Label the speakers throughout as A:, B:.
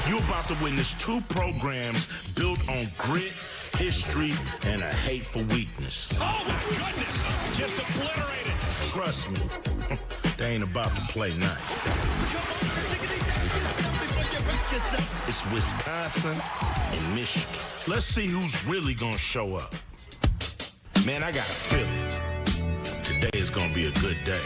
A: You're about to witness two programs built on grit, history, and a hateful weakness.
B: Oh, my goodness! Just obliterated.
A: Trust me, they ain't about to play nice. It's Wisconsin and Michigan. Let's see who's really gonna show up. Man, I got a feeling today is gonna be a good day.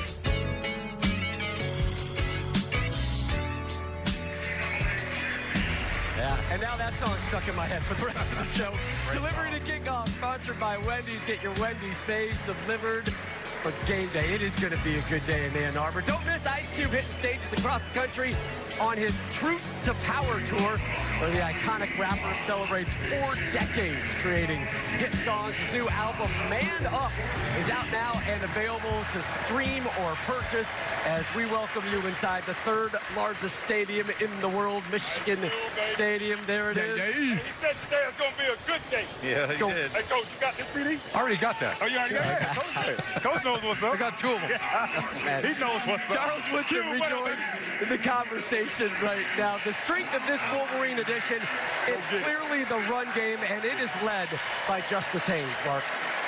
C: Yeah, and now that song's stuck in my head for the rest of the show. Delivery to kickoff, sponsored by Wendy's. Get your Wendy's faves delivered for game day. It is going to be a good day in Ann Arbor. Don't miss Ice Cube hitting stages across the country on his Truth to Power tour, where the iconic rapper celebrates 4 decades creating hit songs. His new album, Man Up, is out now and available to stream or purchase as we welcome you inside the 3rd largest stadium in the world, Michigan Stadium. There it is.
D: He said today it's going to be a good day.
E: Yeah, he did.
D: Hey, Coach, you got this CD?
E: I already got that.
D: Oh, you already got it? Coach knows what's up.
E: I got 2 of them.
D: He knows what's up.
C: Charles Woodson rejoins the conversation right now. The strength of this Wolverine edition is clearly the run game, and it is led by Justice Haynes, Mark.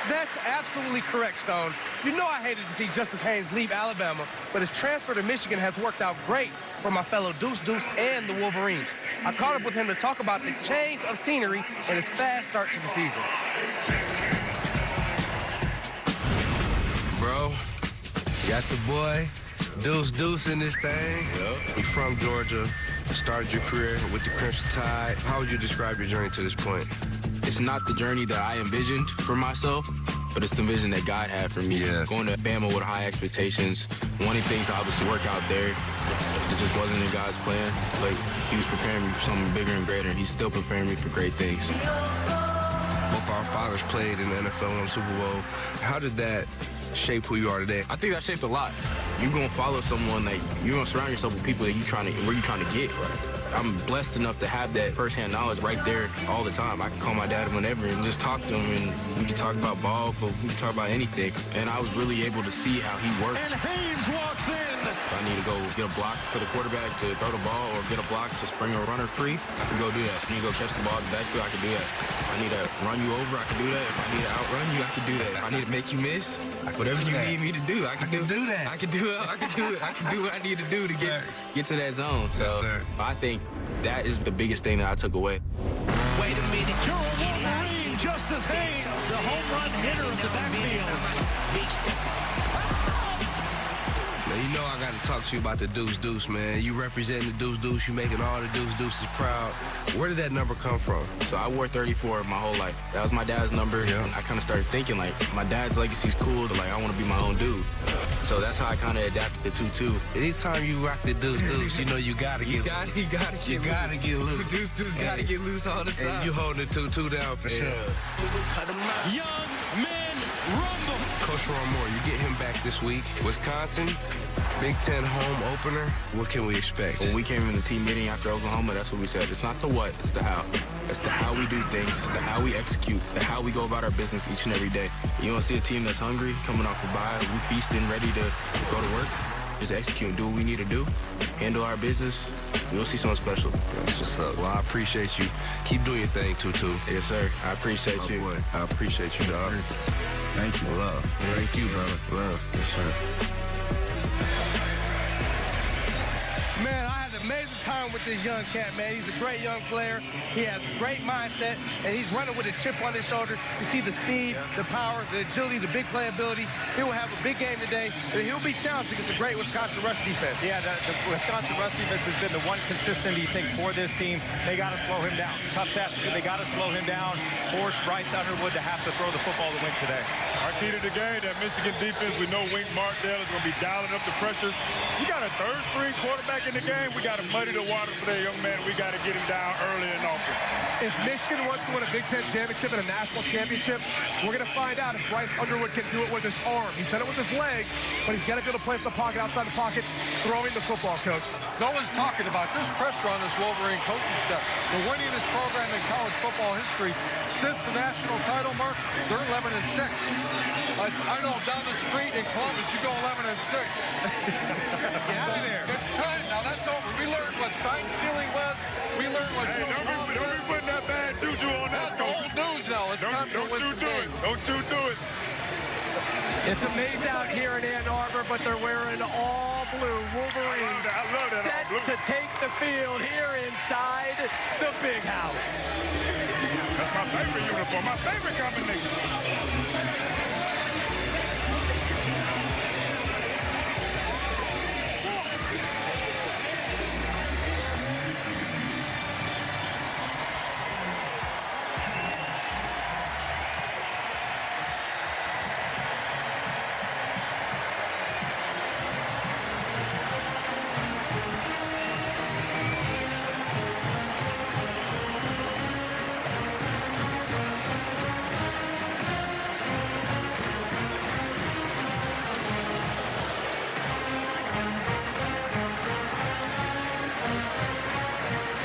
F: That's absolutely correct, Stone. You know I hated to see Justice Haynes leave Alabama, but his transfer to Michigan has worked out great for my fellow Deuce and the Wolverines. I caught up with him to talk about the change of scenery and his fast start to the season.
G: Bro, got the boy Deuce in this thing.
E: Yep.
G: You from Georgia, started your career with the Crimson Tide. How would you describe your journey to this point?
H: It's not the journey that I envisioned for myself, but it's the vision that God had for me.
G: Yeah.
H: Going to Bama with high expectations, wanting things to obviously work out there. It just wasn't in God's plan, but he was preparing me for something bigger and greater. He's still preparing me for great things.
G: Both our fathers played in the NFL and Super Bowl. How did that shape who you are today?
H: I think that shaped a lot. You're gonna follow someone, like you're gonna surround yourself with people that where you're trying to get. Right? I'm blessed enough to have that firsthand knowledge right there all the time. I can call my dad whenever and just talk to him, and we can talk about ball, but we can talk about anything. And I was really able to see how he worked.
B: And Haynes walks in.
H: If I need to go get a block for the quarterback to throw the ball or get a block to spring a runner free, I can go do that. If I need to go catch the ball in the backfield, I can do that. If I need to run you over, I can do that. If I need to outrun you, I can do that. If I need to make you miss, whatever you need me to do, I can do that. I can do it. I can do it. I can do what I need to do to get to that zone. So I think that is the biggest thing that I took away.
B: Wait a minute. You're a Wolverine, Justice Haynes, the home run hitter of the backfield.
G: Now, you know I got to talk to you about the Deuce, man. You representing the Deuce. You making all the Deuces proud. Where did that number come from?
H: So I wore 34 my whole life. That was my dad's number. Yeah. And I kind of started thinking, like, my dad's legacy's cool, but, like, I want to be my own dude. So that's how I kind of adapted the 2-2.
G: Anytime you rock the Deuce, you know you got to get loose.
H: You got to get loose. Deuce got to get loose all the time.
G: And you holding the 2-2 down for sure.
B: Young men rumble.
G: Coach Ron Moore, you get him back this week. Wisconsin, Big Ten home opener. What can we expect?
H: When we came in the team meeting after Oklahoma, that's what we said. It's not the what, it's the how. It's the how we do things. It's the how we execute. The how we go about our business each and every day. You want to see a team that's hungry, coming off a bye, we feasting, ready to go to work. Just execute and do what we need to do. Handle our business. You'll see something special.
G: That's what's up. Well, I appreciate you. Keep doing your thing, Tutu.
H: Yes, sir. I appreciate you.
G: Boy. I appreciate you, dog.
E: Thank you.
G: Love.
E: Thank you, brother.
G: Love. Yes, sir.
F: Man, I had an amazing time with this young cat, man. He's a great young player. He has a great mindset, and he's running with a chip on his shoulder. You see the speed, the power, the agility, the big playability. He will have a big game today, and he'll be challenged against a great Wisconsin rush defense.
I: Yeah, the Wisconsin rush defense has been the one consistency thing for this team. They got to slow him down. Tough task. They got to slow him down. Force Bryce Underwood to have to throw the football to win today.
D: Our key to the game, that Michigan defense, we know Wink Martindale is going to be dialing up the pressures. You got a third-string quarterback in the game. We got to muddy the waters for that young man. We got to get him down early and often.
J: If Michigan wants to win a Big Ten championship and a national championship, we're going to find out if Bryce Underwood can do it with his arm. He's done it with his legs, but he's got to be able to play from the pocket, outside the pocket, throwing the football, Coach.
E: No one's talking about this pressure on this Wolverine coaching staff. The winningest program in college football history since the national title mark. They're 11-6. I know down the street in Columbus, you go 11-6.
J: Get out of there.
E: It's time. Now that's over. We learned what sign stealing was. We learned what...
D: Hey, don't be putting that bad juju on that.
E: That's old news now. It's time to win some games.
D: Don't you do it.
C: It's a maze out here in Ann Arbor, but they're wearing all blue. Wolverines
D: I love that
C: set
D: all blue.
C: to take the field here inside the big house.
D: That's my favorite uniform, my favorite combination.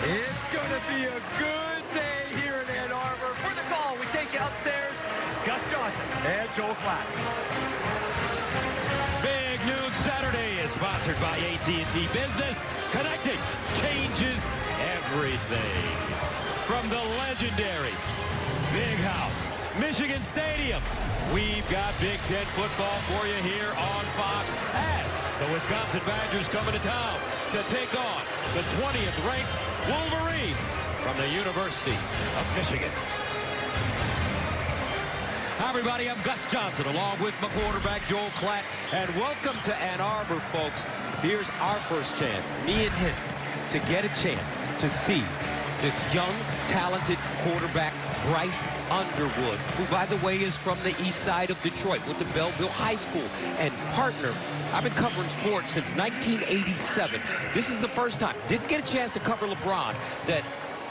C: It's going to be a good day here in Ann Arbor. For the call, we take you upstairs. Gus Johnson and Joel Klatt.
K: Big Noon Saturday is sponsored by AT&T Business. Connecting changes everything. From the legendary Big House, Michigan Stadium, we've got Big Ten football for you here on Fox as the Wisconsin Badgers coming to town to take on the 20th ranked Wolverines from the University of Michigan. Hi, everybody. I'm Gus Johnson, along with my quarterback, Joel Klatt, and welcome to Ann Arbor, folks. Here's our first chance, me and him, to get a chance to see this young, talented quarterback, Bryce Underwood, who, by the way, is from the east side of Detroit, went to Belleville High School, and partner. I've been covering sports since 1987. This is the first time, didn't get a chance to cover LeBron, that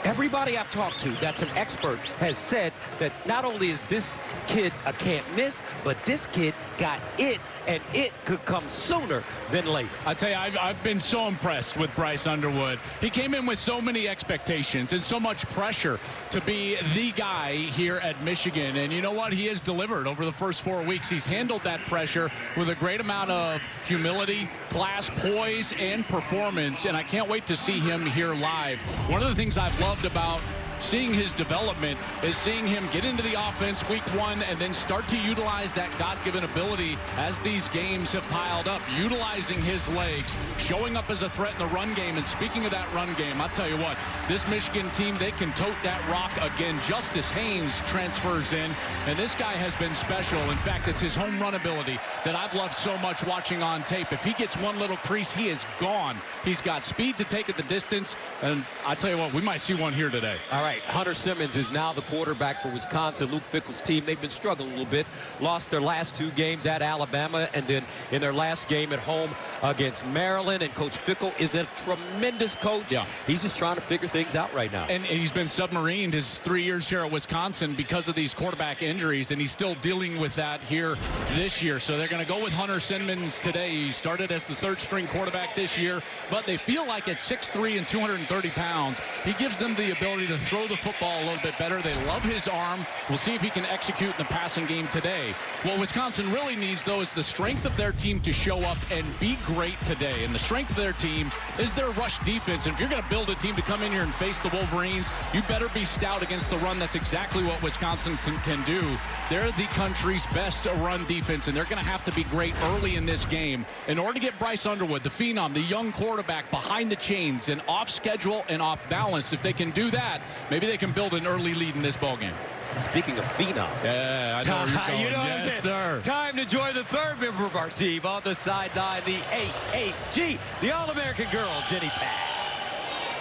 K: everybody I've talked to that's an expert has said that not only is this kid a can't miss, but this kid got it, and it could come sooner than later.
L: I tell you, I've been so impressed with Bryce Underwood. He came in with so many expectations and so much pressure to be the guy here at Michigan. And you know what? He has delivered over the first 4 weeks. He's handled that pressure with a great amount of humility, class, poise, and performance. And I can't wait to see him here live. One of the things I've loved about seeing his development is seeing him get into the offense week one and then start to utilize that God-given ability as these games have piled up, utilizing his legs, showing up as a threat in the run game. And speaking of that run game, I'll tell you what, this Michigan team, they can tote that rock again. Justice Haynes transfers in, and this guy has been special. In fact, it's his home run ability that I've loved so much watching on tape. If he gets one little crease, he is gone. He's got speed to take it the distance, and I tell you what, we might see one here today.
K: All right, Hunter Simmons is now the quarterback for Wisconsin. Luke Fickell's team, they've been struggling a little bit. Lost their last 2 games at Alabama, and then in their last game at home against Maryland. And Coach Fickell is a tremendous coach.
L: Yeah.
K: He's just trying to figure things out right now.
L: And he's been submarined his 3 years here at Wisconsin because of these quarterback injuries, and he's still dealing with that here this year. So they're going to go with Hunter Simmons today. He started as the 3rd-string quarterback this year, but they feel like at 6'3" and 230 pounds, he gives them the ability to throw the football a little bit better. They love his arm. We'll see if he can execute in the passing game today. What Wisconsin really needs, though, is the strength of their team to show up and be great today. And the strength of their team is their rush defense. And if you're going to build a team to come in here and face the Wolverines, you better be stout against the run. That's exactly what Wisconsin can do. They're the country's best run defense, and they're going to have to be great early in this game in order to get Bryce Underwood, the phenom, the young quarterback, behind the chains and off schedule and off balance. If they can do that, maybe they can build an early lead in this ballgame.
K: Speaking of phenom.
L: Yeah, I know where you're going.
K: You know what
L: yes,
K: I'm saying?
L: Sir.
K: Time to join the 3rd member of our team on the sideline, the 8-8G, the All-American girl, Jenny Tag.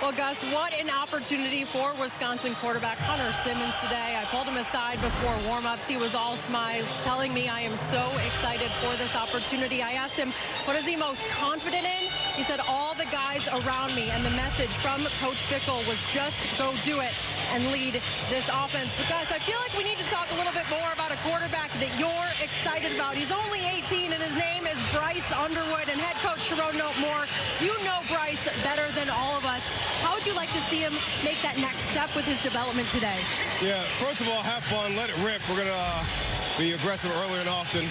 M: Well, Gus, what an opportunity for Wisconsin quarterback Hunter Simmons today. I pulled him aside before warm-ups. He was all smiles, telling me I am so excited for this opportunity. I asked him, what is he most confident in? He said, all the guys around me, and the message from Coach Fickell was just go do it and lead this offense. But, guys, I feel like we need to talk a little bit more about a quarterback that you're excited about. He's only 18, and his name is Bryce Underwood. And head coach Sharon Moore, you know Bryce better than all of us. How would you like to see him make that next step with his development today?
N: Yeah, first of all, have fun, let it rip. We're going to be aggressive early and often,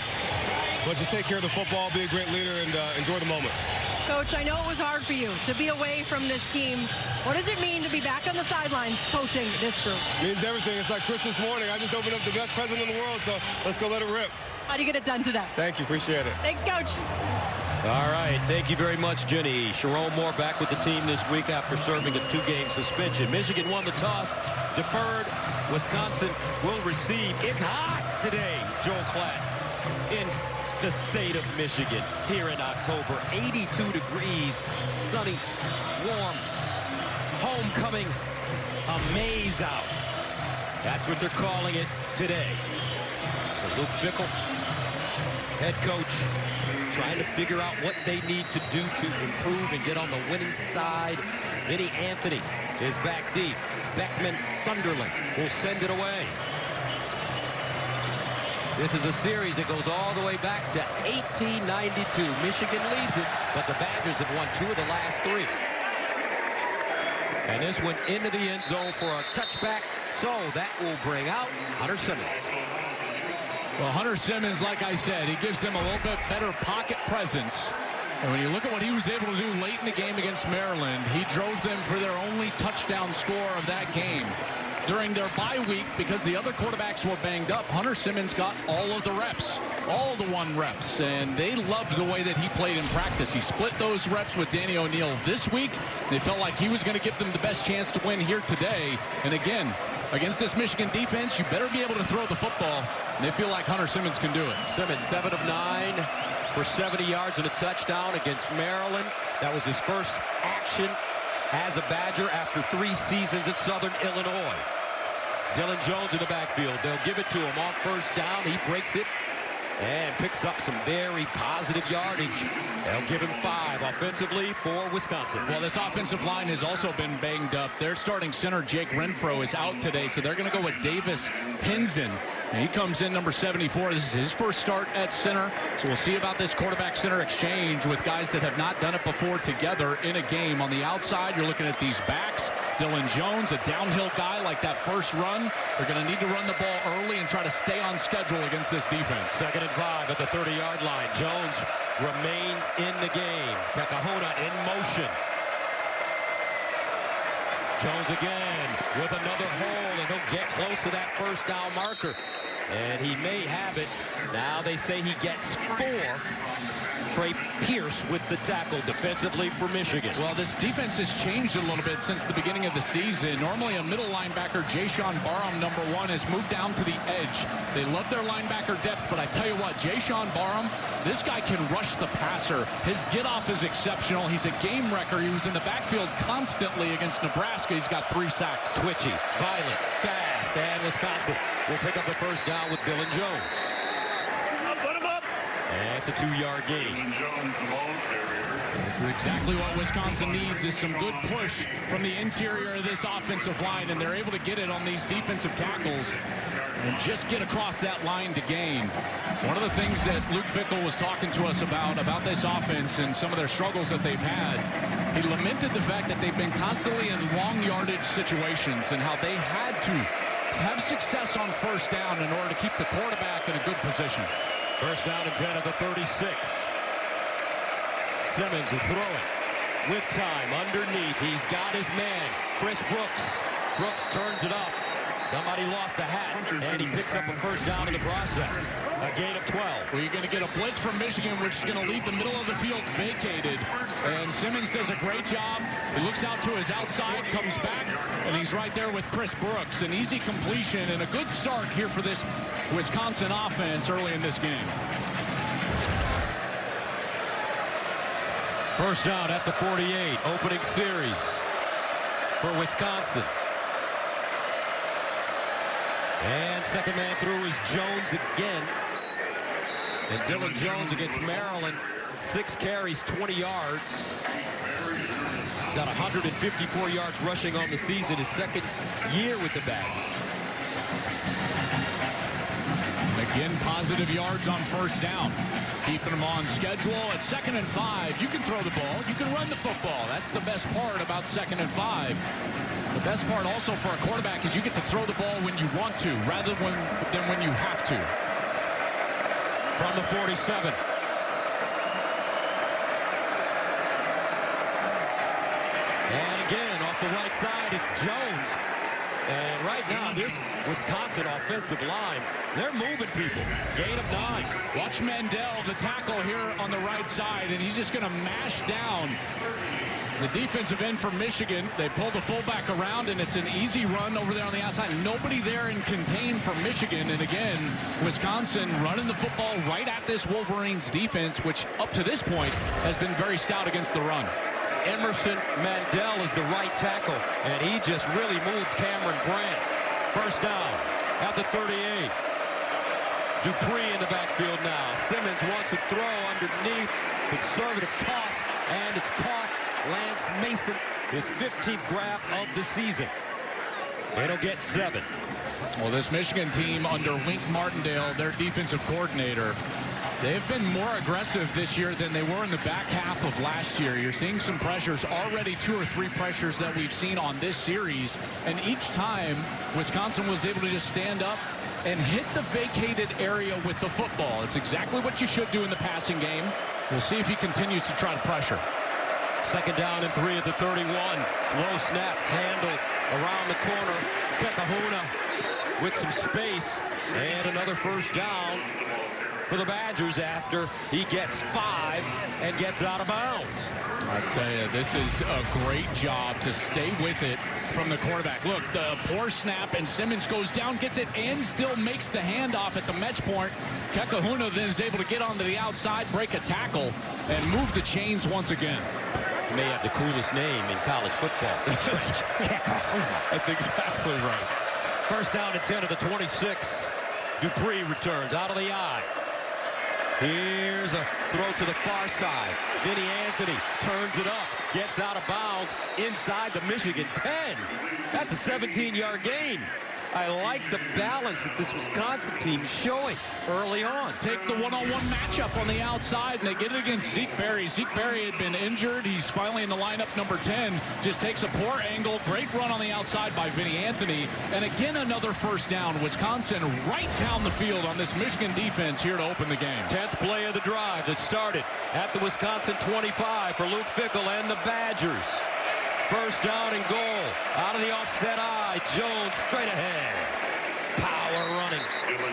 N: but just take care of the football, be a great leader, and enjoy the moment.
M: Coach, I know it was hard for you to be away from this team. What does it mean to be back on the sidelines coaching this group?
N: It means everything. It's like Christmas morning. I just opened up the best present in the world, so let's go let it rip.
M: How do you get it done today?
N: Thank you. Appreciate it.
M: Thanks, Coach.
K: All right, thank you very much, Jenny. Sharon Moore back with the team this week after serving a 2-game suspension. Michigan won the toss, deferred. Wisconsin will receive. It's hot today, Joel Klatt, in the state of Michigan here in October. 82 degrees, sunny, warm, homecoming, amaze out. That's what they're calling it today. So Luke Fickell, head coach, trying to figure out what they need to do to improve and get on the winning side. Vinny Anthony is back deep. Beckman Sunderland will send it away. This is a series that goes all the way back to 1892. Michigan leads it, but the Badgers have won 2 of the last 3. And this went into the end zone for a touchback, so that will bring out Hunter Simmons.
L: Well, Hunter Simmons, like I said, he gives them a little bit better pocket presence. And when you look at what he was able to do late in the game against Maryland, he drove them for their only touchdown score of that game. During their bye week, because the other quarterbacks were banged up, Hunter Simmons got all of the reps, all the 1 reps, and they loved the way that he played in practice. He split those reps with Danny O'Neal this week. They felt like he was going to give them the best chance to win here today. And again, against this Michigan defense, you better be able to throw the football. And they feel like Hunter Simmons can do it.
K: Simmons, 7 of 9 for 70 yards and a touchdown against Maryland. That was his first action as a Badger after 3 seasons at Southern Illinois. Dylan Jones in the backfield. They'll give it to him on first down. He breaks it and picks up some very positive yardage. They'll give him 5 offensively for Wisconsin.
L: Well, this offensive line has also been banged up. Their starting center, Jake Renfro, is out today, so they're going to go with Davis Hinzen. He comes in number 74. This is his first start at center. So we'll see about this quarterback-center exchange with guys that have not done it before together in a game. On the outside, you're looking at these backs. Dylan Jones, a downhill guy like that first run. They're going to need to run the ball early and try to stay on schedule against this defense.
K: 2nd and 5 at the 30-yard line. Jones remains in the game. Kakahona in motion. Jones again with another hole, and he'll get close to that first down marker. And he may have it. Now they say he gets 4. Trey Pierce with the tackle defensively for Michigan.
L: Well, this defense has changed a little bit since the beginning of the season. Normally a middle linebacker, Jayshawn Barham, number 1, has moved down to the edge. They love their linebacker depth, but I tell you what, Jayshawn Barham, this guy can rush the passer. His get-off is exceptional. He's a game wrecker. He was in the backfield constantly against Nebraska. He's got 3 sacks.
K: Twitchy, violent, fast, and Wisconsin will pick up the first down with Dylan Jones. And it's a 2-yard gain.
L: This is exactly what Wisconsin needs, is some good push from the interior of this offensive line, and they're able to get it on these defensive tackles and just get across that line to gain. One of the things that Luke Fickell was talking to us about this offense and some of their struggles that they've had, he lamented the fact that they've been constantly in long yardage situations and how they had to have success on first down in order to keep the quarterback in a good position.
K: First down and 10 at the 36. Simmons will throw it with time underneath. He's got his man, Chris Brooks. Brooks turns it up. Somebody lost a hat, and he picks up a first down in the process. A gain of 12.
L: Well, you're going to get a blitz from Michigan, which is going to leave the middle of the field vacated. And Simmons does a great job. He looks out to his outside, comes back, and he's right there with Chris Brooks. An easy completion and a good start here for this Wisconsin offense early in this game.
K: First down at the 48, opening series for Wisconsin. And second man through is Jones again. And Dylan Jones against Maryland, 6 carries, 20 yards. Got 154 yards rushing on the season, his second year with the Badgers.
L: Again, positive yards on first down. Keeping them on schedule at 2nd and 5. You can throw the ball. You can run the football. That's the best part about 2nd and 5. The best part also for a quarterback is you get to throw the ball when you want to rather than when you have to.
K: From the 47. the right side. It's Jones. And right now, this Wisconsin offensive line, they're moving people. Gain of 9.
L: Watch Mandel, the tackle here on the right side, and he's just going to mash down the defensive end for Michigan. They pull the fullback around, and it's an easy run over there on the outside. Nobody there in contain for Michigan. And again, Wisconsin running the football right at this Wolverines defense, which up to this point has been very stout against the run.
K: Emerson Mandel is the right tackle, and he just really moved Cameron Brandt. First down at the 38. Dupree in the backfield now. Simmons wants a throw underneath. Conservative toss, and it's caught. Lance Mason, his 15th grab of the season. It'll get 7.
L: Well, this Michigan team under Wink Martindale, their defensive coordinator, they've been more aggressive this year than they were in the back half of last year. You're seeing some pressures, already 2 or 3 pressures that we've seen on this series. And each time, Wisconsin was able to just stand up and hit the vacated area with the football. It's exactly what you should do in the passing game. We'll see if he continues to try to pressure.
K: Second down and 3 at the 31. Low snap, handled around the corner. Kekahuna with some space, and another first down for the Badgers after he gets 5 and gets out of bounds.
L: I tell you, this is a great job to stay with it from the quarterback. Look, the poor snap, and Simmons goes down, gets it, and still makes the handoff at the match point. Kekahuna then is able to get onto the outside, break a tackle, and move the chains once again.
K: He may have the coolest name in college football. Kekahuna.
L: That's exactly right.
K: First down and 10 at the 26. Dupree returns out of the eye. Here's a throw to the far side. Vinny Anthony turns it up, gets out of bounds inside the Michigan 10. That's a 17-yard gain. I like the balance that this Wisconsin team is showing early on.
L: Take the one-on-one matchup on the outside, and they get it against Zeke Berry. Zeke Berry had been injured. He's finally in the lineup, number 10. Just takes a poor angle. Great run on the outside by Vinny Anthony. And again, another first down. Wisconsin right down the field on this Michigan defense here to open the game.
K: 10th play of the drive that started at the Wisconsin 25 for Luke Fickell and the Badgers. First down and goal. Out of the offset eye. Jones straight ahead. Power running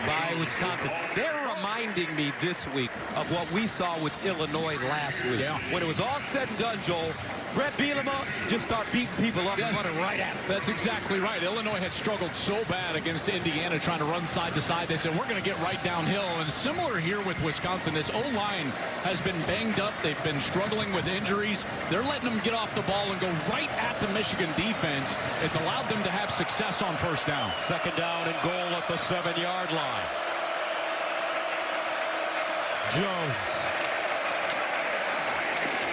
K: by Wisconsin. They're reminding me this week of what we saw with Illinois last week.
L: Yeah.
K: When it was all said and done, Joel, Brett Bielema just start beating people up and running right at them.
L: That's exactly right. Illinois had struggled so bad against Indiana trying to run side to side. They said, we're going to get right downhill. And similar here with Wisconsin, this O-line has been banged up. They've been struggling with injuries. They're letting them get off the ball and go right at the Michigan defense. It's allowed them to have success on first down.
K: Second down and goal at the 7-yard line. Jones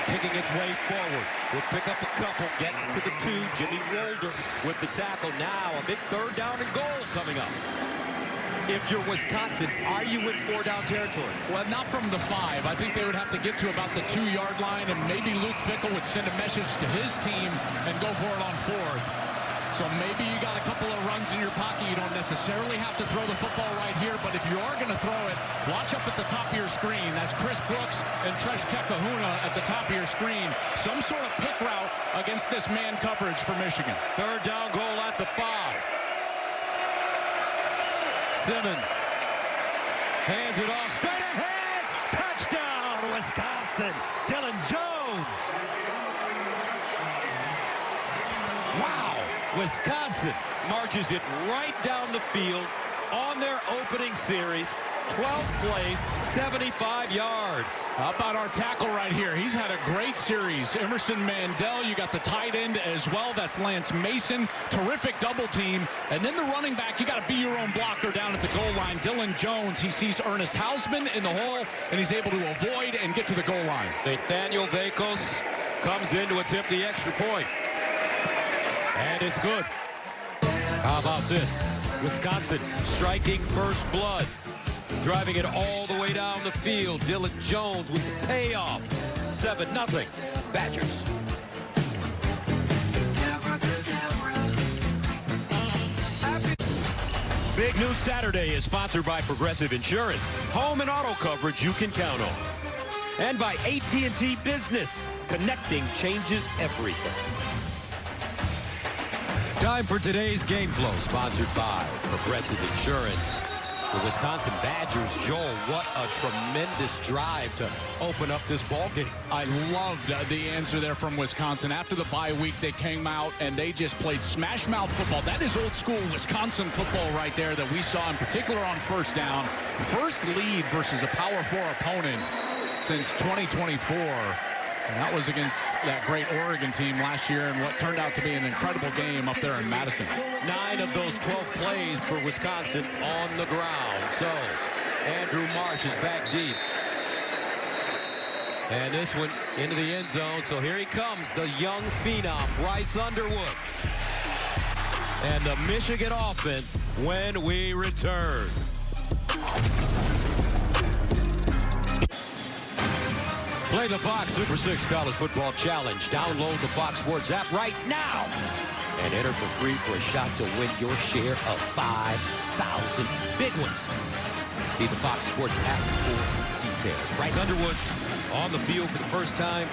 K: picking its way forward. Will pick up a couple, gets to the 2. Jimmy Wolder with the tackle. Now a big third down and goal coming up. If you're Wisconsin, are you in 4-down territory?
L: Well, not from the 5. I think they would have to get to about the 2-yard line, and maybe Luke Fickell would send a message to his team and go for it on 4th. So maybe you got a couple of runs in your pocket. You don't necessarily have to throw the football right here, but if you are going to throw it, watch up at the top of your screen. That's Chris Brooks and Tresh Kekahuna at the top of your screen. Some sort of pick route against this man coverage for Michigan.
K: Third down goal at the 5. Simmons hands it off straight ahead. Touchdown, Wisconsin. Dylan Jones. Wow. Wisconsin marches it right down the field on their opening series. 12 plays, 75 yards.
L: How about our tackle right here? He's had a great series. Emerson Mandel, you got the tight end as well. That's Lance Mason. Terrific double team. And then the running back, you got to be your own blocker down at the goal line. Dylan Jones, he sees Ernest Hausman in the hole, and he's able to avoid and get to the goal line.
K: Nathaniel Vakos comes in to attempt the extra point. And it's good. How about this? Wisconsin striking first blood. Driving it all the way down the field. Dylan Jones with the payoff. 7-0. Badgers. Big Noon Saturday is sponsored by Progressive Insurance. Home and auto coverage you can count on. And by AT&T Business. Connecting changes everything. Time for today's game flow, sponsored by Progressive Insurance. The Wisconsin Badgers, Joel, what a tremendous drive to open up this ball game.
L: I loved the answer there from Wisconsin. After the bye week, they came out and they just played smash mouth football. That is old school Wisconsin football right there that we saw in particular on first down. First lead versus a Power 4 opponent since 2024. And that was against that great Oregon team last year in what turned out to be an incredible game up there in Madison.
K: 9 of those 12 plays for Wisconsin on the ground. So Andrew Marsh is back deep. And this one into the end zone. So here he comes, the young phenom, Bryce Underwood. And the Michigan offense when we return. Play the Fox Super 6 College Football Challenge. Download the Fox Sports app right now and enter for free for a shot to win your share of 5,000 big ones. See the Fox Sports app for details. Bryce Underwood on the field for the first time.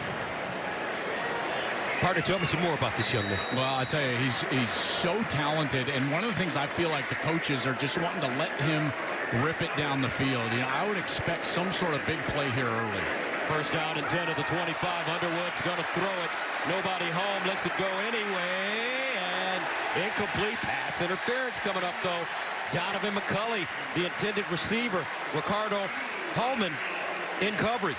K: Partner, tell me some more about this young man.
L: Well, I tell you, he's so talented, and one of the things I feel like the coaches are just wanting to let him rip it down the field. You know, I would expect some sort of big play here early.
K: First down and 10 of the 25. Underwood's going to throw it. Nobody home. Lets it go anyway. And incomplete pass interference coming up, though. Donovan McCulley, the intended receiver. Ricardo Holman in coverage.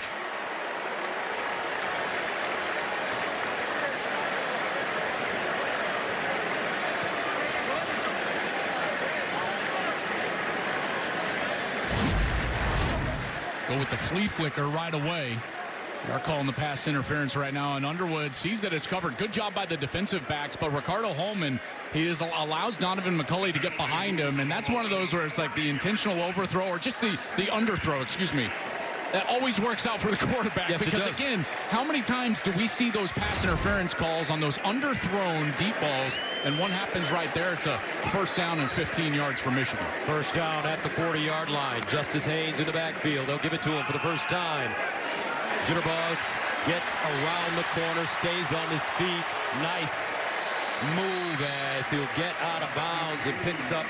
L: Go with the flea flicker right away. They're calling the pass interference right now, and Underwood sees that it's covered. Good job by the defensive backs, but Ricardo Holman, allows Donovan McCulley to get behind him, and that's one of those where it's like the intentional overthrow or just the underthrow, excuse me. That always works out for the quarterback.
K: Yes,
L: because, again, how many times do we see those pass interference calls on those underthrown deep balls, and one happens right there? It's a first down and 15 yards for Michigan.
K: First down at the 40-yard line. Justice Haynes in the backfield. They'll give it to him for the first time. Jitterbugs gets around the corner, stays on his feet. Nice move as he'll get out of bounds and picks up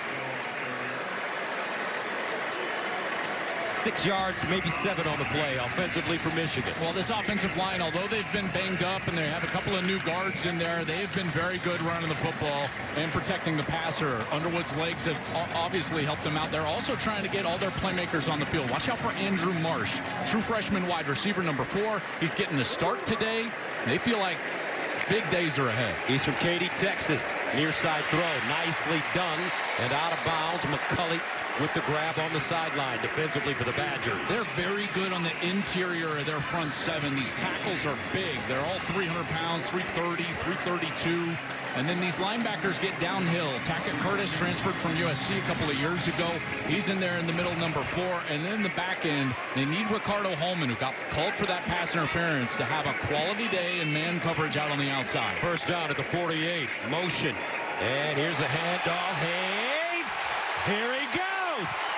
K: 6 yards, maybe 7 on the play offensively for Michigan.
L: Well, this offensive line, although they've been banged up and they have a couple of new guards in there, they've been very good running the football and protecting the passer. Underwood's legs have obviously helped them out. They're also trying to get all their playmakers on the field. Watch out for Andrew Marsh, true freshman wide receiver number 4. He's getting the start today. They feel like big days are ahead.
K: He's from Katy, Texas. Near side throw, nicely done and out of bounds. McCulley with the grab on the sideline defensively for the Badgers.
L: They're very good on the interior of their front 7. These tackles are big. They're all 300 pounds, 330, 332. And then these linebackers get downhill. Tackett Curtis transferred from USC a couple of years ago. He's in there in the middle, number 4. And then in the back end, they need Ricardo Holman, who got called for that pass interference, to have a quality day and man coverage out on the outside.
K: First down at the 48. Motion. And here's a handoff. Haynes. Here he goes.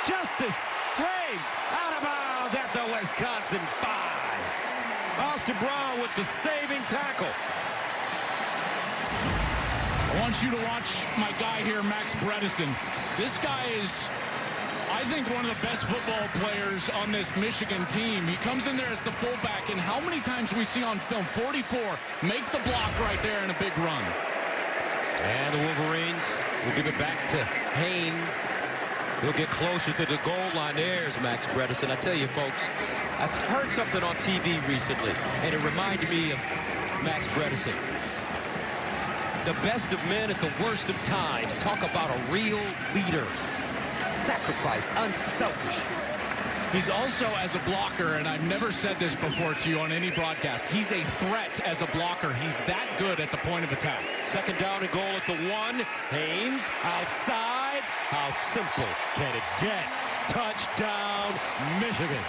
K: Justice Haynes out of bounds at the Wisconsin 5. Austin Brown with the saving tackle.
L: I want you to watch my guy here, Max Bredesen. This guy is, I think, one of the best football players on this Michigan team. He comes in there as the fullback, and how many times we see on film, 44, make the block right there in a big run.
K: And the Wolverines will give it back to Haynes. He'll get closer to the goal line. There's Max Bredesen. I tell you, folks, I heard something on TV recently, and it reminded me of Max Bredesen. The best of men at the worst of times. Talk about a real leader. Sacrifice, unselfish.
L: He's also, as a blocker, and I've never said this before to you on any broadcast, he's a threat as a blocker. He's that good at the point of attack.
K: Second down and goal at the 1. Haynes outside. How simple can it get? Touchdown, Michigan.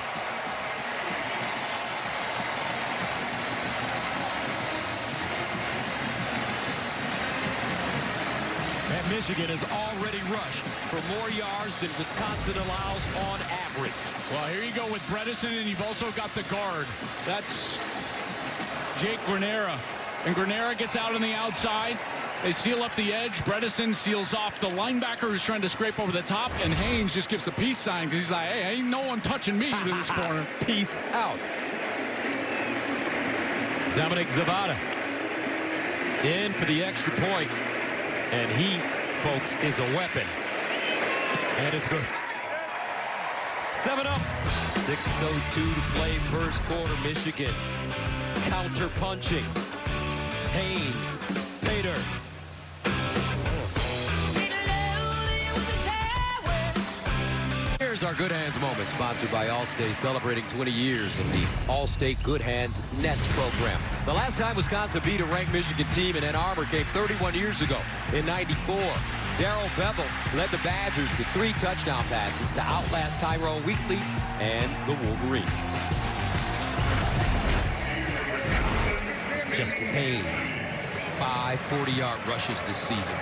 K: And Michigan has already rushed for more yards than Wisconsin allows on average.
L: Well, here you go with Bredesen, and you've also got the guard. That's Jake Granera. And Granera gets out on the outside. They seal up the edge. Bredesen seals off the linebacker who's trying to scrape over the top, and Haynes just gives the peace sign because he's like, hey, ain't no one touching me to this corner.
K: Peace out. Dominic Zavada in for the extra point, and he, folks, is a weapon. And it's good. 7 up. 6:02 to play first quarter. Michigan counter punching. Haynes, Pater. Here's our Good Hands moment, sponsored by Allstate, celebrating 20 years of the Allstate Good Hands Nets program. The last time Wisconsin beat a ranked Michigan team in Ann Arbor came 31 years ago in '94. Darrell Bevel led the Badgers with 3 touchdown passes to outlast Tyrone Wheatley and the Wolverines. Justice Haynes, 5 40-yard rushes this season,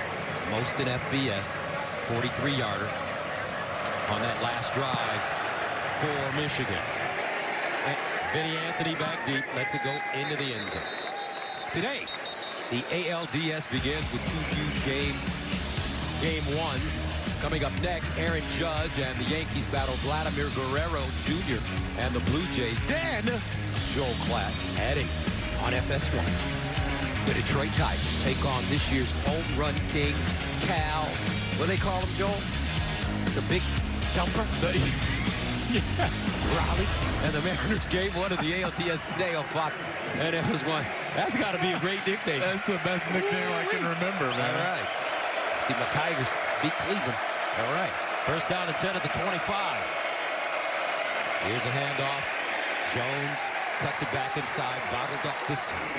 K: most in FBS, 43-yarder on that last drive for Michigan. And Vinny Anthony back deep, lets it go into the end zone. Today, the ALDS begins with 2 huge games. Game 1s coming up next. Aaron Judge and the Yankees battle Vladimir Guerrero Jr. and the Blue Jays. Then Joel Klatt heading on FS1. The Detroit Tigers take on this year's home run king, Cal. What do they call him, Joel? The big dumper? Yes. Raleigh. And the Mariners game 1 of the ALDS today on Fox and FS1. That's got to be a great nickname.
L: That's the best nickname I can remember, man.
K: All right. See my Tigers beat Cleveland. All right. First down and 10 at the 25. Here's a handoff. Jones cuts it back inside. Bottled up this time.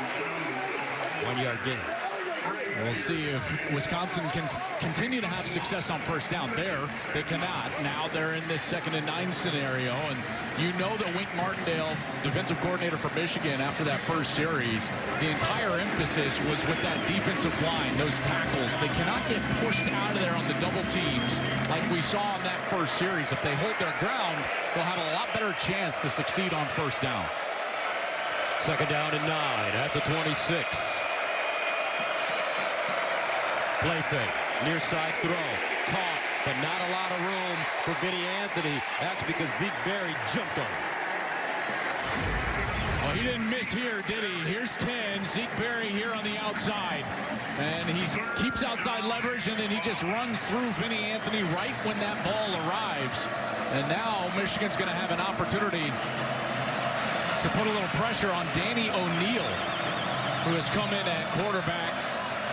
K: 1-yard gain.
L: We'll see if Wisconsin can continue to have success on first down. There, they cannot. Now they're in this 2nd and 9 scenario, and you know that Wink Martindale, defensive coordinator for Michigan, after that first series, the entire emphasis was with that defensive line, those tackles. They cannot get pushed out of there on the double teams like we saw in that first series. If they hold their ground, they'll have a lot better chance to succeed on first down.
K: 2nd down and 9 at the 26. Play fake, near side throw, caught, but not a lot of room for Vinny Anthony. That's because Zeke Berry jumped on him.
L: Well, he didn't miss here, did he? Here's 10, Zeke Berry here on the outside. And he keeps outside leverage, and then he just runs through Vinny Anthony right when that ball arrives. And now Michigan's going to have an opportunity to put a little pressure on Danny O'Neal, who has come in at quarterback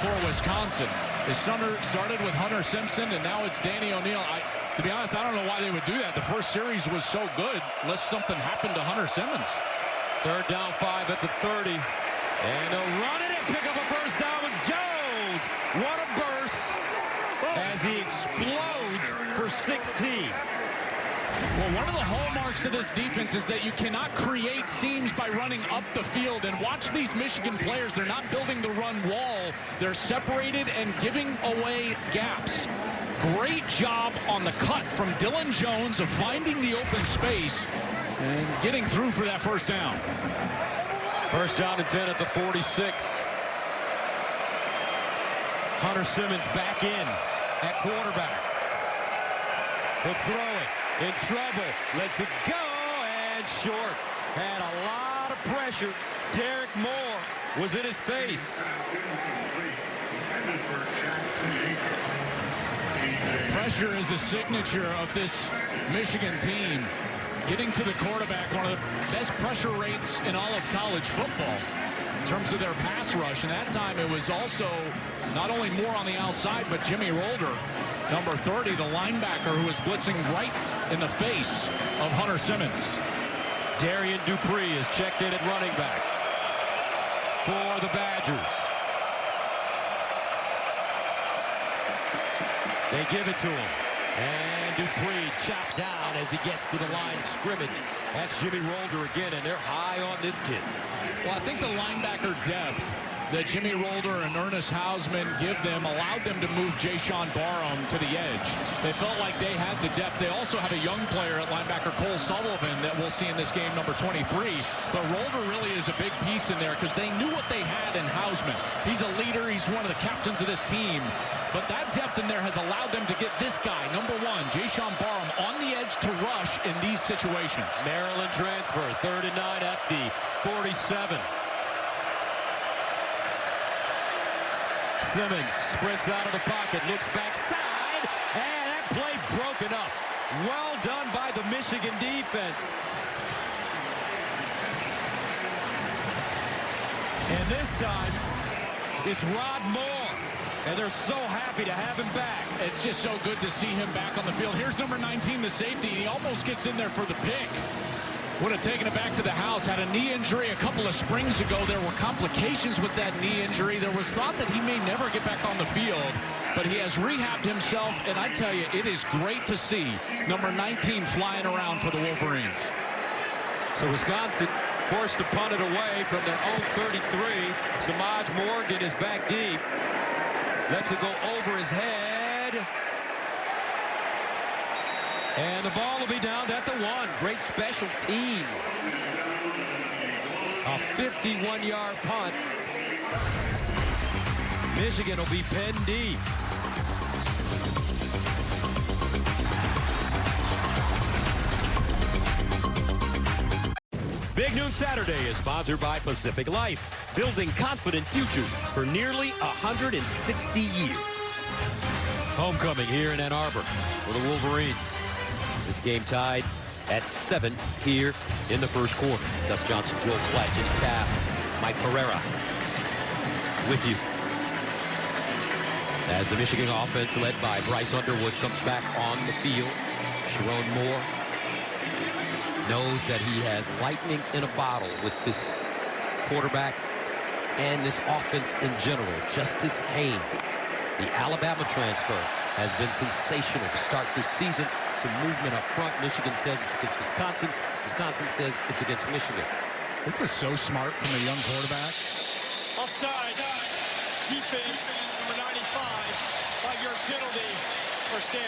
L: for Wisconsin. They started with Hunter Simpson, and now it's Danny O'Neal. To be honest, I don't know why they would do that. The first series was so good, unless something happened to Hunter Simmons.
K: 3rd down 5 at the 30. And they'll run it and pick up a first down with Jones. What a burst as he explodes for 16.
L: Well, one of the hallmarks of this defense is that you cannot create seams by running up the field. And watch these Michigan players. They're not building the run wall. They're separated and giving away gaps. Great job on the cut from Dylan Jones of finding the open space and getting through for that first down.
K: First down and 10 at the 46. Hunter Simmons back in at quarterback. He'll throw it. In trouble, lets it go, and short. Had a lot of pressure. Derek Moore was in his face.
L: Pressure is a signature of this Michigan team. Getting to the quarterback, one of the best pressure rates in all of college football in terms of their pass rush. And that time it was also not only Moore on the outside, but Jimmy Rolder, number 30, the linebacker, who was blitzing right in the face of Hunter Simmons.
K: Darian Dupree is checked in at running back for the Badgers. They give it to him. And Dupree chopped down as he gets to the line of scrimmage. That's Jimmy Rolder again, and they're high on this kid.
L: Well, I think the linebacker depth that Jimmy Rolder and Ernest Hausman give them allowed them to move Jayshawn Barham to the edge. They felt like they had the depth. They also have a young player at linebacker, Cole Sullivan, that we'll see in this game, number 23. But Rolder really is a big piece in there because they knew what they had in Hausman. He's a leader. He's one of the captains of this team. But that depth in there has allowed them to get this guy, number 1, Jayshawn Barham, on the edge to rush in these situations.
K: Maryland transfer, 3rd and 9 at the 47. Simmons sprints out of the pocket, looks backside, and that play broken up. Well done by the Michigan defense. And this time, it's Rod Moore, and they're so happy to have him back.
L: It's just so good to see him back on the field. Here's number 19, the safety. He almost gets in there for the pick. Would have taken it back to the house. Had a knee injury a couple of springs ago. There were complications with that knee injury. There was thought that he may never get back on the field, but he has rehabbed himself, and I tell you, it is great to see number 19 flying around for the Wolverines.
K: So Wisconsin forced to punt it away from their own 33. Samaj Morgan is back deep. Lets it go over his head. And the ball will be down at the 1. Great special teams. A 51-yard punt. Michigan will be pen deep. Big Noon Saturday is sponsored by Pacific Life, building confident futures for nearly 160 years. Homecoming here in Ann Arbor for the Wolverines. This game tied at 7 here in the first quarter. Gus Johnson, Joel Klatt, Jimmy Taft, Mike Pereira with you. As the Michigan offense led by Bryce Underwood comes back on the field. Sharon Moore knows that he has lightning in a bottle with this quarterback and this offense in general. Justice Haynes, the Alabama transfer, has been sensational to start this season. Some movement up front. Michigan says it's against Wisconsin. Wisconsin says it's against Michigan.
L: This is so smart from a young quarterback.
O: Offside. Defense, number 95. 5-yard penalty. First down.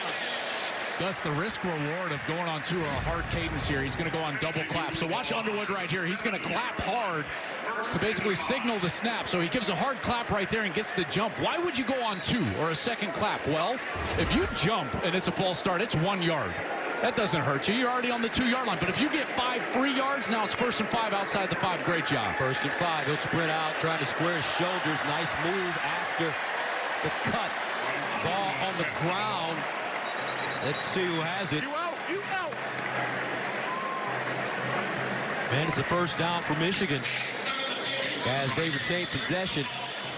L: Gus, the risk reward of going on to a hard cadence here. He's going to go on double clap. So watch Underwood right here. He's going to clap hard to basically signal the snap. So he gives a hard clap right there and gets the jump. Why would you go on 2 or a second clap? Well, if you jump and it's a false start, it's 1 yard. That doesn't hurt you. You're already on the 2-yard line. But if you get 5 free yards, now it's 1st and 5 outside the 5. Great job.
K: 1st and 5. He'll sprint out, trying to square his shoulders. Nice move after the cut. Ball on the ground. Let's see who has it.
O: You out.
K: Man, it's a first down for Michigan as they retain possession.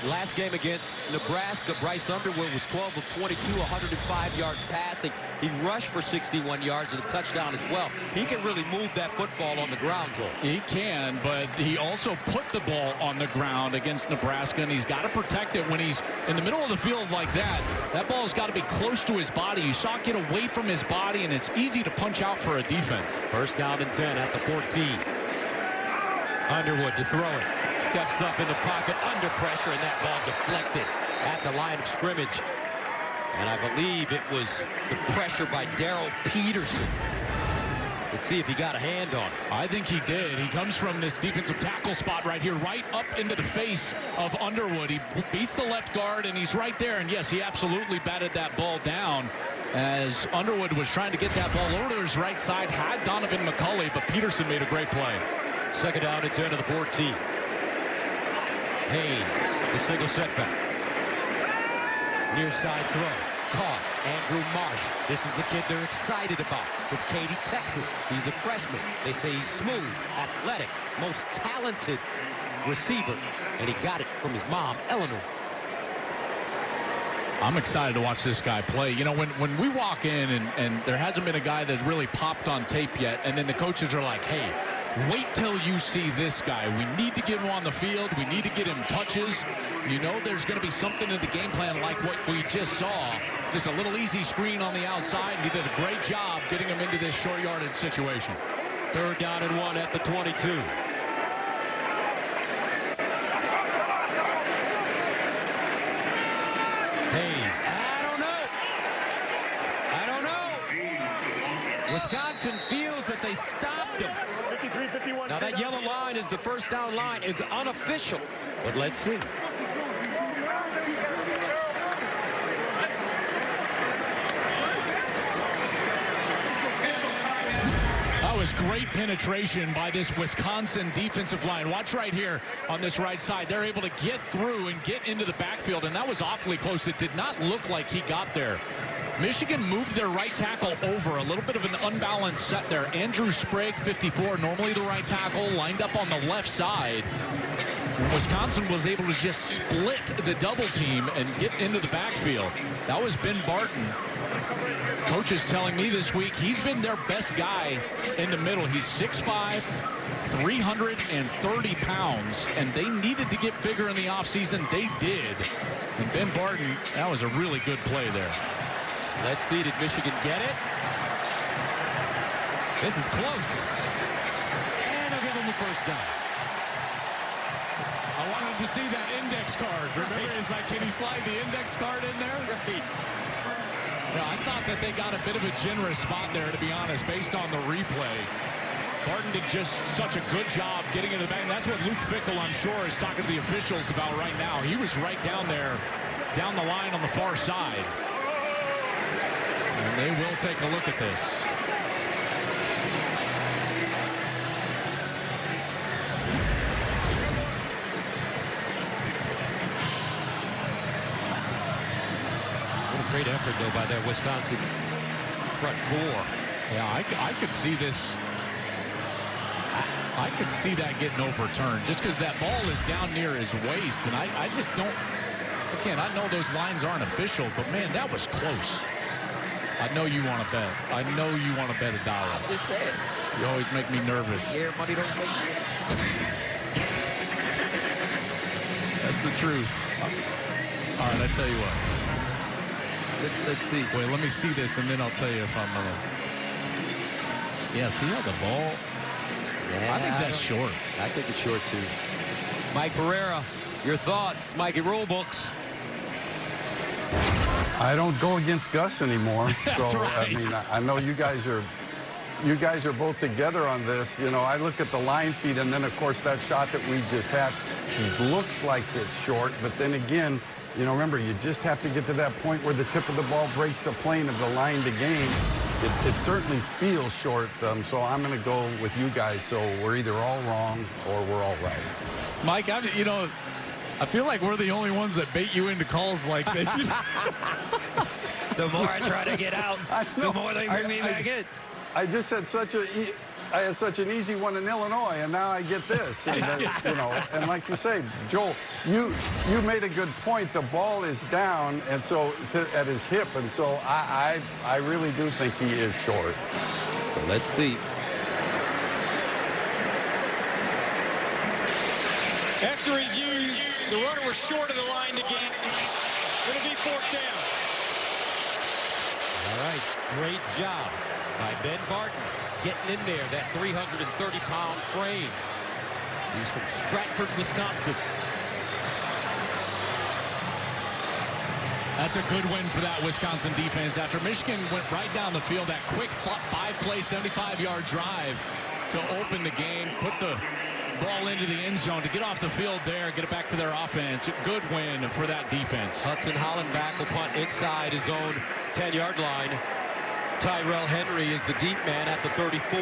K: Last game against Nebraska, Bryce Underwood was 12 of 22, 105 yards passing. He rushed for 61 yards and a touchdown as well. He can really move that football on the ground, Joel.
L: He can, but he also put the ball on the ground against Nebraska, and he's got to protect it when he's in the middle of the field like that. That ball's got to be close to his body. You saw it get away from his body, and it's easy to punch out for a defense.
K: 1st down and 10 at the 14. Underwood to throw it. Steps up in the pocket under pressure, and that ball deflected at the line of scrimmage. And I believe it was the pressure by Darrell Peterson. Let's see if he got a hand on it.
L: I think he did. He comes from this defensive tackle spot right here, right up into the face of Underwood. He beats the left guard, and he's right there. And yes, he absolutely batted that ball down as Underwood was trying to get that ball over to his right side. Had Donovan McCulley, but Peterson made a great play.
K: 2nd down and 10 to the 14. Haynes, the single setback. Near side throw. Caught. Andrew Marsh. This is the kid they're excited about from Katy, Texas. He's a freshman. They say he's smooth, athletic, most talented receiver. And he got it from his mom, Eleanor.
L: I'm excited to watch this guy play. You know, when we walk in and there hasn't been a guy that's really popped on tape yet, and then the coaches are like, hey, wait till you see this guy. We need to get him on the field. We need to get him touches. You know there's going to be something in the game plan like what we just saw. Just a little easy screen on the outside. And he did a great job getting him into this short yardage situation.
K: 3rd down and 1 at the 22. Wisconsin feels that they stopped him.
O: 53-51.
K: Now that yellow line is the first down line. It's unofficial, but let's see.
L: That was great penetration by this Wisconsin defensive line. Watch right here on this right side. They're able to get through and get into the backfield, and that was awfully close. It did not look like he got there. Michigan moved their right tackle over. A little bit of an unbalanced set there. Andrew Sprague, 54, normally the right tackle, lined up on the left side. Wisconsin was able to just split the double team and get into the backfield. That was Ben Barton. Coach is telling me this week he's been their best guy in the middle. He's 6'5", 330 pounds, and they needed to get bigger in the offseason. They did. And Ben Barton, that was a really good play there.
K: Let's see, did Michigan get it? This is close. And they'll give them the first down.
L: I wanted to see that index card. Remember, it's like, can he slide the index card in there?
K: Right.
L: Yeah, I thought that they got a bit of a generous spot there, to be honest, based on the replay. Barton did just such a good job getting into the back. And that's what Luke Fickell, I'm sure, is talking to the officials about right now. He was right down there, down the line on the far side. And they will take a look at this.
K: Great effort, though, by that Wisconsin front four.
L: Yeah, I could see this. I could see that getting overturned just because that ball is down near his waist. And I just don't. Again, I know those lines aren't official, but, man, that was close. I know you want to bet. I know you want to bet $1.
K: Just say it.
L: You always make me nervous.
K: Yeah, money don't make you.
L: That's the truth. All right, I tell you what.
K: Let's see.
L: Wait, let me see this, and then I'll tell you if I'm gonna. Yeah, see how the ball.
K: Yeah,
L: I think that's short.
K: I think it's short too. Mike Pereira, your thoughts? Mikey Rulebooks.
P: I don't go against Gus anymore.
L: That's
P: so
L: right.
P: I mean, I know you guys are both together on this. You know, I look at the line feed, and then of course that shot that we just had looks like it's short, but then again. You know, remember, you just have to get to that point where the tip of the ball breaks the plane of the line to gain. It certainly feels short, so I'm going to go with you guys. So we're either all wrong or we're all right.
L: Mike, I feel like we're the only ones that bait you into calls like this.
K: The more I try to get out, the more they bring me back in.
P: I just had I had such an easy one in Illinois, and now I get this. And, you know, and like you say, Joel, you made a good point. The ball is down, and so at his hip, and so I really do think he is short.
K: So let's see.
O: After review, the runner was short of the line to gain. It'll be fourth down.
K: All right, great job by Ben Barton. Getting in there, that 330-pound frame. He's from Stratford, Wisconsin.
L: That's a good win for that Wisconsin defense. After Michigan went right down the field, that quick 5-play, 75-yard drive to open the game, put the ball into the end zone to get off the field there, get it back to their offense. A good win for that defense.
K: Hudson Hollenbach will punt inside his own 10-yard line. Tyrell Henry is the deep man at the 34.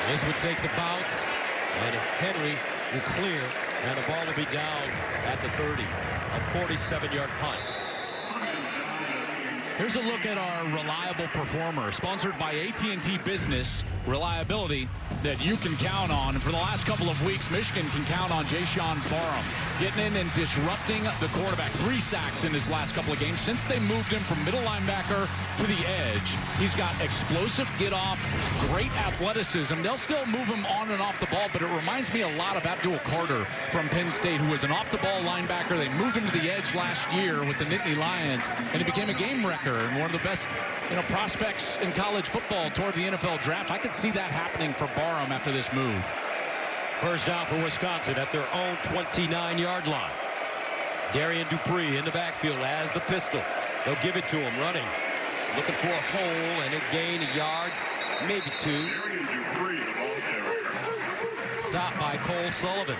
K: This one takes a bounce, and Henry will clear, and the ball will be down at the 30. A 47-yard punt.
L: Here's a look at our reliable performer, sponsored by AT&T Business. Reliability that you can count on. And for the last couple of weeks, Michigan can count on Jayshawn Barham getting in and disrupting the quarterback. 3 sacks in his last couple of games since they moved him from middle linebacker to the edge. He's got explosive get-off, great athleticism. They'll still move him on and off the ball, but it reminds me a lot of Abdul Carter from Penn State, who was an off-the-ball linebacker. They moved him to the edge last year with the Nittany Lions, and he became a game wrecker and one of the best prospects in college football toward the NFL draft. I could see that happening for Barham after this move.
K: First down for Wisconsin at their own 29-yard line. Darian Dupree in the backfield as the pistol. They'll give it to him running. Looking for a hole and a gain a yard, maybe 2. Stopped by Cole Sullivan.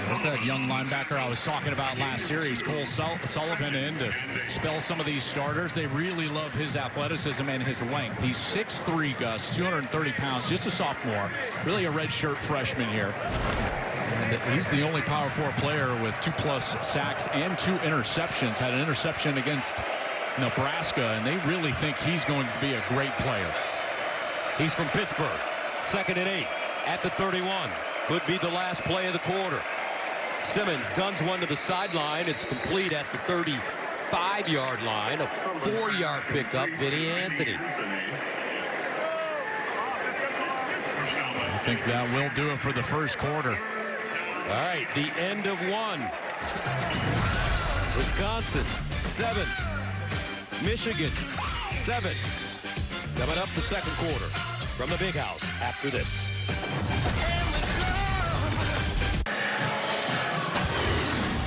L: There's that young linebacker I was talking about last series, Cole Sullivan, in to spell some of these starters. They really love his athleticism and his length. He's 6'3", Gus, 230 pounds, just a sophomore. Really a redshirt freshman here. And he's the only Power 4 player with 2+ sacks and 2 interceptions. Had an interception against Nebraska, and they really think he's going to be a great player.
K: He's from Pittsburgh. 2nd and 8 at the 31. Could be the last play of the quarter. Simmons guns one to the sideline. It's complete at the 35-yard line. A 4-yard pickup. Vinny Anthony.
L: I think that will do it for the first quarter.
K: All right, the end of 1. Wisconsin 7. Michigan 7. Coming up the second quarter from the Big House after this.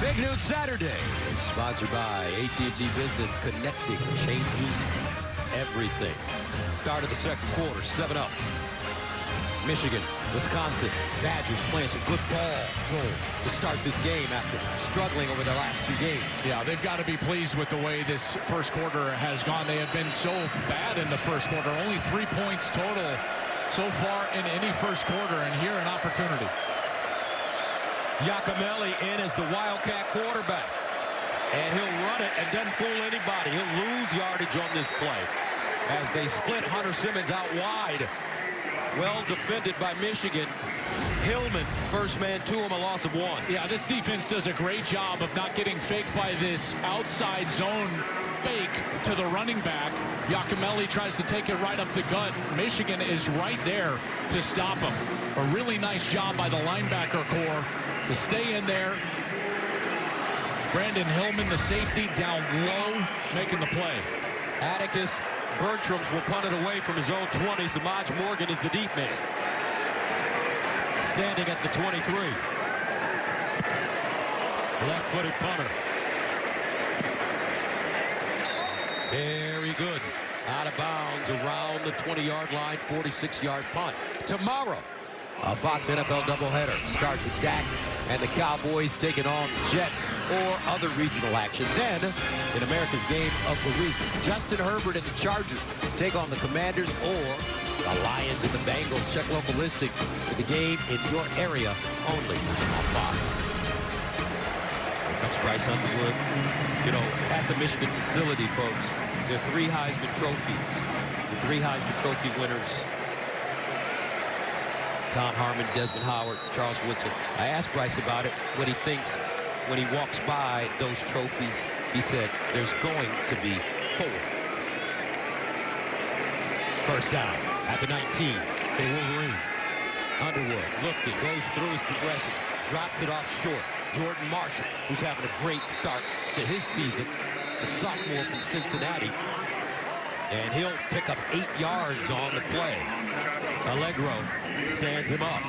K: Big Noon Saturday, sponsored by AT&T Business. Connecting changes everything. Start of the second quarter, 7-up. Michigan, Wisconsin, Badgers playing some good ball, Joel, to start this game after struggling over the last 2 games.
L: Yeah, they've got to be pleased with the way this first quarter has gone. They have been so bad in the first quarter. Only 3 points total so far in any first quarter, and here an opportunity.
K: Giacomelli in as the Wildcat quarterback. And he'll run it and doesn't fool anybody. He'll lose yardage on this play as they split Hunter Simmons out wide. Well defended by Michigan. Hillman, first man to him, a loss of 1.
L: Yeah, this defense does a great job of not getting faked by this outside zone fake to the running back. Giacomelli tries to take it right up the gut. Michigan is right there to stop him. A really nice job by the linebacker core to stay in there. Brandon Hillman, the safety, down low, making the play.
K: Atticus Bertrams will punt it away from his own 20. Samaj Morgan is the deep man. Standing at the 23. Left-footed punter. Very good. Out of bounds around the 20-yard line, 46-yard punt. Tomorrow, a Fox NFL doubleheader starts with Dak and the Cowboys taking on the Jets or other regional action. Then, in America's Game of the Week, Justin Herbert and the Chargers take on the Commanders or the Lions and the Bengals. Check local listings for the game in your area only on Fox. Here comes Bryce Underwood. You know, at the Michigan facility, folks, there are 3 Heisman trophies. The 3 Heisman Trophy winners: Tom Harmon, Desmond Howard, Charles Woodson. I asked Bryce about it, what he thinks when he walks by those trophies. He said, there's going to be 4. First down at the 19 for the Wolverines. Underwood looking, goes through his progression, drops it off short. Jordan Marshall, who's having a great start to his season, a sophomore from Cincinnati. And he'll pick up 8 yards on the play. Allegro stands him up.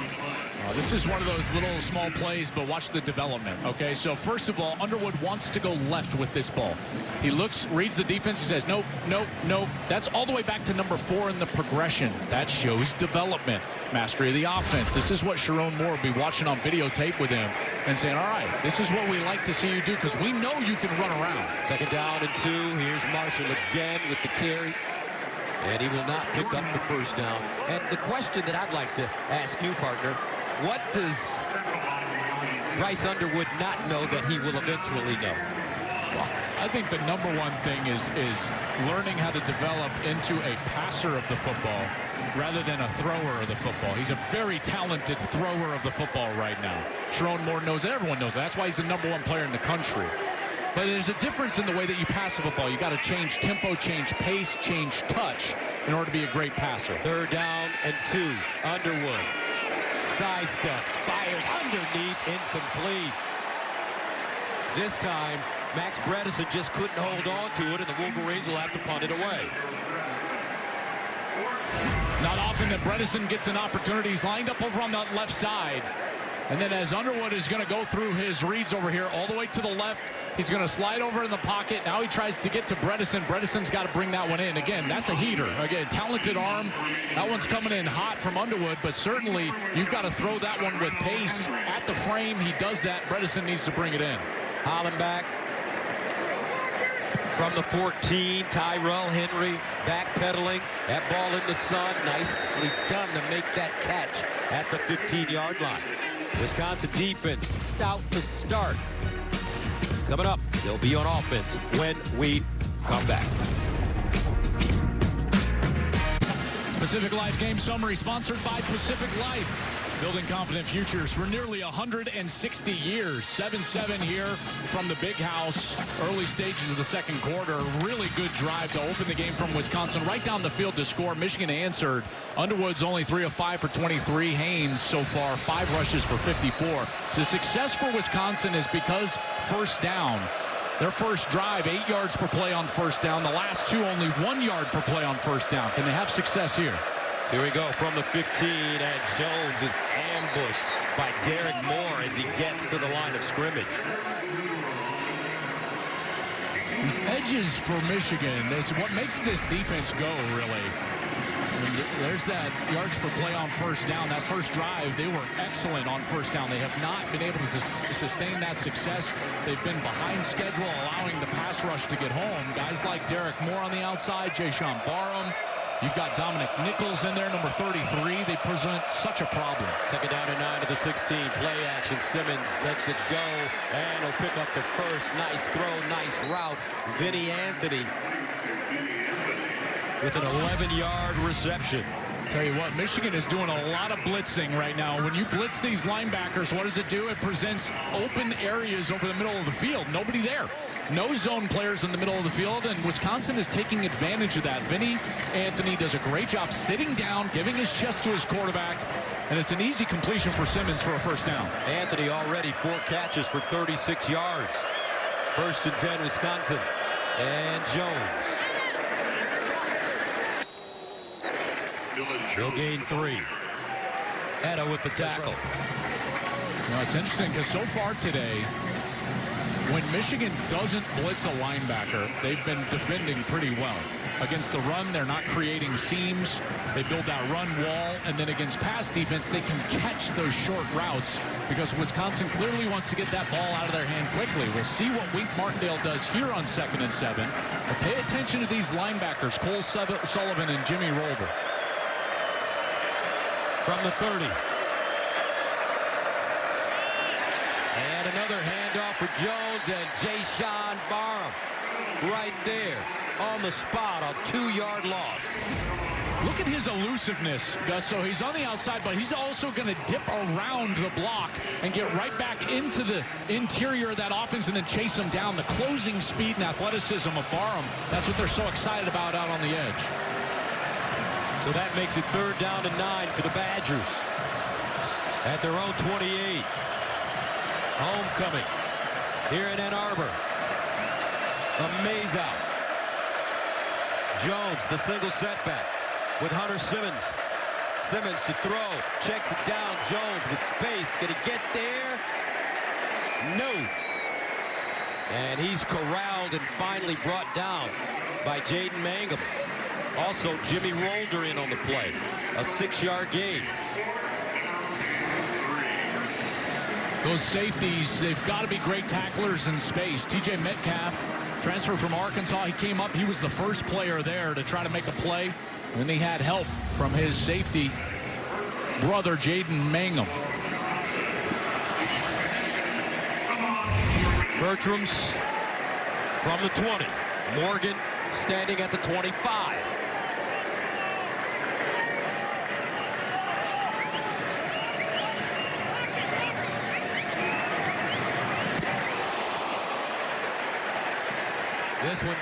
L: This is one of those little small plays, but watch the development. Okay, so first of all, Underwood wants to go left with this ball. He looks, reads the defense, he says, nope, nope, nope. That's all the way back to number 4 in the progression. That shows development, mastery of the offense. This is what Sharon Moore will be watching on videotape with him and saying, all right, this is what we like to see you do because we know you can run around.
K: Second down and 2. Here's Marshall again with the carry. And he will not pick up the first down. And the question that I'd like to ask you, partner, what does Bryce Underwood not know that he will eventually know?
L: Well, I think the number one thing is learning how to develop into a passer of the football rather than a thrower of the football. He's a very talented thrower of the football right now. Sharon Moore knows that. Everyone knows that. That's why he's the number 1 player in the country. But there's a difference in the way that you pass the football. You got to change tempo, change pace, change touch in order to be a great passer.
K: Third down and 2. Underwood side steps, fires underneath, incomplete. This time, Max Bredesen just couldn't hold on to it, and the Wolverines will have to punt it away.
L: Not often that Bredesen gets an opportunity. He's lined up over on that left side. And then as Underwood is going to go through his reads over here all the way to the left, he's going to slide over in the pocket. Now he tries to get to Bredesen. Bredesen's got to bring that one in. Again, that's a heater. Again, talented arm. That one's coming in hot from Underwood, but certainly you've got to throw that one with pace at the frame. He does that. Bredesen needs to bring it in.
K: Hollenbach from the 14. Tyrell Henry backpedaling. That ball in the sun. Nicely done to make that catch at the 15-yard line. Wisconsin defense stout to start. Coming up, they'll be on offense when we come back.
L: Pacific Life Game Summary sponsored by Pacific Life. Building confident futures for nearly 160 years. 7-7 here from the big house. Early stages of the second quarter. Really good drive to open the game from Wisconsin. Right down the field to score. Michigan answered. Underwood's only 3 of 5 for 23. Haynes so far 5 rushes for 54. The success for Wisconsin is because first down. Their first drive, 8 yards per play on first down. The last 2, only 1 yard per play on first down. Can they have success here?
K: So here we go from the 15, and Jones is ambushed by Derek Moore as he gets to the line of scrimmage.
L: These edges for Michigan, is what makes this defense go, really. There's that yards per play on first down. That first drive, they were excellent on first down. They have not been able to sustain that success. They've been behind schedule, allowing the pass rush to get home. Guys like Derek Moore on the outside, Jayshawn Barham. You've got Dominic Nichols in there, number 33. They present such a problem.
K: Second down and 9 to the 16. Play action. Simmons lets it go, and he'll pick up the first. Nice throw, nice route. Vinny Anthony with an 11-yard reception.
L: Tell you what, Michigan is doing a lot of blitzing right now. When you blitz these linebackers, what does it do? It presents open areas over the middle of the field. Nobody there. No zone players in the middle of the field, and Wisconsin is taking advantage of that. Vinny Anthony does a great job sitting down, giving his chest to his quarterback, and it's an easy completion for Simmons for a first down.
K: Anthony already 4 catches for 36 yards. First and 10, Wisconsin. And Jones. He'll gain 3. Etta with the tackle.
L: Now, it's interesting because so far today, when Michigan doesn't blitz a linebacker, they've been defending pretty well. Against the run, they're not creating seams. They build that run wall, and then against pass defense, they can catch those short routes because Wisconsin clearly wants to get that ball out of their hand quickly. We'll see what Wink Martindale does here on 2nd and 7. But pay attention to these linebackers, Cole Sullivan and Jimmy Rolder.
K: From the 30. And another handoff for Jones, and Jayshawn Barham right there on the spot, a 2-yard loss.
L: Look at his elusiveness, Gus. So he's on the outside, but he's also going to dip around the block and get right back into the interior of that offense and then chase him down. The closing speed and athleticism of Barham, that's what they're so excited about out on the edge.
K: So that makes it 3rd down and 9 for the Badgers at their own 28. Homecoming here in Ann Arbor. Amaze out. Jones, the single setback with Hunter Simmons. Simmons to throw, checks it down. Jones with space. Can he get there? No. And he's corralled and finally brought down by Jaden Mangum. Also, Jimmy Rolder in on the play. A 6-yard gain.
L: Those safeties, they've got to be great tacklers in space. T.J. Metcalf, transfer from Arkansas. He came up. He was the first player there to try to make a play when he had help from his safety brother, Jaden Mangum.
K: Bertram's from the 20. Morgan standing at the 25. This one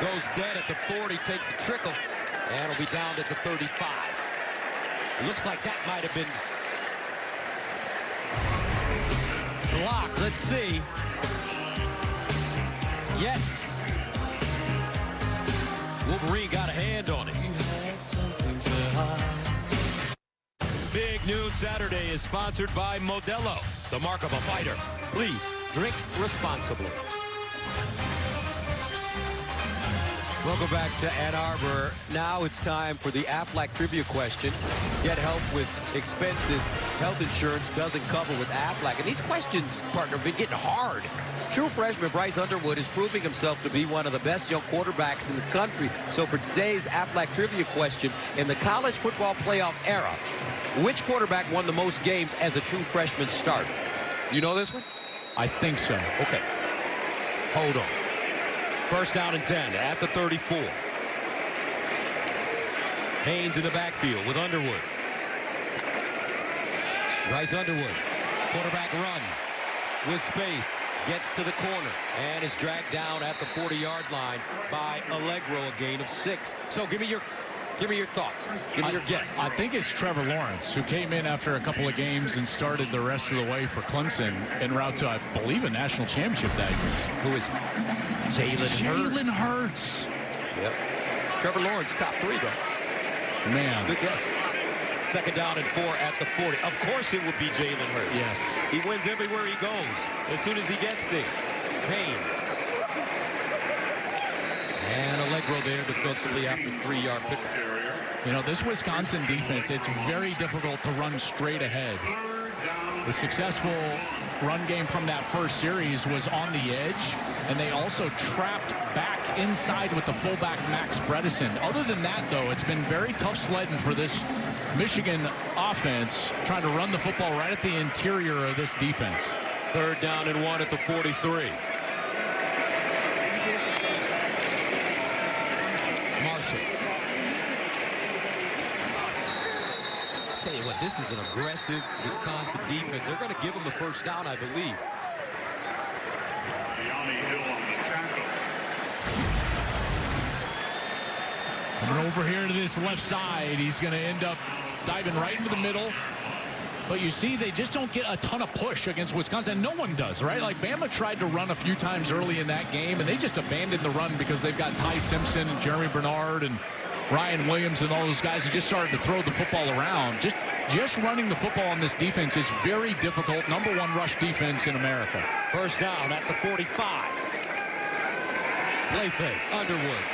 K: goes dead at the 40, takes a trickle, and it'll be down at the 35. It looks like that might have been blocked. Let's see. Yes. Wolverine got a hand on it. Big Noon Saturday is sponsored by Modelo, the mark of a fighter. Please drink responsibly. Welcome back to Ann Arbor. Now it's time for the Aflac trivia question. Get help with expenses health insurance doesn't cover with Aflac. And these questions, partner, have been getting hard. True freshman Bryce Underwood is proving himself to be one of the best young quarterbacks in the country. So for today's Aflac trivia question, in the college football playoff era, which quarterback won the most games as a true freshman starter? You know this one?
L: I think so.
K: Okay. Hold on. First down and 10 at the 34. Haynes in the backfield with Underwood. Bryce Underwood. Quarterback run with space. Gets to the corner and is dragged down at the 40-yard line by Allegro, a gain of 6. So give me your thoughts. Give me your guess.
L: I think it's Trevor Lawrence, who came in after a couple of games and started the rest of the way for Clemson en route to, I believe, a national championship that year.
K: Who is
L: Jalen Hurts.
K: Yep. Trevor Lawrence, top 3, though.
L: Man.
K: Good guess. Second down and 4 at the 40. Of course it would be Jalen Hurts.
L: Yes.
K: He wins everywhere he goes as soon as he gets there. Haynes. And Allegro there defensively after 3-yard pickup.
L: You know, this Wisconsin defense, it's very difficult to run straight ahead. The successful run game from that first series was on the edge, and they also trapped back inside with the fullback Max Bredesen. Other than that, though, it's been very tough sledding for this Michigan offense, trying to run the football right at the interior of this defense.
K: Third down and 1 at the 43. Marshall. Tell you what, this is an aggressive Wisconsin defense. They're going to give them the first down, I believe.
L: Coming over here to this left side, he's going to end up diving right into the middle. But you see, they just don't get a ton of push against Wisconsin. No one does, right? Like, Bama tried to run a few times early in that game, and they just abandoned the run because they've got Ty Simpson and Jeremy Bernard and Ryan Williams and all those guys who just started to throw the football around. Just running the football on this defense is very difficult. Number 1 rush defense in America.
K: First down at the 45. Play fake. Underwood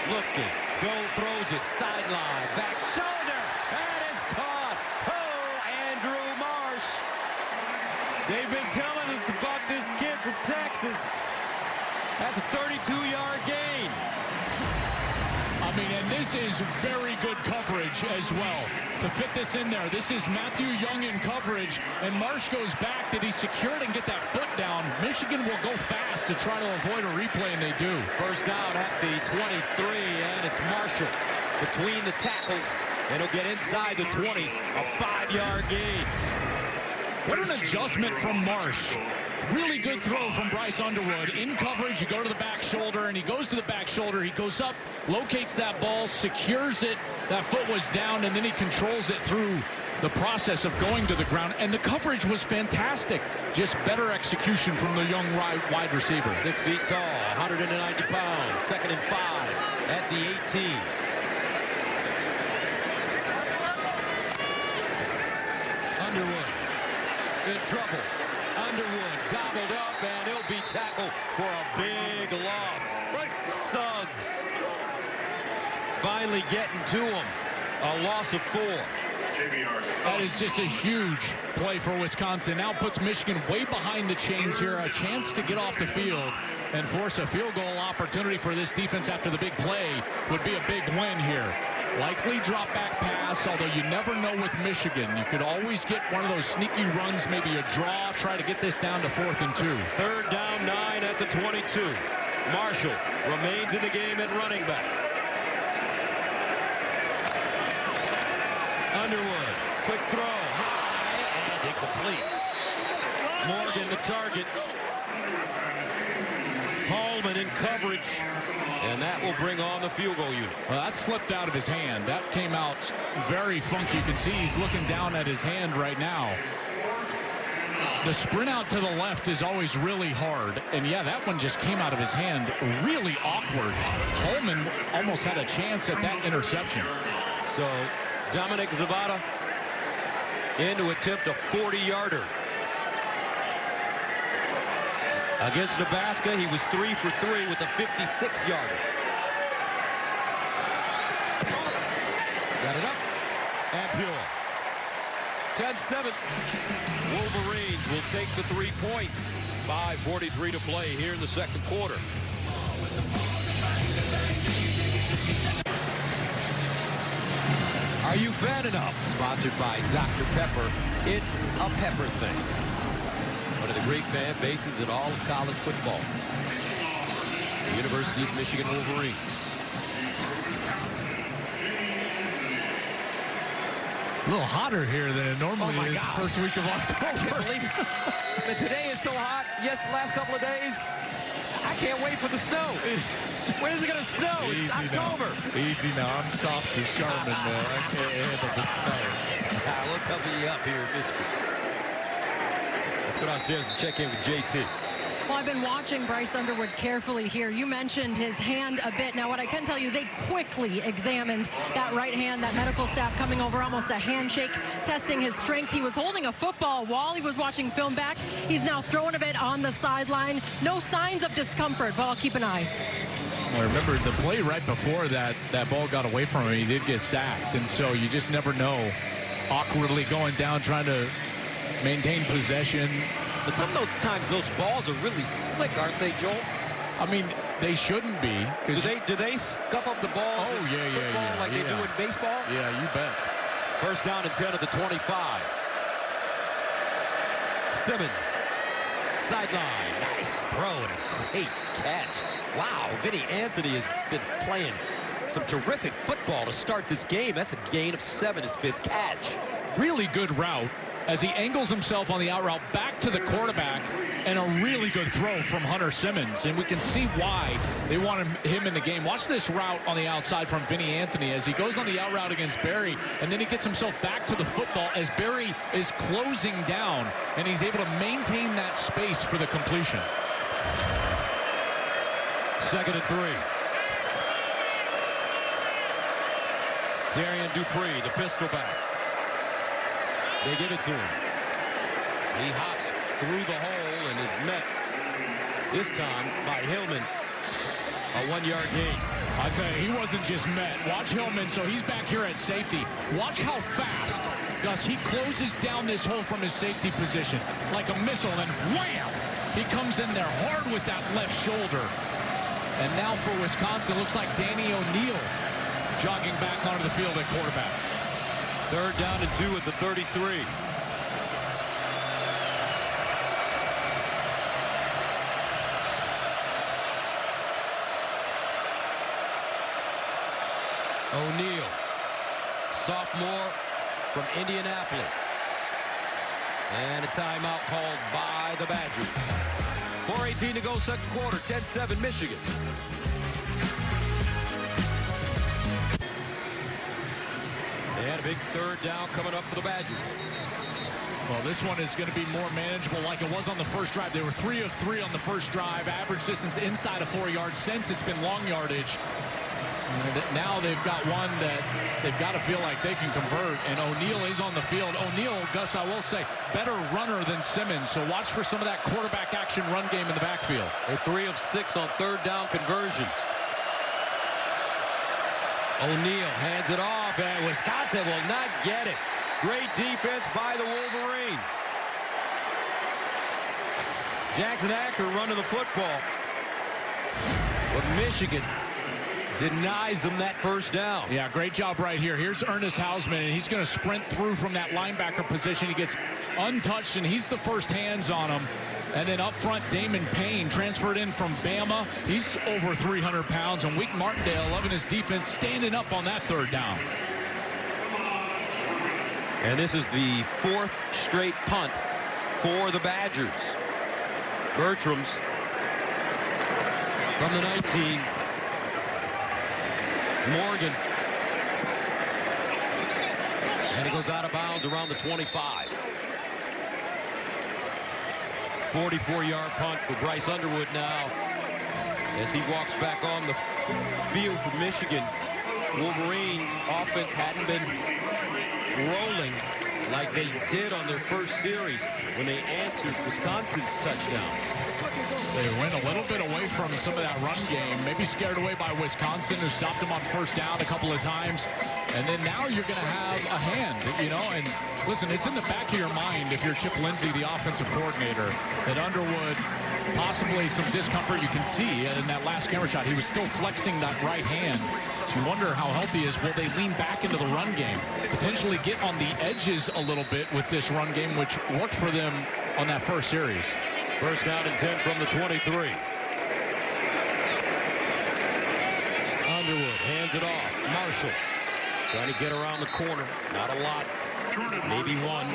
K: looking. Go throws it. Sideline. Back shoulder. And it's caught. Oh, Andrew Marsh. They've been telling us about this kid from Texas. That's a 32-yard gain.
L: I mean, and this is very good coverage as well to fit this in there. This is Matthew Young in coverage, and Marsh goes back. Did he secure it and get that foot down? Michigan will go fast to try to avoid a replay, and they do.
K: First down at the 23, and it's Marshall between the tackles, and he'll get inside the 20, a 5-yard gain.
L: What an adjustment from Marsh. Really good throw from Bryce Underwood. In coverage, you go to the back shoulder, and he goes to the back shoulder. He goes up, locates that ball, secures it. That foot was down, and then he controls it through the process of going to the ground. And the coverage was fantastic. Just better execution from the young wide receiver.
K: 6 feet tall, 190 pounds. Second and 5 at the 18. Underwood in trouble. Underwood gobbled up, and he'll be tackled for a big loss. Suggs finally getting to him. A loss of 4.
L: That is just a huge play for Wisconsin. Now puts Michigan way behind the chains here. A chance to get off the field and force a field goal opportunity for this defense after the big play would be a big win here. Likely drop back pass, although you never know with Michigan. You could always get one of those sneaky runs, maybe a draw, try to get this down to 4th and 2.
K: Third down, 9 at the 22. Marshall remains in the game at running back. Underwood, quick throw, high, and incomplete. Morgan the target. Holman in coverage, and that will bring on the field goal unit.
L: Well, that slipped out of his hand. That came out very funky. You can see he's looking down at his hand right now. The sprint out to the left is always really hard. And, yeah, that one just came out of his hand really awkward. Holman almost had a chance at that interception.
K: So Dominic Zavada in to attempt a 40-yarder. Against Nebraska, he was 3 for 3 with a 56-yarder. Got it up and pure. 10-7. Wolverines will take the 3 points. 5:43 to play here in the second quarter. Are you fan enough? Sponsored by Dr. Pepper. It's a pepper thing. One of the great fan bases in all of college football. The University of Michigan Wolverines.
L: A little hotter here than it normally is the first week of October.
K: I can't believe it. But today is so hot. Yes, the last couple of days. I can't wait for the snow. When is it going to snow? It's October.
L: Easy now. I'm soft as Charmin, man. I can't handle the snow.
K: We'll toughen you up here in Michigan. Let's go downstairs and check in with JT.
M: Well, I've been watching Bryce Underwood carefully here. You mentioned his hand a bit. Now, what I can tell you, they quickly examined that right hand, that medical staff coming over, almost a handshake, testing his strength. He was holding a football while he was watching film back. He's now throwing a bit on the sideline. No signs of discomfort, but I'll keep an eye.
L: Well, remember the play right before that ball got away from him, he did get sacked. And so you just never know. Awkwardly going down, trying to maintain possession.
K: But sometimes those balls are really slick, aren't they, Joel?
L: I mean, they shouldn't be.
K: Do they scuff up the balls
L: like
K: they do in baseball?
L: Yeah, you bet.
K: First down and 10 at the 25. Simmons. Sideline. Nice throw and a great catch. Wow, Vinny Anthony has been playing some terrific football to start this game. That's a gain of 7, his 5th catch.
L: Really good route as he angles himself on the out route back to the quarterback, and a really good throw from Hunter Simmons. And we can see why they wanted him in the game. Watch this route on the outside from Vinny Anthony as he goes on the out route against Barry, and then he gets himself back to the football as Barry is closing down, and he's able to maintain that space for the completion.
K: 2nd and 3. Darian Dupree, the pistol back. They give it to him. He hops through the hole and is met this time by Hillman. A 1-yard gain.
L: I tell you, he wasn't just met. Watch Hillman, so he's back here at safety. Watch how fast, Gus, he closes down this hole from his safety position like a missile, and wham! He comes in there hard with that left shoulder. And now for Wisconsin, looks like Danny O'Neal jogging back onto the field at quarterback.
K: 3rd down and 2 at the 33. O'Neal, sophomore from Indianapolis. And a timeout called by the Badgers. 4:18 to go, second quarter, 10-7 Michigan. They had a big 3rd down coming up for the Badgers.
L: Well, this one is going to be more manageable like it was on the first drive. They were 3 of 3 on the first drive. Average distance inside of 4 yards. Since it's been long yardage. And now they've got one that they've got to feel like they can convert. And O'Neal is on the field. O'Neal, Gus, I will say, better runner than Simmons. So watch for some of that quarterback action run game in the backfield.
K: They're 3 of 6 on 3rd down conversions. O'Neal hands it off, and Wisconsin will not get it. Great defense by the Wolverines. Jackson Acker running the football. But Michigan denies them that first down.
L: Yeah, great job right here. Here's Ernest Hausman, and he's going to sprint through from that linebacker position. He gets untouched, and he's the first hands on him. And then up front, Damon Payne, transferred in from Bama. He's over 300 pounds. And Wink Martindale, loving his defense, standing up on that 3rd down.
K: And this is the 4th straight punt for the Badgers. Bertram's from the 19. Morgan. And it goes out of bounds around the 25. 44-yard punt for Bryce Underwood now as he walks back on the field for Michigan. Wolverines offense hadn't been rolling like they did on their first series when they answered Wisconsin's touchdown.
L: They went a little bit away from some of that run game, maybe scared away by Wisconsin, who stopped them on first down a couple of times. And then now you're going to have a hand, you know, and listen, it's in the back of your mind if you're Chip Lindsey, the offensive coordinator, that Underwood, possibly some discomfort you can see in that last camera shot. He was still flexing that right hand. So you wonder how healthy he is. Will they lean back into the run game? Potentially get on the edges a little bit with this run game, which worked for them on that first series.
K: First down and 10 from the 23. Underwood hands it off. Marshall trying to get around the corner. Not a lot. Maybe one.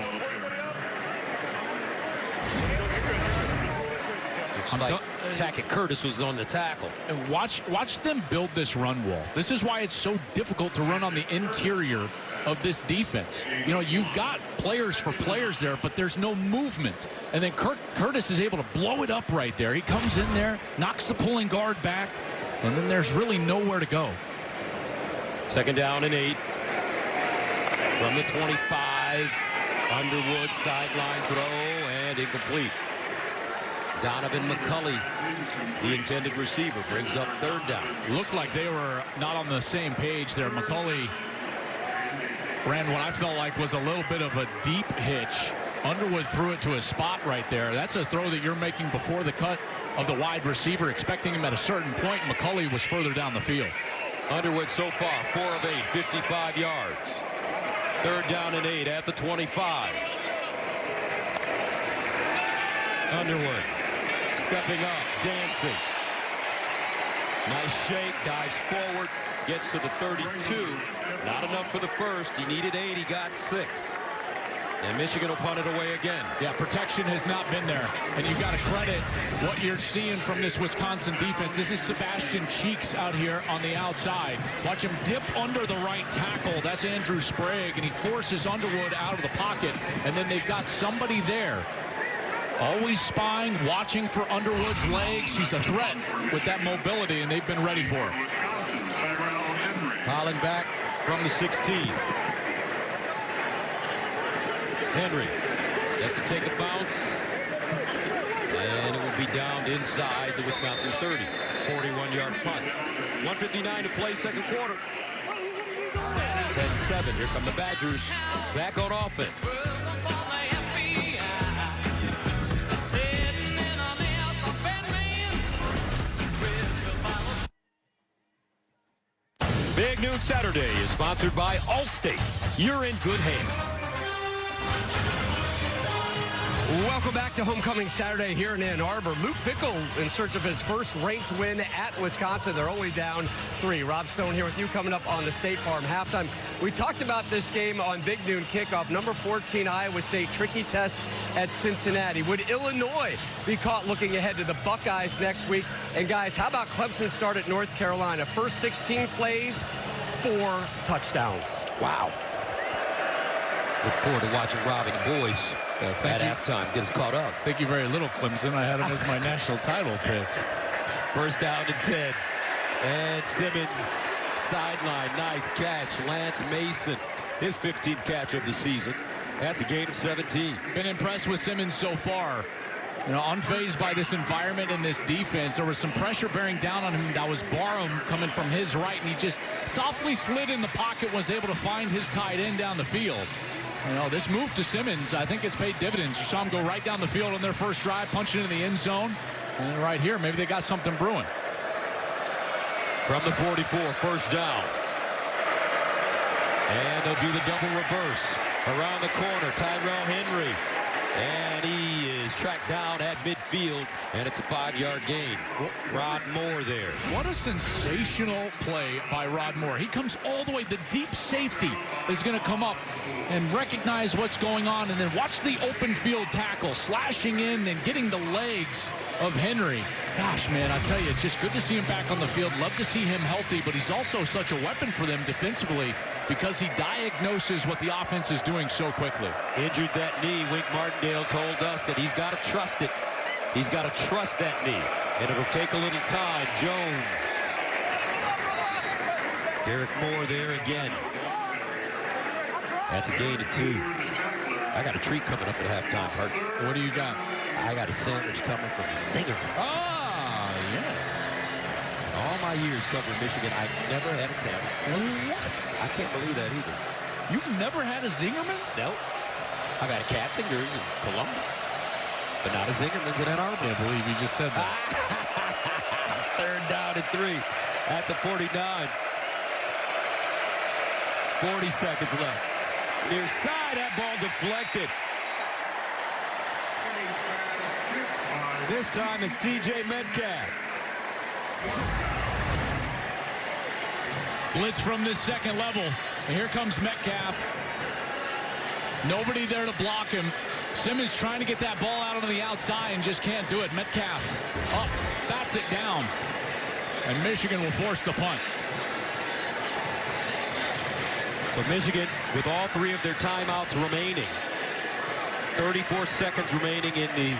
K: Tackett Curtis was on the tackle.
L: And watch them build this run wall. This is why it's so difficult to run on the interior of this defense. You know, you've got players for players there, but there's no movement. And then Curtis is able to blow it up right there. He comes in there, knocks the pulling guard back, and then there's really nowhere to go.
K: Second down and 8. From the 25. Underwood sideline throw and incomplete. Donovan McCulley, the intended receiver, brings up third down.
L: Looked like they were not on the same page there. McCulley ran what I felt like was a little bit of a deep hitch. Underwood threw it to a spot right there. That's a throw that you're making before the cut of the wide receiver, expecting him at a certain point. McCulley was further down the field.
K: Underwood so far 4 of 8, 55 yards. Third down and 8 at the 25. Underwood stepping up, dancing. Nice shake, dives forward, gets to the 32. Not enough for the first. He needed 8, he got 6. And Michigan will punt it away again.
L: Yeah, protection has not been there. And you've got to credit what you're seeing from this Wisconsin defense. This is Sebastian Cheeks out here on the outside. Watch him dip under the right tackle. That's Andrew Sprague, and he forces Underwood out of the pocket. And then they've got somebody there, always spying, watching for Underwood's legs. He's a threat with that mobility, and they've been ready for him.
K: Holland back from the 16. Henry lets it take a bounce, and it will be downed inside the Wisconsin 30. 41-yard punt. 1:59 to play, second quarter. 10-7. Here come the Badgers back on offense. Big Noon Saturday is sponsored by Allstate. You're in good hands.
Q: Welcome back to Homecoming Saturday here in Ann Arbor. Luke Fickell in search of his first ranked win at Wisconsin. They're only down 3. Rob Stone here with you, coming up on the State Farm halftime. We talked about this game on Big Noon Kickoff. Number 14 Iowa State, tricky test at Cincinnati. Would Illinois be caught looking ahead to the Buckeyes next week? And guys, how about Clemson's start at North Carolina? First 16 plays, 4 touchdowns.
K: Wow. Look forward to watching Rob and the boys at halftime. Get us caught up.
L: Thank you very little, Clemson. I had him as my national title pick.
K: First down and 10. And Simmons, sideline, nice catch. Lance Mason, his 15th catch of the season. That's a gain of 17.
L: Been impressed with Simmons so far. You know, unfazed by this environment and this defense. There was some pressure bearing down on him. That was Barham coming from his right, and he just softly slid in the pocket, was able to find his tight end down the field. You know, this move to Simmons, I think it's paid dividends. You saw him go right down the field on their first drive, punch it in the end zone. And right here, maybe they got something brewing.
K: From the 44, first down. And they'll do the double reverse. Around the corner, Tyrell Henry. And he is tracked down at midfield, and it's a 5-yard gain. Rod Moore there.
L: What a sensational play by Rod Moore. He comes all the way. The deep safety is going to come up and recognize what's going on, and then watch the open field tackle, slashing in and getting the legs of Henry. Gosh, man, I tell you, it's just good to see him back on the field. Love to see him healthy, but he's also such a weapon for them defensively because he diagnoses what the offense is doing so quickly.
K: Injured that knee. Wink Martindale told us that he's got to trust it. He's got to trust that knee, and it'll take a little time. Jones. Derek Moore there again. That's a gain of 2. I got a treat coming up at halftime, Hart.
L: What do you got?
K: I got a sandwich coming from Zingerman.
L: Ah, yes.
K: All my years covering Michigan, I've never had a sandwich.
L: What?
K: I can't believe that either.
L: You've never had a Zingerman's?
K: Nope. I've had a Katzinger's in Columbia, but not a Zingerman's in Ann Arbor.
L: I can't believe you just said that.
K: It's 3rd down and 3 at the 49. 40 seconds left. Near side, that ball deflected. This time it's TJ Metcalf.
L: Blitz from this second level. And here comes Metcalf. Nobody there to block him. Simmons trying to get that ball out on the outside and just can't do it. Metcalf up, bats it down. And Michigan will force the punt.
K: So Michigan, with all 3 of their timeouts remaining, 34 seconds remaining in the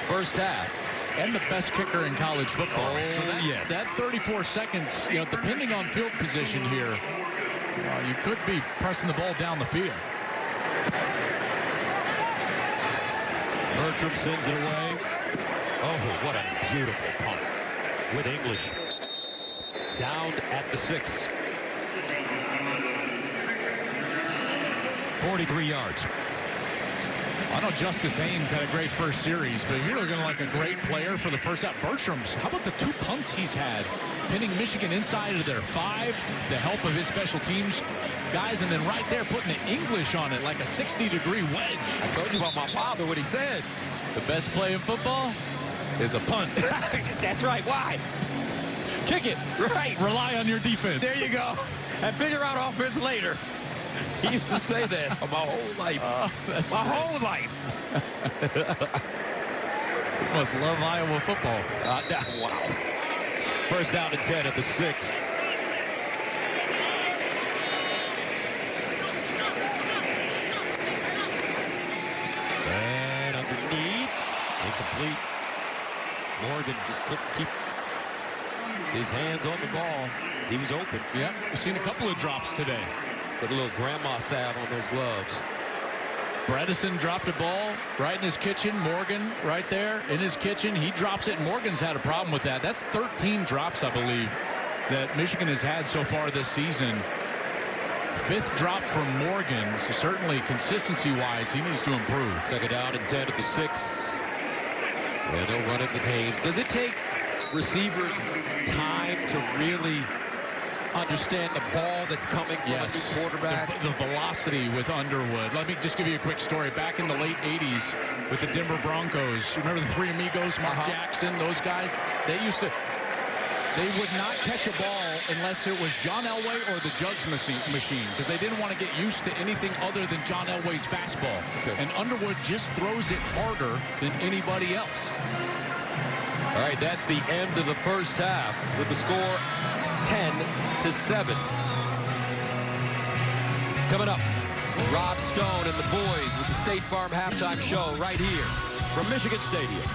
K: first half.
L: And the best kicker in college football.
K: Oh,
L: so that 34 seconds, depending on field position here, you could be pressing the ball down the field.
K: Bertram sends it away. Oh, what a beautiful punt with English. Downed at the 6. 43 yards.
L: I know Justice Haynes had a great first series, but you're looking like a great player for the first half. Bertram's, how about the 2 punts he's had? Pinning Michigan inside of their 5, the help of his special teams guys, and then right there putting the English on it like a 60-degree wedge.
K: I told you about my father, what he said.
L: The best play in football is a punt.
K: That's right. Why?
L: Kick it.
K: Right.
L: Rely on your defense.
K: There you go. And figure out offense later. He used to say that my whole life. My whole life.
L: Must love Iowa football.
K: Wow. First down and 10 at the 6. And underneath. Incomplete. Morgan just couldn't keep his hands on the ball. He was open.
L: Yeah, we've seen a couple of drops today.
K: Put a little grandma salve on those gloves.
L: Bredesen dropped a ball right in his kitchen. Morgan right there in his kitchen. He drops it. Morgan's had a problem with that. That's 13 drops, I believe, that Michigan has had so far this season. 5th drop from Morgan. So certainly consistency-wise, he needs to improve.
K: 2nd down and 10 at the 6. And they'll run it with Haynes. Does it take receivers time to really understand the ball that's coming from a new quarterback?
L: The velocity with Underwood. Let me just give you a quick story. Back in the late 80s with the Denver Broncos, remember the 3 amigos, Mark Jackson, those guys? They would not catch a ball unless it was John Elway or the Jugs machine, because they didn't want to get used to anything other than John Elway's fastball. And Underwood just throws it harder than anybody else.
K: All right, that's the end of the first half with the score 10-7. Coming up, Rob Stone and the boys with the State Farm halftime show right here from Michigan Stadium.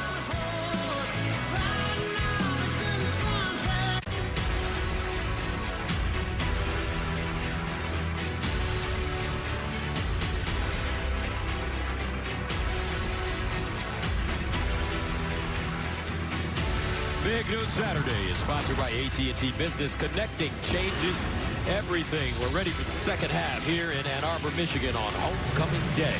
K: Big Noon Saturday is sponsored by AT&T Business. Connecting changes everything. We're ready for the second half here in Ann Arbor, Michigan on homecoming day.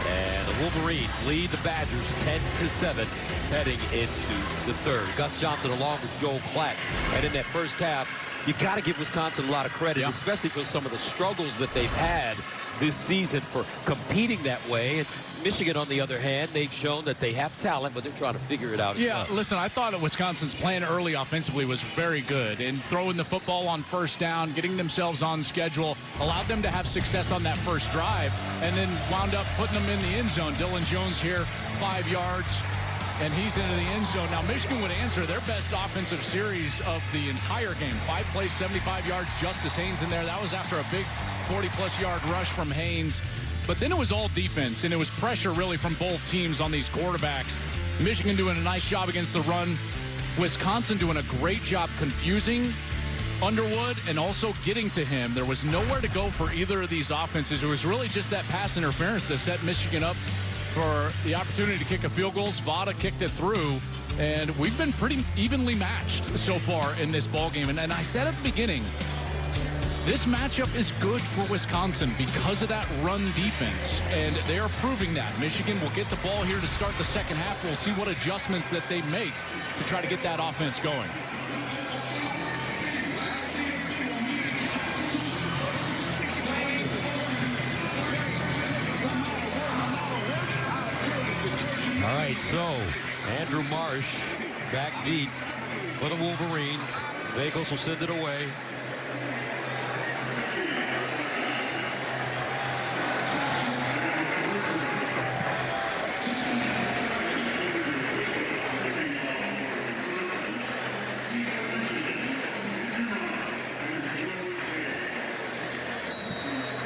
K: And the Wolverines lead the Badgers 10-7 heading into the 3rd. Gus Johnson along with Joel Klatt. And in that first half, you got to give Wisconsin a lot of credit, especially for some of the struggles that they've had this season for competing that way. And Michigan, on the other hand, they've shown that they have talent, but they're trying to figure it out.
L: Yeah, listen, I thought Wisconsin's plan early offensively was very good. And throwing the football on first down, getting themselves on schedule, allowed them to have success on that first drive, and then wound up putting them in the end zone. Dylan Jones here, 5 yards, and he's into the end zone. Now, Michigan would answer their best offensive series of the entire game. 5 plays, 75 yards, Justice Haynes in there. That was after a big 40-plus yard rush from Haynes. But then it was all defense, and it was pressure really from both teams on these quarterbacks. Michigan doing a nice job against the run. Wisconsin doing a great job confusing Underwood and also getting to him. There was nowhere to go for either of these offenses. It was really just that pass interference that set Michigan up for the opportunity to kick a field goal. Zvada kicked it through, and we've been pretty evenly matched so far in this ballgame. And I said at the beginning, this matchup is good for Wisconsin because of that run defense, and they are proving that. Michigan will get the ball here to start the second half. We'll see what adjustments that they make to try to get that offense going.
K: All right, so Andrew Marsh back deep for the Wolverines. Bagels will send it away.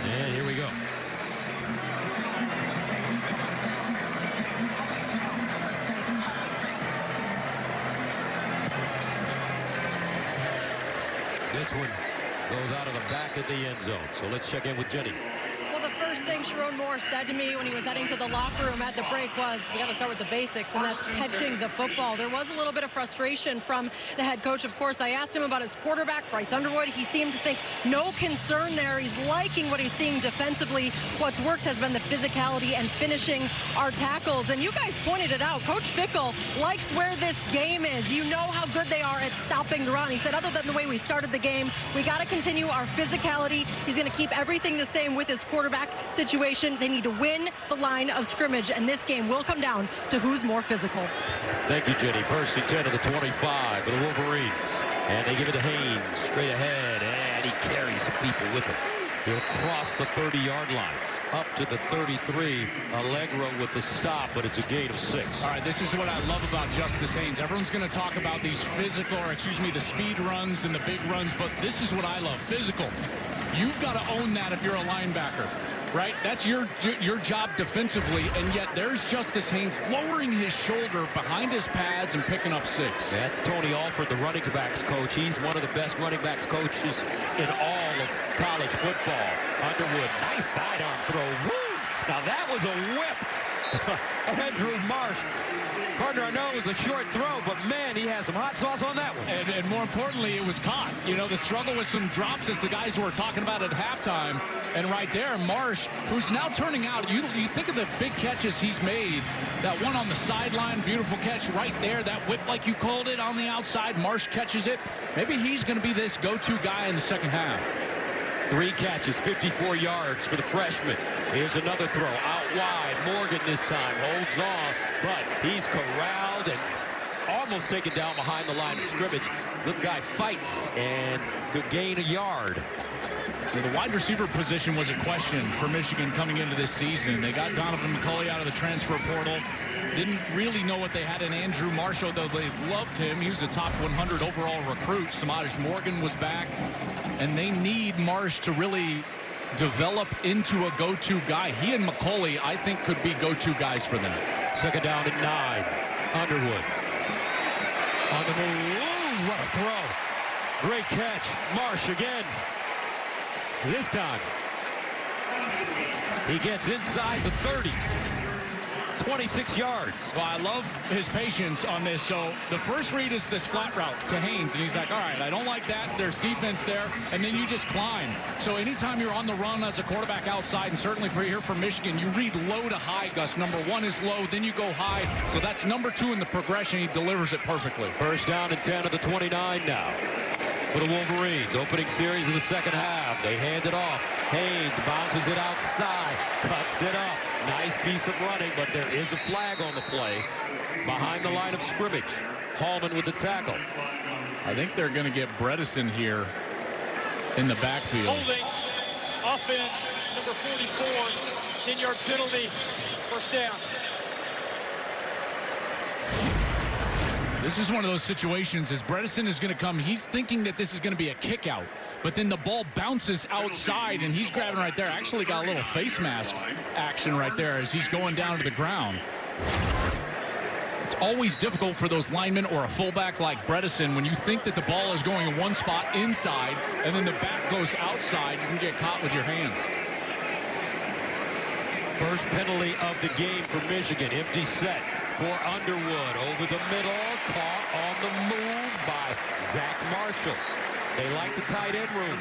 K: And here we go. This one goes out of the back of the end zone. So let's check in with Jenny.
M: Well, the first thing Sharon Moore said to me when he was heading to the locker room at the break was, we got to start with the basics, and that's catching the football. There was a little bit of frustration from the head coach. Of course, I asked him about his quarterback, Bryce Underwood. He seemed to think no concern there. He's liking what he's seeing defensively. What's worked has been the physicality and finishing our tackles. And you guys pointed it out. Coach Fickell likes where this game is. You know how good they are at stopping the run. He said, other than the way we started the game, we got to continue our physicality. He's going to keep everything the same with his quarterback situation. They need to win the line of scrimmage, and this game will come down to who's more physical.
K: Thank you, Jenny. 1st and 10 to the 25 for the Wolverines. And they give it to Haynes straight ahead, and he carries some people with him. He'll cross the 30-yard line up to the 33. Allegro with the stop, but it's a gain of 6.
L: All right, this is what I love about Justice Haynes. Everyone's going to talk about these the speed runs and the big runs, but this is what I love, physical. You've got to own that if you're a linebacker, right? That's your job defensively, and yet there's Justice Haynes lowering his shoulder behind his pads and picking up 6.
K: That's Tony Alford, the running backs coach. He's one of the best running backs coaches in all of college football. Underwood, nice sidearm throw. Woo! Now that was a whip. Andrew Marsh. Partner, I know it was a short throw, but man, he has some hot sauce on that one.
L: And more importantly, it was caught. You know, the struggle with some drops as the guys were talking about at halftime. And right there, Marsh, who's now turning out, you think of the big catches he's made. That one on the sideline, beautiful catch right there. That whip, like you called it, on the outside. Marsh catches it. Maybe he's going to be this go-to guy in the second half.
K: 3 catches, 54 yards for the freshman. Here's another throw out wide. Morgan this time holds on, but he's corralled and almost taken down behind the line of scrimmage. The guy fights and could gain a yard.
L: The wide receiver position was a question for Michigan coming into this season. They got Donovan McCulley out of the transfer portal. Didn't really know what they had in Andrew Marshall, though they loved him. He was a top 100 overall recruit. Samaj Morgan was back, and they need Marsh to really develop into a go-to guy. He and McCulley, I think, could be go-to guys for them.
K: 2nd down and 9. Underwood on the move. Ooh, what a throw. Great catch. Marsh again. This time he gets inside the 30. 26 yards.
L: Well, I love his patience on this. So the first read is this flat route to Haynes, and he's like, all right, I don't like that. There's defense there, and then you just climb. So anytime you're on the run as a quarterback outside, and certainly for here for Michigan, you read low to high, Gus. Number 1 is low, then you go high. So that's number 2 in the progression. He delivers it perfectly.
K: 1st down and 10 of the 29 now for the Wolverines. Opening series of the second half. They hand it off. Haynes bounces it outside, cuts it up. Nice piece of running, but there is a flag on the play behind the line of scrimmage. Hallman with the tackle.
L: I think they're going to get Bredesen here in the backfield.
O: Holding offense, number 44, 10-yard penalty, 1st down.
L: This is one of those situations as Bredesen is going to come. He's thinking that this is going to be a kick out, but then the ball bounces outside and he's grabbing right there. Actually got a little face mask action right there as he's going down to the ground. It's always difficult for those linemen or a fullback like Bredesen when you think that the ball is going in one spot inside and then the back goes outside. You can get caught with your hands.
K: First penalty of the game for Michigan. Empty set for Underwood. Over the middle. Caught on the move by Zach Marshall. They like the tight end room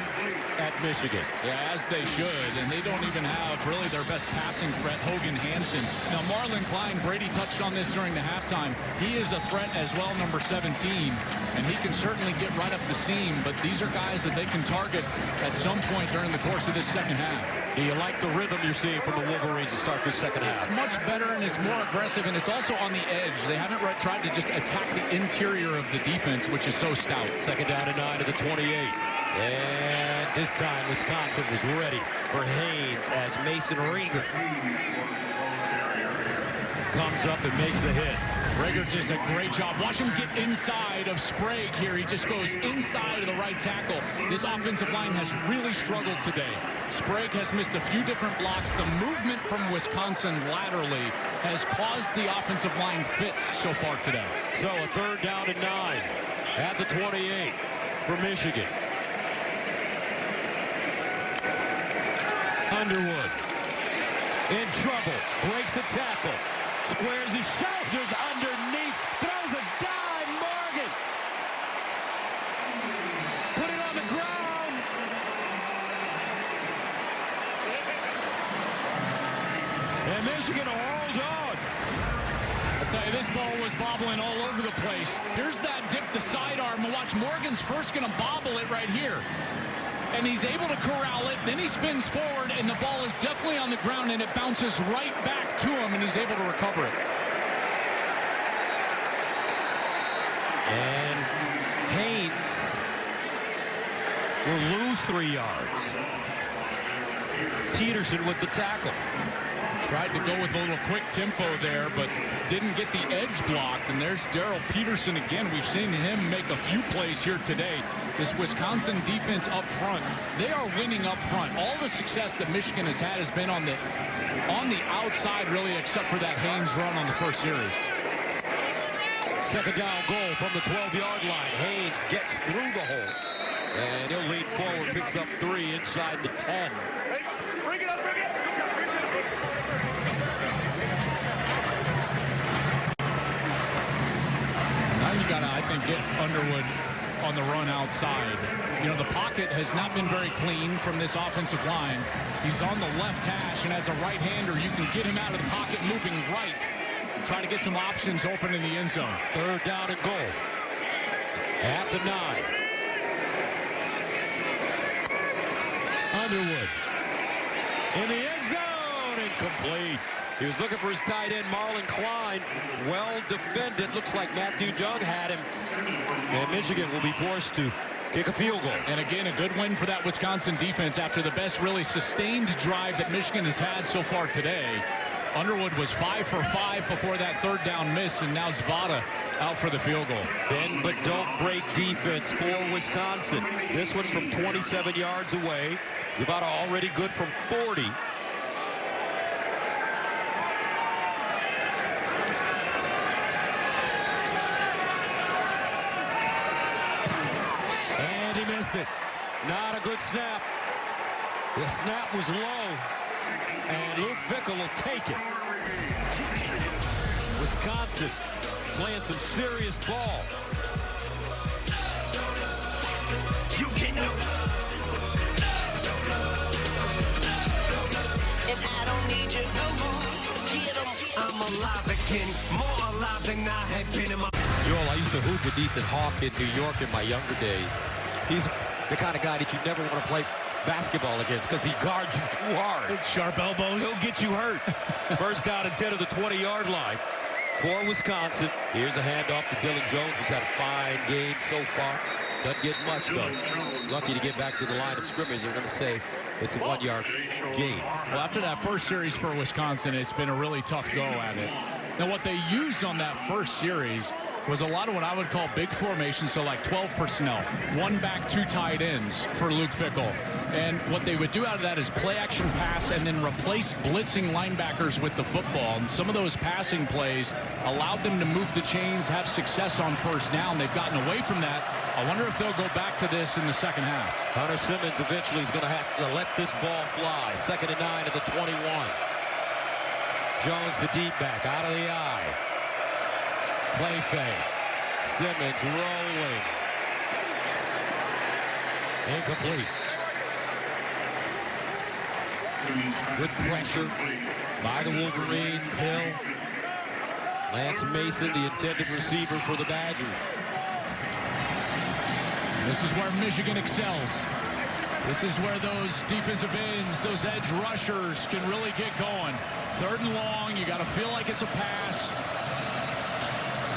K: at Michigan.
L: Yeah, as they should. And they don't even have really their best passing threat, Hogan Hansen. Now, Marlon Klein, Brady touched on this during the halftime. He is a threat as well, number 17. And he can certainly get right up the seam. But these are guys that they can target at some point during the course of this second half.
K: Do you like the rhythm you're seeing from the Wolverines to start this second half?
L: It's much better and it's more aggressive, and it's also on the edge. They haven't tried to just attack the interior of the defense, which is so stout.
K: Second down and 9 to the 28. And this time Wisconsin was ready for Haynes as Mason Rieger comes up and makes the hit.
L: Rieger does a great job. Watch him get inside of Sprague here. He just goes inside of the right tackle. This offensive line has really struggled today. Sprague has missed a few different blocks. The movement from Wisconsin laterally has caused the offensive line fits so far today.
K: So a third down and 9 at the 28 for Michigan. Underwood in trouble, breaks a tackle, squares his shoulders underneath, throws a dive, Morgan. Put it on the ground. And Michigan holds on.
L: I'll tell you, this ball was bobbling all over the place. Here's that dip, the sidearm. Watch, Morgan's first going to bobble it right here. And he's able to corral it. Then he spins forward, and the ball is definitely on the ground, and it bounces right back to him, and he's able to recover it.
K: And Haynes will lose 3 yards. Peterson with the tackle.
L: Tried to go with a little quick tempo there, but didn't get the edge blocked. And there's Darrell Peterson again. We've seen him make a few plays here today. This Wisconsin defense up front, they are winning up front. All the success that Michigan has had has been on the outside, really, except for that Haynes run on the first series.
K: Second down goal from the 12-yard line. Haynes gets through the hole. And he'll lead forward, picks up 3 inside the 10.
D: Hey, bring it up, bring it.
L: Now you got to, I think, get Underwood on the run outside. You know, the pocket has not been very clean from this offensive line. He's on the left hash, and as a right-hander, you can get him out of the pocket moving right. Try to get some options open in the end zone.
K: Third down and goal. At the 9. Underwood in the end zone, incomplete. He was looking for his tight end, Marlon Klein. Well defended. Looks like Matthew Jung had him. And Michigan will be forced to kick a field goal.
L: And again, a good win for that Wisconsin defense after the best really sustained drive that Michigan has had so far today. Underwood was 5 for 5 before that third down miss, and now Zvada out for the field goal.
K: Bend but don't break defense for Wisconsin. This one from 27 yards away. Zvada already good from 40. And he missed it. Not a good snap. The snap was low. And Luke Fickell will take it. Wisconsin playing some serious ball.
R: You can know. And I don't need you no more. I'm alive again, more alive than I have been in my...
K: Joel, I used to hoop with Ethan Hawke in New York in my younger days. He's the kind of guy that you never want to play basketball against because he guards you too hard.
L: Big sharp elbows.
K: He'll get you hurt. First down and 10 of the 20-yard line for Wisconsin. Here's a handoff to Dylan Jones, who's had a fine game so far. Doesn't get much, though. Lucky to get back to the line of scrimmage. They're going to say it's a 1-yard gain.
L: Well, after that first series for Wisconsin, it's been a really tough go at it. Now, what they used on that first series was a lot of what I would call big formation, so like 12 personnel, 1 back, 2 tight ends for Luke Fickell. And what they would do out of that is play action pass and then replace blitzing linebackers with the football. And some of those passing plays allowed them to move the chains, have success on first down. They've gotten away from that. I wonder if they'll go back to this in the second half.
K: Hunter Simmons eventually is going to have to let this ball fly. 2nd and 9 at the 21. Jones, the deep back, out of the eye. Play fake. Simmons rolling. Incomplete. Good pressure by the Wolverines. Hill. Lance Mason, the intended receiver for the Badgers.
L: This is where Michigan excels. This is where those defensive ends, those edge rushers can really get going. 3rd and long, you got to feel like it's a pass.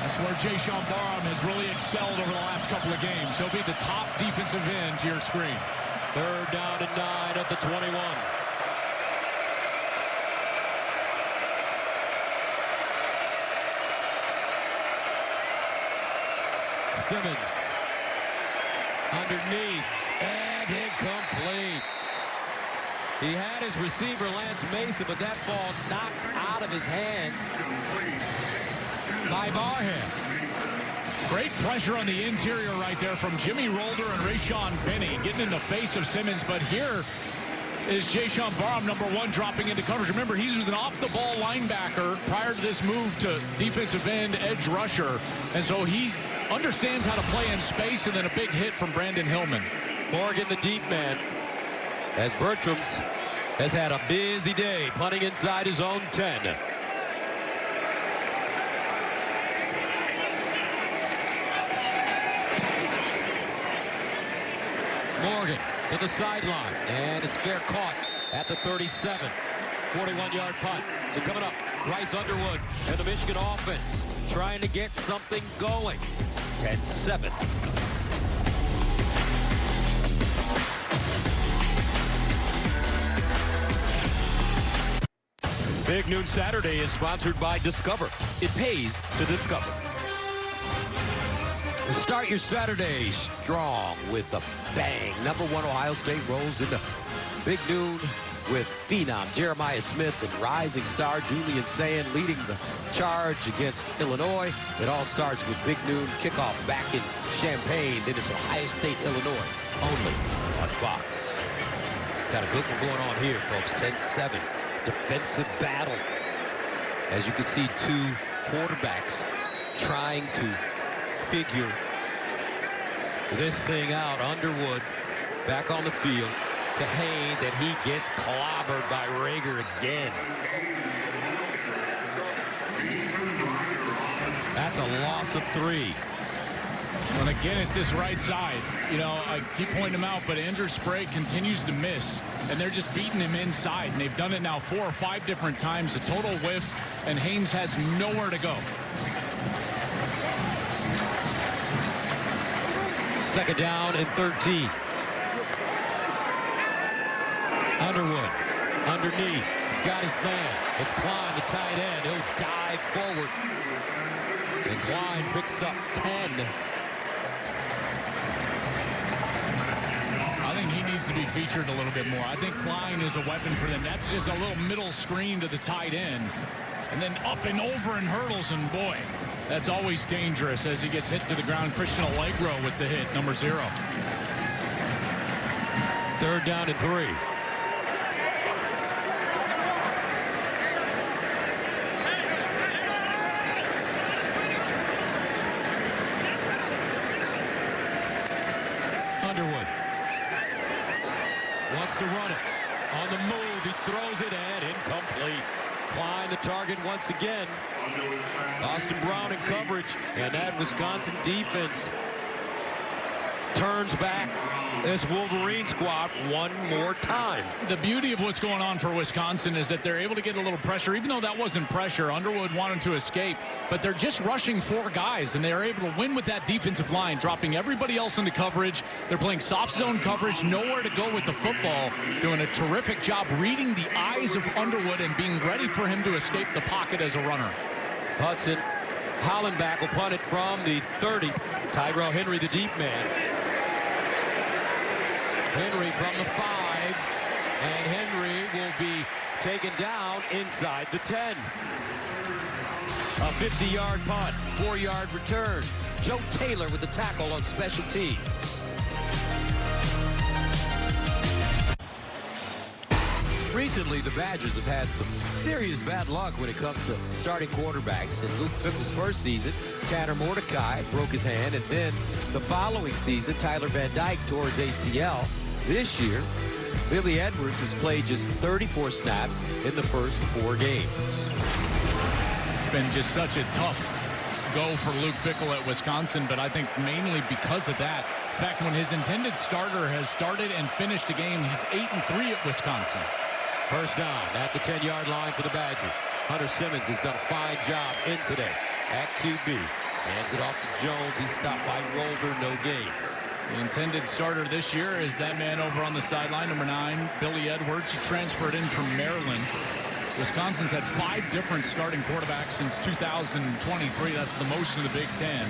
L: That's where Jayshon Barham has really excelled over the last couple of games. He'll be the top defensive end to your screen.
K: 3rd down and 9 at the 21. Simmons underneath and incomplete. He had his receiver Lance Mason, but that ball knocked out of his hands by Barham.
L: Great pressure on the interior right there from Jimmy Rolder and Rayshon Penny getting in the face of Simmons, but here is Jayshon Barham, number 1, dropping into coverage. Remember, he was an off-the-ball linebacker prior to this move to defensive end, edge rusher, and so he understands how to play in space, and then a big hit from Brandon Hillman.
K: Morgan, the deep man, as Bertram's has had a busy day, punting inside his own 10. Morgan to the sideline, and it's fair caught at the 37. 41-yard punt. So coming up, Bryce Underwood and the Michigan offense trying to get something going. 10-7. Big Noon Saturday is sponsored by Discover. It pays to discover. Start your Saturday strong with a bang. Number 1 Ohio State rolls into Big Noon with phenom Jeremiah Smith and rising star Julian Sand leading the charge against Illinois. It all starts with Big Noon kickoff back in Champaign. Then it's Ohio State, Illinois, only on Fox. Got a good one going on here, folks. 10-7. Defensive battle. As you can see, 2 quarterbacks trying to figure this thing out. Underwood back on the field to Haynes, and he gets clobbered by Rager again. That's a loss of 3.
L: And again, it's this right side. You know, I keep pointing him out, but Andrew Sprague continues to miss, and they're just beating him inside. And they've done it now 4 or 5 different times. A total whiff, and Haynes has nowhere to go.
K: 2nd down and 13. Underwood underneath. He's got his man. It's Klein, the tight end. He'll dive forward. And Klein picks up 10.
L: I think he needs to be featured a little bit more. I think Klein is a weapon for them. That's just a little middle screen to the tight end. And then up and over and hurdles, and boy, that's always dangerous as he gets hit to the ground. Christian Allegro with the hit, number 0.
K: 3rd down and 3. Underwood wants to run it. On the move, he throws it and incomplete. Klein the target once again. Austin Brown in coverage, and that Wisconsin defense turns back this Wolverine squad one more time.
L: The beauty of what's going on for Wisconsin is that they're able to get a little pressure, even though that wasn't pressure. Underwood wanted to escape, but they're just rushing 4 guys, and they are able to win with that defensive line, dropping everybody else into coverage. They're playing soft zone coverage, nowhere to go with the football, doing a terrific job reading the eyes of Underwood and being ready for him to escape the pocket as a runner.
K: Hudson Hollenbach will punt it from the 30. Tyrell Henry, the deep man. Henry from the 5. And Henry will be taken down inside the 10. A 50-yard punt, 4-yard return. Joe Taylor with the tackle on special teams. Recently, the Badgers have had some serious bad luck when it comes to starting quarterbacks. In Luke Fickell's first season, Tanner Mordecai broke his hand, and then the following season, Tyler Van Dyke tore his ACL. This year, Billy Edwards has played just 34 snaps in the first 4 games.
L: It's been just such a tough go for Luke Fickell at Wisconsin, but I think mainly because of that. In fact, when his intended starter has started and finished a game, he's 8-3 at Wisconsin.
K: First down at the 10-yard line for the Badgers. Hunter Simmons has done a fine job in today at QB. Hands it off to Jones. He's stopped by Rolder, no gain.
L: The intended starter this year is that man over on the sideline, number 9, Billy Edwards. He transferred in from Maryland. Wisconsin's had 5 different starting quarterbacks since 2023. That's the most in the Big Ten.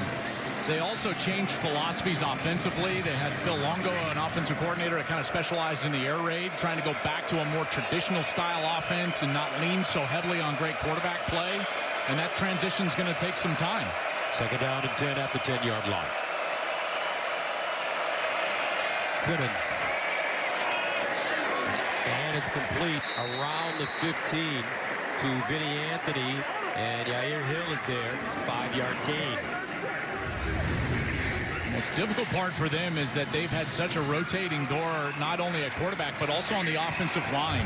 L: They also changed philosophies offensively. They had Phil Longo, an offensive coordinator that kind of specialized in the air raid, trying to go back to a more traditional style offense and not lean so heavily on great quarterback play. And that transition's going to take some time.
K: Second down and 10 at the 10-yard line. Simmons. And it's complete around the 15 to Vinny Anthony. And Yair Hill is there. 5-yard gain.
L: The most difficult part for them is that they've had such a rotating door, not only at quarterback, but also on the offensive line.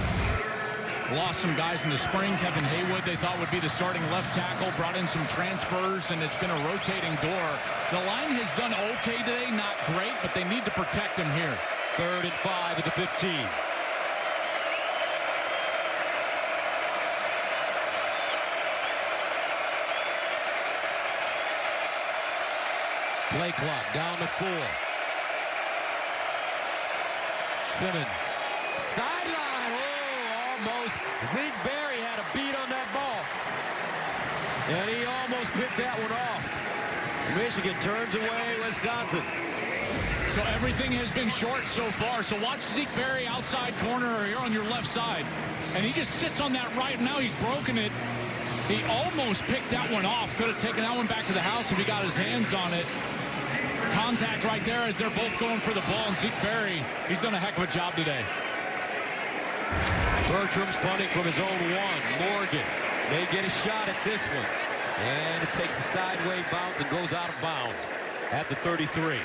L: Lost some guys in the spring. Kevin Haywood, they thought would be the starting left tackle, brought in some transfers, and it's been a rotating door. The line has done okay today, not great, but they need to protect him here.
K: 3rd and 5 at the 15. Play clock down to 4. Simmons. Sideline. Oh, almost. Zeke Berry had a beat on that ball. And he almost picked that one off. Michigan turns away Wisconsin.
L: So everything has been short so far. So watch Zeke Berry outside corner here on your left side. And he just sits on that right. Now he's broken it. He almost picked that one off. Could have taken that one back to the house if he got his hands on it. Contact right there as they're both going for the ball. And Zeke Berry, he's done a heck of a job today.
K: Bertram's punting from his own 1. Morgan may get a shot at this one. And it takes a sideways bounce and goes out of bounds at the 33.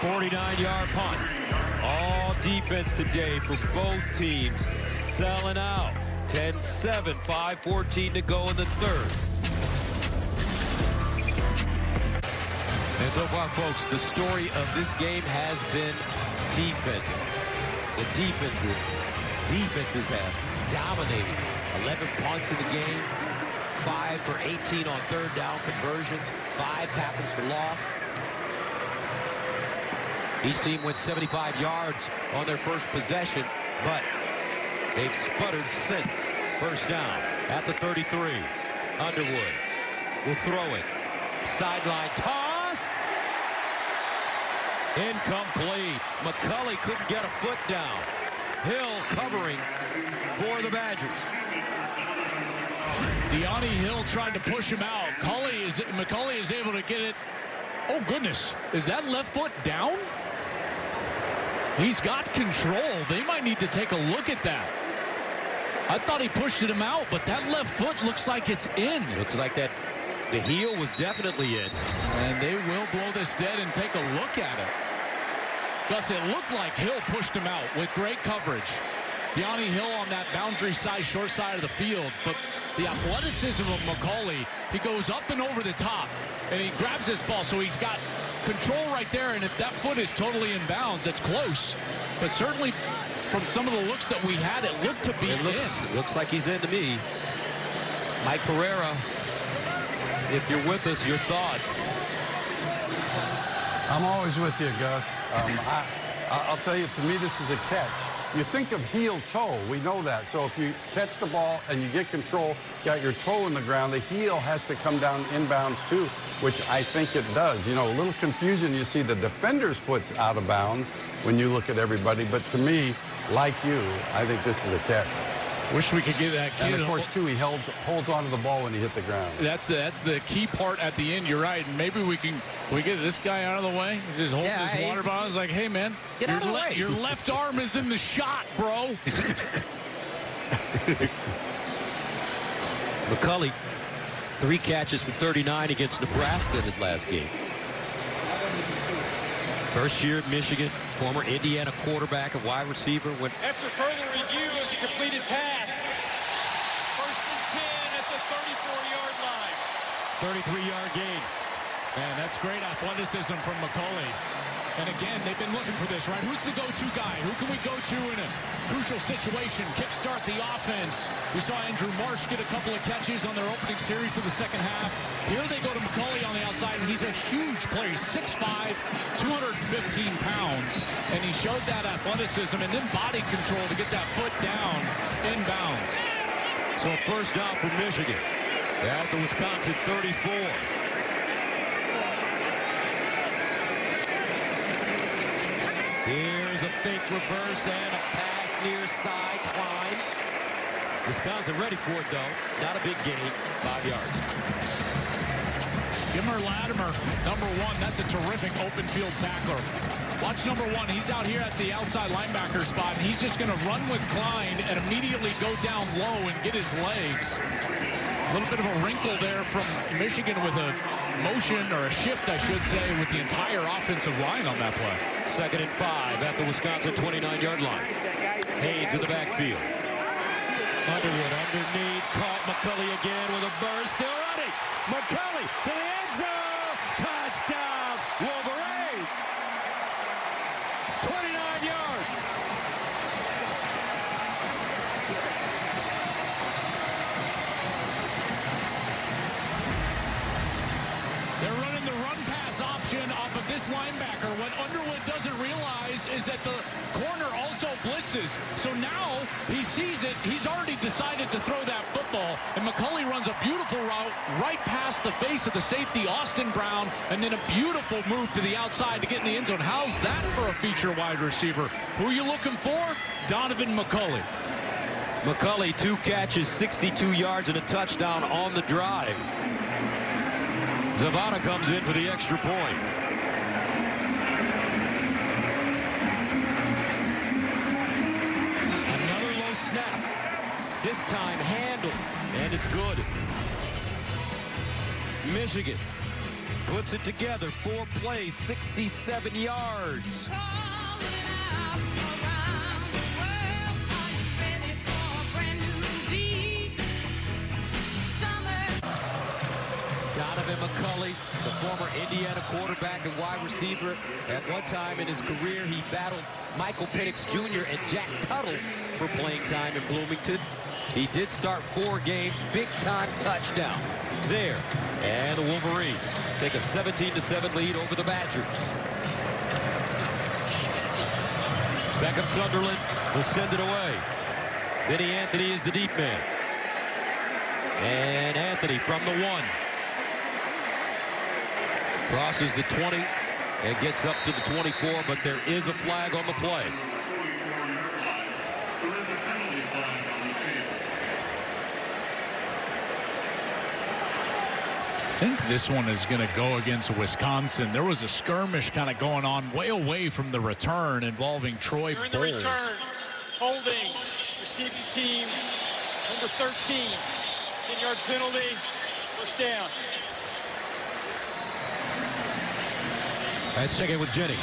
K: 49-yard punt. All defense today for both teams selling out. 10-7, 5:14 to go in the 3rd. And so far, folks, the story of this game has been defense. The defenses have dominated. 11 punts in the game, 5 for 18 on 3rd down conversions, 5 tackles for loss. Each team went 75 yards on their first possession, but they've sputtered since. First down at the 33. Underwood will throw it. Sideline toss. Incomplete. McCulley couldn't get a foot down. Hill covering for the Badgers.
L: Deani Hill tried to push him out. McCulley is able to get it. Oh, goodness. Is that left foot down? He's got control. They might need to take a look at that. I thought he pushed him out, but that left foot looks like it's in.
K: Looks like that the heel was definitely in.
L: And they will blow this dead and take a look at it. Gus, it looked like Hill pushed him out with great coverage. Deani Hill on that boundary side, short side of the field. But the athleticism of McCulley, he goes up and over the top, and he grabs this ball, so he's got control right there. And if that foot is totally in bounds, it's close. But certainly from some of the looks that we had, it looked to be in.
K: It looks like he's in to me. Mike Pereira, if you're with us, your thoughts?
P: I'm always with you, Gus. I'll tell you, to me, this is a catch. you think of heel-toe. We know that. So if you catch the ball and you get control, got your toe in the ground, the heel has to come down inbounds too, which I think it does. You know, a little confusion. You see the defender's foot's out of bounds when you look at everybody. But to me, like you, I think this is a catch.
L: Wish we could get that kid.
P: And of course, too, he holds onto the ball when he hit the ground.
L: That's the key part at the end. You're right. And maybe we get this guy out of the way. He's just holding his water bottle. It's like, hey, man, your left arm is in the shot, bro.
K: McCulley, 3 catches for 39 against Nebraska in his last game. First year at Michigan, former Indiana quarterback and wide receiver.
O: After further review, as a completed pass. First and 10 at the 34-yard line.
L: 33-yard gain. Man, that's great athleticism from McCulley. And again, they've been looking for this, right? Who's the go-to guy? Who can we go to in a crucial situation? Kickstart the offense. We saw Andrew Marsh get a couple of catches on their opening series of the second half. Here they go to McCulley on the outside, and he's a huge player. 6'5", 215 pounds. And he showed that athleticism and then body control to get that foot down inbounds.
K: So first down for Michigan at the Wisconsin 34. Here's a fake reverse and a pass near sideline. Wisconsin ready for it, though. Not a big gain, 5 yards.
L: Gimmer Latimer, number 1. That's a terrific open field tackler. Watch number 1. He's out here at the outside linebacker spot, and he's just going to run with Klein and immediately go down low and get his legs. A little bit of a wrinkle there from Michigan with a motion, or a shift, I should say, with the entire offensive line on that play.
K: 2nd and 5 at the Wisconsin 29-yard line. Haynes in the backfield. Underwood underneath, caught McCulley again with a burst, still running. McCulley to the end zone. Touchdown, Wolverines. 29 yards.
L: They're running the run-pass option off of this linebacker. What Underwood doesn't realize is that the corner also blitzes. So now he sees it. He's already decided to throw that football. And McCulley runs a beautiful route right past the face of the safety, Austin Brown, and then a beautiful move to the outside to get in the end zone. How's that for a feature wide receiver? Who are you looking for? Donovan McCulley.
K: McCulley, 2 catches, 62 yards, and a touchdown on the drive. Zavada comes in for the extra point. Another low snap. This time handled, and it's good. Michigan puts it together. 4 plays, 67 yards. Donovan McCulley, the former Indiana quarterback and wide receiver. At one time in his career, he battled Michael Penix Jr. and Jack Tuttle for playing time in Bloomington. He did start 4 games, big-time touchdown there. And the Wolverines take a 17-7 lead over the Badgers. Beckham Sunderland will send it away. Vinny Anthony is the deep man. And Anthony from the 1. Crosses the 20 and gets up to the 24, but there is a flag on the play.
L: I think this one is going to go against Wisconsin. There was a skirmish kind of going on way away from the return involving Troy Bowles.
O: The return, holding, receiving team, number 13, 10-yard penalty, first down.
K: Let's check in with Jenny.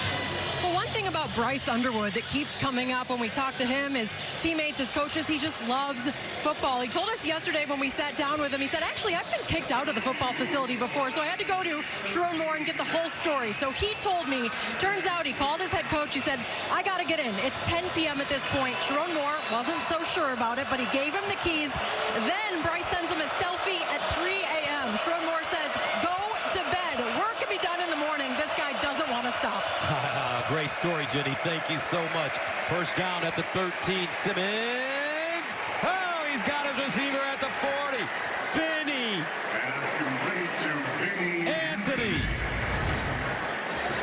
M: Well, one thing about Bryce Underwood that keeps coming up when we talk to him, his teammates, his coaches, he just loves football. He told us yesterday when we sat down with him, he said, actually, I've been kicked out of the football facility before, so I had to go to Sharon Moore and get the whole story. So he told me, turns out he called his head coach. He said, I got to get in. It's 10 p.m. at this point. Sharon Moore wasn't so sure about it, but he gave him the keys. Then Bryce sends him a selfie at 3 a.m. Sharon Moore says, go to bed. work can be done in the morning. This guy doesn't want to stop.
K: Great story, Jenny. Thank you so much. First down at the 13. Simmons. Oh, he's got his receiver at the 40. Finney. Anthony.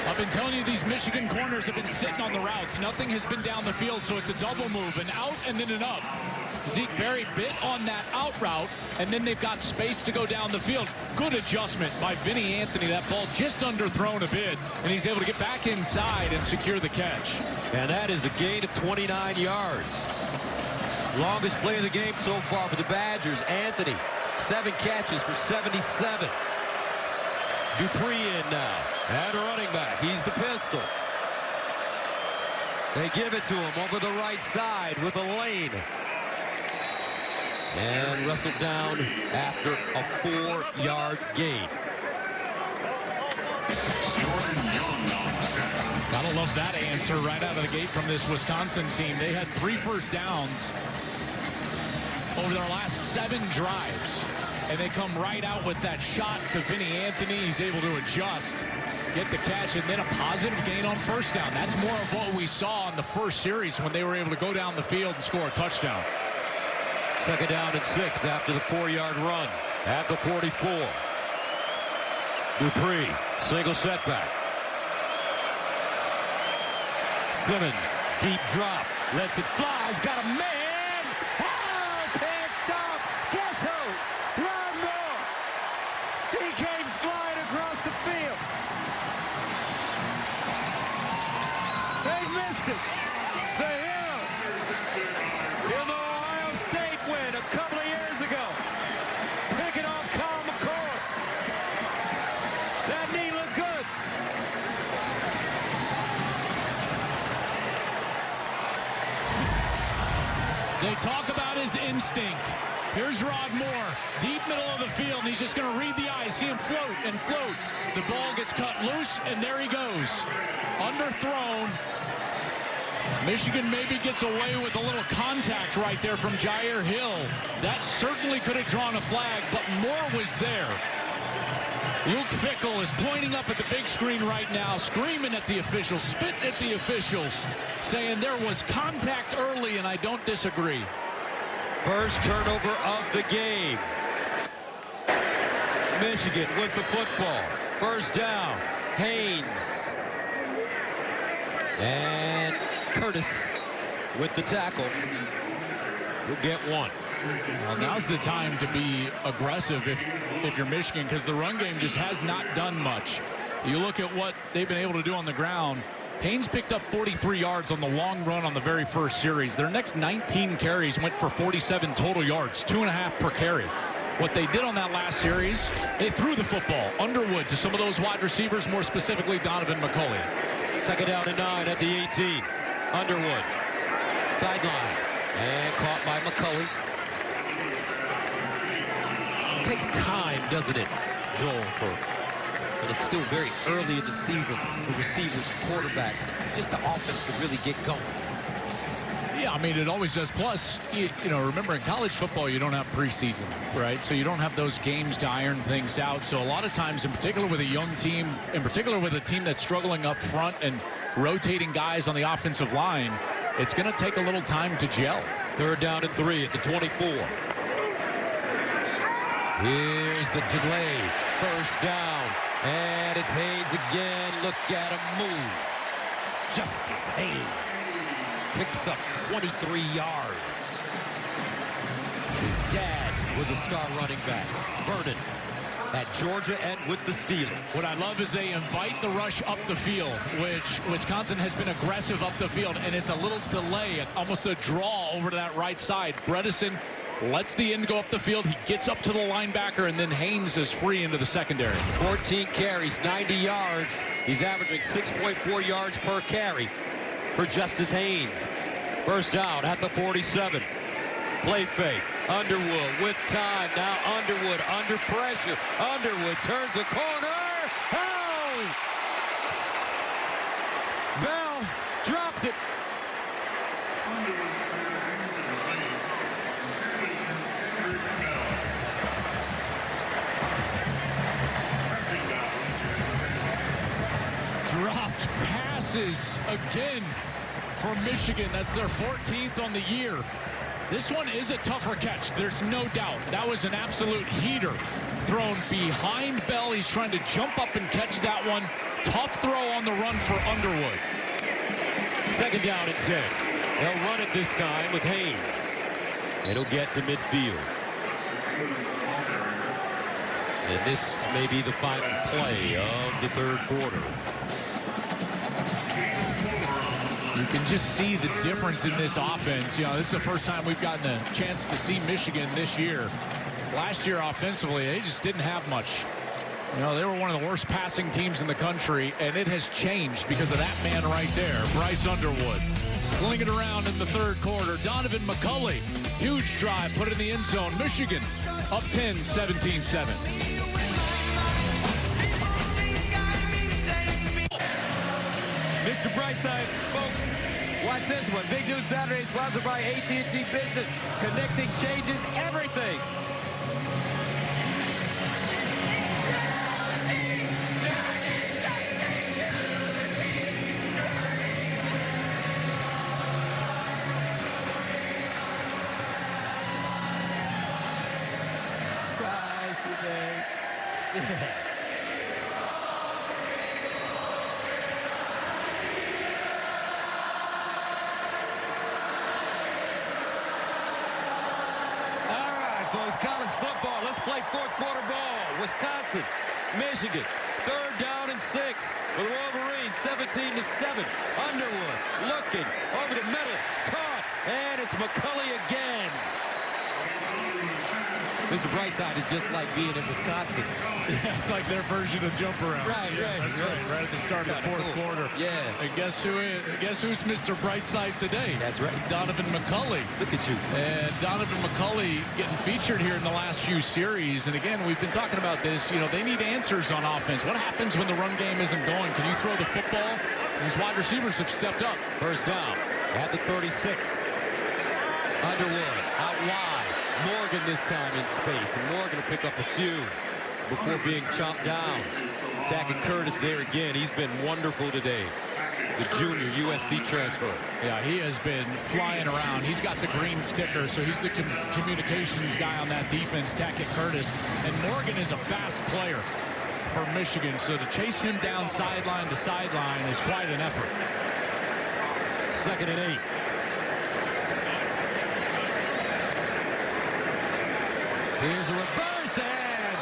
L: I've been telling you, these Michigan corners have been sitting on the routes. Nothing has been down the field, so it's a double move, an out and then an up. Zeke Berry bit on that out route, and then they've got space to go down the field. Good adjustment by Vinny Anthony. That ball just underthrown a bit, and he's able to get back inside and secure the catch.
K: And that is a gain of 29 yards. Longest play of the game so far for the Badgers. Anthony, 7 catches for 77. Dupree in now. And running back. He's the pistol. They give it to him over the right side with a lane. And wrestled down after a 4-yard gain.
L: Gotta love that answer right out of the gate from this Wisconsin team. They had 3 first downs over their last 7 drives. And they come right out with that shot to Vinny Anthony. He's able to adjust, get the catch, and then a positive gain on first down. That's more of what we saw in the first series when they were able to go down the field and score a touchdown.
K: Second down and 6 after the 4-yard run at the 44. Dupree, single setback. Simmons, deep drop, lets it fly. He's got a man. Oh, picked up. Guess who? Ron Moore. He came flying across the field. They missed it. The hero in the Ohio State win a couple of years ago. Picking off Kyle McCord. That knee looked good.
L: They talk about his instinct. Here's Rod Moore, deep middle of the field, and he's just going to read the eyes, see him float and float. The ball gets cut loose, and there he goes. Underthrown. Michigan maybe gets away with a little contact right there from Jair Hill. That certainly could have drawn a flag, but Moore was there. Luke Fickell is pointing up at the big screen right now, screaming at the officials, spitting at the officials, saying there was contact early, and I don't disagree.
K: First turnover of the game. Michigan with the football. First down. Haynes. And Curtis with the tackle. We'll get one.
L: Well, now's the time to be aggressive if you're Michigan, because the run game just has not done much. You look at what they've been able to do on the ground. Haynes picked up 43 yards on the long run on the very first series. Their next 19 carries went for 47 total yards, 2.5 per carry. What they did on that last series, they threw the football Underwood to some of those wide receivers, more specifically Donovan McCulley.
K: Second down and 9 at the 18. Underwood, sideline, and caught by McCulley. It takes time, doesn't it, Joel, and it's still very early in the season for receivers and quarterbacks, just the offense to really get going.
L: Yeah, I mean, it always does. Plus, you know, remember in college football, you don't have preseason, right? So you don't have those games to iron things out. So a lot of times, in particular with a young team, in particular with a team that's struggling up front and rotating guys on the offensive line, it's going to take a little time to gel.
K: Third down and 3 at the 24. Here's the delay. First down. And it's Haynes again. Look at him move. Justice Haynes picks up 23 yards. His dad was a star running back. Vernon at Georgia and with the Steelers.
L: What I love is they invite the rush up the field, which Wisconsin has been aggressive up the field, and it's a little delay, almost a draw over to that right side. Bredesen lets the end go up the field. He gets up to the linebacker, and then Haynes is free into the secondary.
K: 14 carries, 90 yards. He's averaging 6.4 yards per carry for Justice Haynes. First down at the 47. Play fake. Underwood with time. Now Underwood under pressure. Underwood turns a corner. Oh! Bell dropped it.
L: misses again for Michigan. That's their 14th on the year. This one is a tougher catch. There's no doubt. That was an absolute heater thrown behind Bell. He's trying to jump up and catch that one. Tough throw on the run for Underwood.
K: 2nd down and 10. They'll run it this time with Haynes. It'll get to midfield. And this may be the final play of the 3rd quarter.
L: You can just see the difference in this offense. You know, this is the first time we've gotten a chance to see Michigan this year. Last year offensively, they just didn't have much. You know, they were one of the worst passing teams in the country, and it has changed because of that man right there, Bryce Underwood. Sling it around in the 3rd quarter. Donovan McCulley, huge drive, put it in the end zone. Michigan up 10, 17-7.
K: Mr. Brightside, folks, watch this one. Big News Saturday sponsored by AT&T Business. Connecting changes everything. Guys, today. Yeah. College football. Let's play 4th quarter ball. Wisconsin, Michigan, 3rd down and 6 for the Wolverines, 17-7. Underwood looking over the middle, caught, and it's McCulley again. Mr. Brightside is just like being in Wisconsin.
L: It's like their version of jump around.
K: Right,
L: That's right. Right at the start of the 4th quarter.
K: Yeah.
L: And guess who's Mr. Brightside today?
K: That's right.
L: Donovan McCulley.
K: Look at you.
L: And Donovan McCulley getting featured here in the last few series. And again, we've been talking about this. You know, they need answers on offense. What happens when the run game isn't going? Can you throw the football? These wide receivers have stepped up.
K: 1st down at the 36. Underwood out wide. Morgan this time in space, and Morgan will pick up a few before being chopped down. Attacking Curtis there again. He's been wonderful today. The junior USC transfer.
L: Yeah, he has been flying around. He's got the green sticker, so he's the communications guy on that defense, Tackett Curtis. And Morgan is a fast player for Michigan, so to chase him down sideline to sideline is quite an effort.
K: 2nd and 8. Here's a reverse, and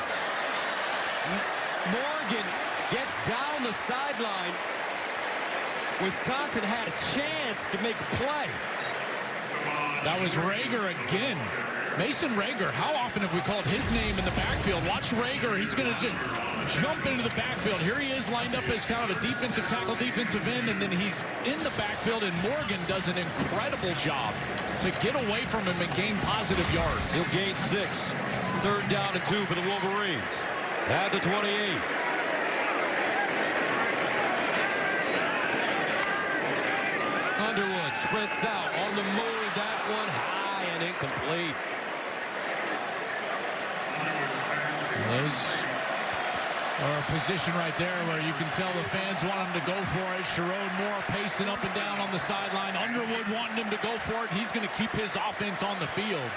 K: Morgan gets down the sideline. Wisconsin had a chance to make a play.
L: That was Rager again. Mason Rager, how often have we called his name in the backfield? Watch Rager. He's going to just jump into the backfield. Here he is lined up as kind of a defensive tackle, defensive end, and then he's in the backfield, and Morgan does an incredible job to get away from him and gain positive yards.
K: He'll gain 6. 3rd down and 2 for the Wolverines. At the 28. Underwood sprints out on the move. That one high and incomplete.
L: Those are a position right there where you can tell the fans want him to go for it. Sherrod Moore pacing up and down on the sideline. Underwood wanting him to go for it. He's going to keep his offense on the field.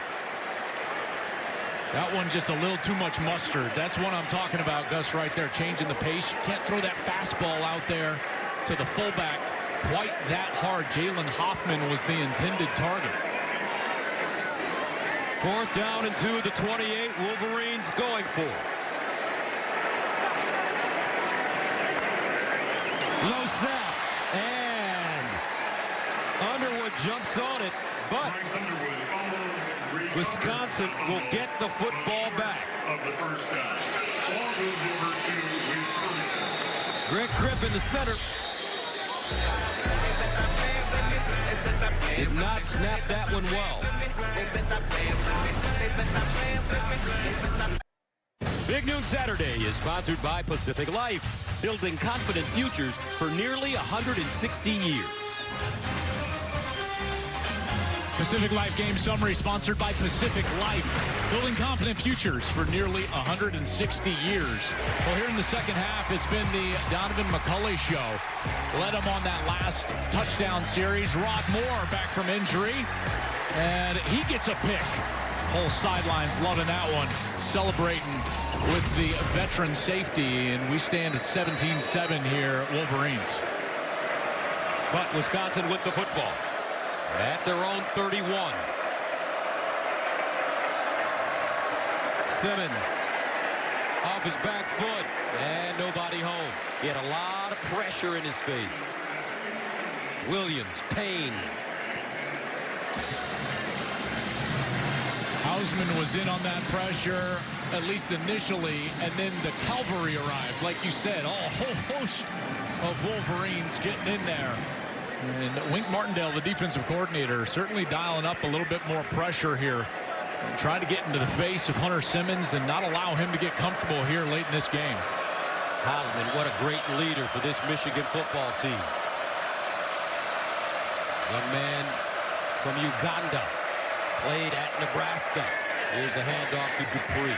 L: That one just a little too much mustard. That's what I'm talking about, Gus, right there, changing the pace. You can't throw that fastball out there to the fullback quite that hard. Jalen Hoffman was the intended target.
K: 4th down and 2 at the 28. Wolverines going for it. Low snap, and Underwood jumps on it, but Wisconsin will get the football back. Greg Cripp in the center. Did not snap that one well. Big Noon Saturday is sponsored by Pacific Life, building confident futures for nearly 160 years.
L: Pacific Life Game Summary sponsored by Pacific Life, building confident futures for nearly 160 years. Well, here in the second half, it's been the Donovan McCulley show. Led him on that last touchdown series. Rod Moore back from injury, and he gets a pick. Whole sidelines loving that one, celebrating with the veteran safety, and we stand at 17-7 here, Wolverines.
K: But Wisconsin with the football at their own 31. Simmons off his back foot, and nobody home. He had a lot of pressure in his face. Williams, Payne.
L: Hausman was in on that pressure, at least initially, and then the cavalry arrived. Like you said, a whole host of Wolverines getting in there. And Wink Martindale, the defensive coordinator, certainly dialing up a little bit more pressure here. And trying to get into the face of Hunter Simmons and not allow him to get comfortable here late in this game.
K: Hausman, what a great leader for this Michigan football team. Young man from Uganda, played at Nebraska. Here's a handoff to Dupree.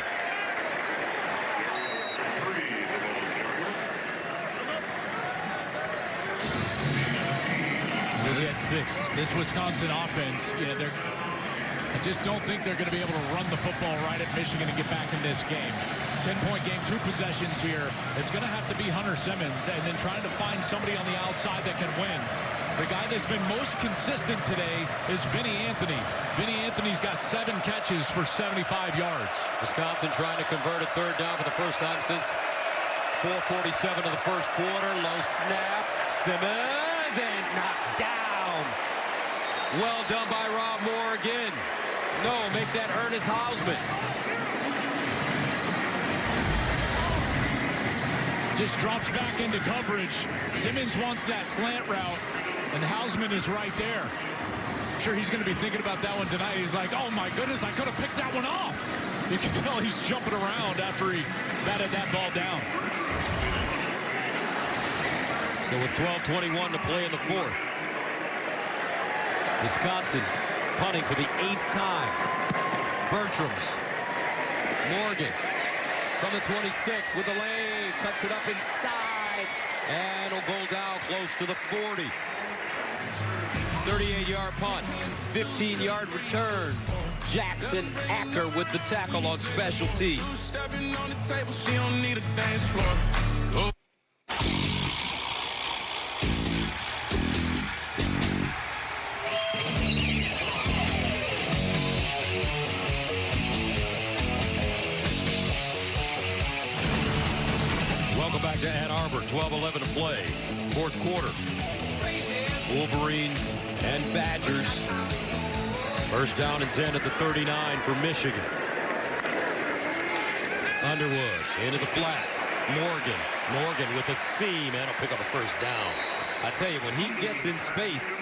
L: This Wisconsin offense, I just don't think they're going to be able to run the football right at Michigan and get back in this game. 10-point game, 2 possessions here. It's going to have to be Hunter Simmons and then trying to find somebody on the outside that can win. The guy that's been most consistent today is Vinny Anthony. Vinny Anthony's got 7 catches for 75 yards.
K: Wisconsin trying to convert a third down for the first time since 4:47 of the first quarter. Low snap. Simmons and knocked down. Well done by Rob Moore again. No, make that Ernest Hausman.
L: Just drops back into coverage. Simmons wants that slant route, and Hausman is right there. I'm sure he's going to be thinking about that one tonight. He's like, oh my goodness, I could have picked that one off. You can tell he's jumping around after he batted that ball down.
K: So with 12:21 to play in the fourth, Wisconsin punting for the 8th time. Bertrams. Morgan from the 26 with the lane. Cuts it up inside. And will go down close to the 40. 38-yard punt. 15-yard return. Jackson Acker with the tackle on special teams. Welcome back to Ann Arbor. 12:11 to play. Fourth quarter. Wolverines and Badgers. First down and 10 at the 39 for Michigan. Underwood into the flats. Morgan with a seam and will pick up a first down. I tell you, when he gets in space,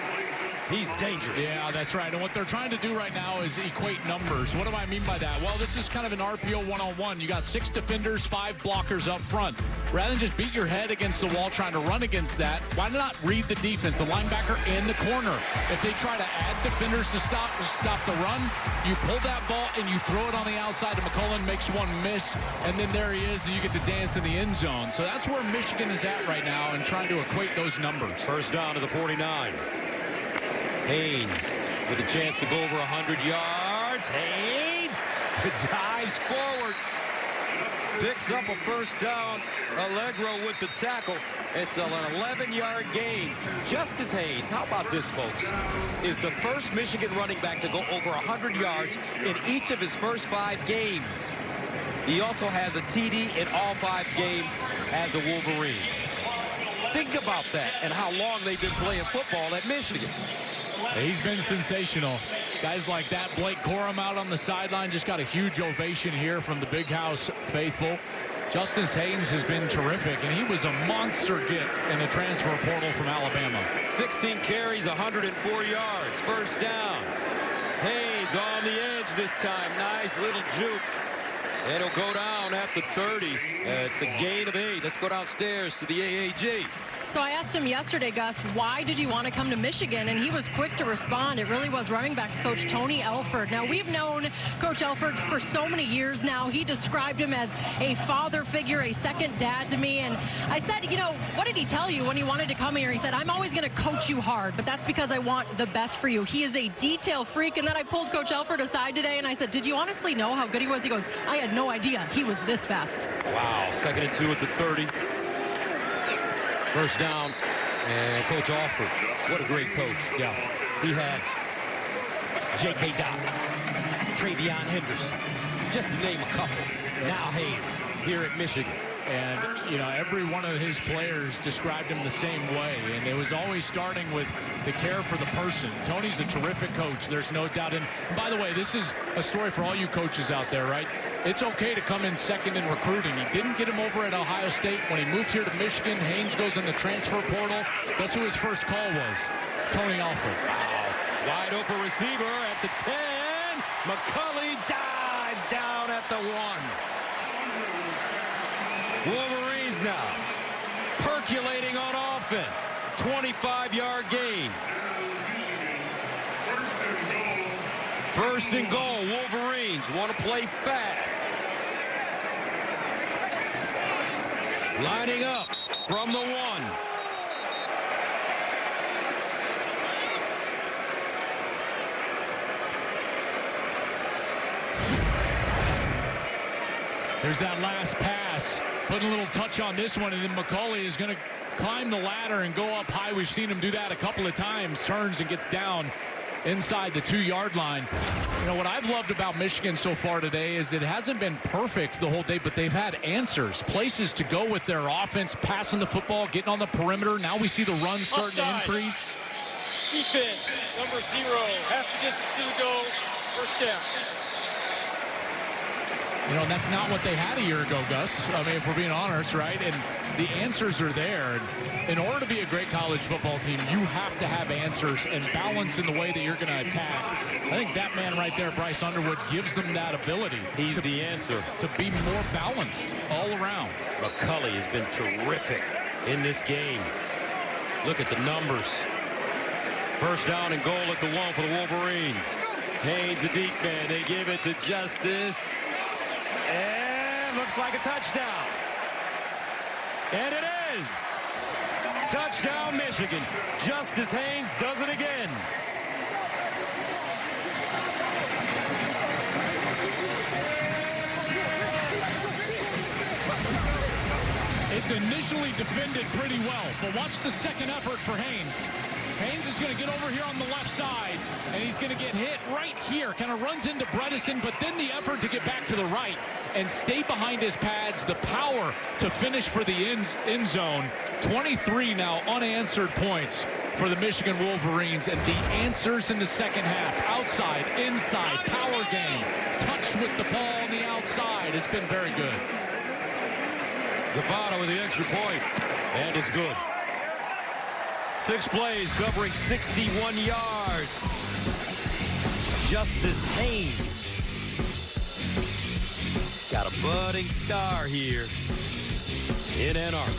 K: he's dangerous.
L: Yeah, that's right. And what they're trying to do right now is equate numbers. What do I mean by that? Well, this is kind of an RPO one-on-one. You got 6 defenders, 5 blockers up front. Rather than just beat your head against the wall trying to run against that, why not read the defense, the linebacker and the corner? If they try to add defenders to stop the run, you pull that ball and you throw it on the outside to McCullen, makes one miss, and then there he is, and you get to dance in the end zone. So that's where Michigan is at right now and trying to equate those numbers.
K: First down to the 49. Haynes with a chance to go over 100 yards. Haynes dives forward. Picks up a first down. Allegro with the tackle. It's an 11-yard gain. Justice Haynes, how about this, folks, is the first Michigan running back to go over 100 yards in each of his first 5 games. He also has a TD in all 5 games as a Wolverine. Think about that and how long they've been playing football at Michigan.
L: He's been sensational. Guys like that, Blake Corum out on the sideline, just got a huge ovation here from the Big House faithful. Justice Haynes has been terrific, and he was a monster get in the transfer portal from Alabama.
K: 16 carries, 104 yards. First down. Haynes on the edge this time. Nice little juke. And he'll go down at the 30. It's a gain of 8. Let's go downstairs to the AAG.
M: So I asked him yesterday, Gus, why did you want to come to Michigan? And he was quick to respond. It really was running backs coach Tony Elford. Now, we've known Coach Elford for so many years now. He described him as a father figure, a second dad to me. And I said, you know, what did he tell you when he wanted to come here? He said, I'm always going to coach you hard, but that's because I want the best for you. He is a detail freak. And then I pulled Coach Elford aside today and I said, did you honestly know how good he was? He goes, I had no idea he was this fast.
K: Wow, 2nd and 2 at the 30. First down, and Coach Alford, what a great coach. Yeah, he had J.K. Dobbins, Travion Henderson, just to name a couple. Now Haynes here at Michigan.
L: And, you know, every one of his players described him the same way. And it was always starting with the care for the person. Tony's a terrific coach. There's no doubt. And by the way, this is a story for all you coaches out there, right? It's okay to come in second in recruiting. He didn't get him over at Ohio State. When he moved here to Michigan, Haynes goes in the transfer portal. Guess who his first call was? Tony Alford.
K: Wow. Wide open receiver at the 10. McCulley dives down at the 1. Wolverines now percolating on offense. 25-yard gain. First and goal. Wolverines want to play fast. Lining up from the 1.
L: There's that last pass. Put a little touch on this one, and then McCulley is going to climb the ladder and go up high. We've seen him do that a couple of times. Turns and gets down inside the 2-yard line. You know, what I've loved about Michigan so far today is it hasn't been perfect the whole day, but they've had answers, places to go with their offense, passing the football, getting on the perimeter. Now we see the run starting to increase.
O: Defense, number 0, half the distance to the goal, first down.
L: You know, and that's not what they had a year ago, Gus. I mean, if we're being honest, right? And the answers are there. In order to be a great college football team, you have to have answers and balance in the way that you're going to attack. I think that man right there, Bryce Underwood, gives them that ability.
K: He's the answer.
L: To be more balanced all around.
K: McCulley has been terrific in this game. Look at the numbers. First down and goal at the 1 for the Wolverines. Haynes, the deep man. They give it to Justice. And looks like a touchdown. And it is. Touchdown, Michigan. Justice Haynes does it again.
L: It's initially defended pretty well, but watch the second effort for Haynes. Haynes is going to get over here on the left side, and he's going to get hit right here. Kind of runs into Bredesen, but then the effort to get back to the right and stay behind his pads, the power to finish for the end zone. 23 now unanswered points for the Michigan Wolverines, and the answers in the second half. Outside, inside, power game, touch with the ball on the outside. It's been very good.
K: Zapata with the extra point, and it's good. 6 plays covering 61 yards. Justice Haynes got a budding star here in Ann Arbor.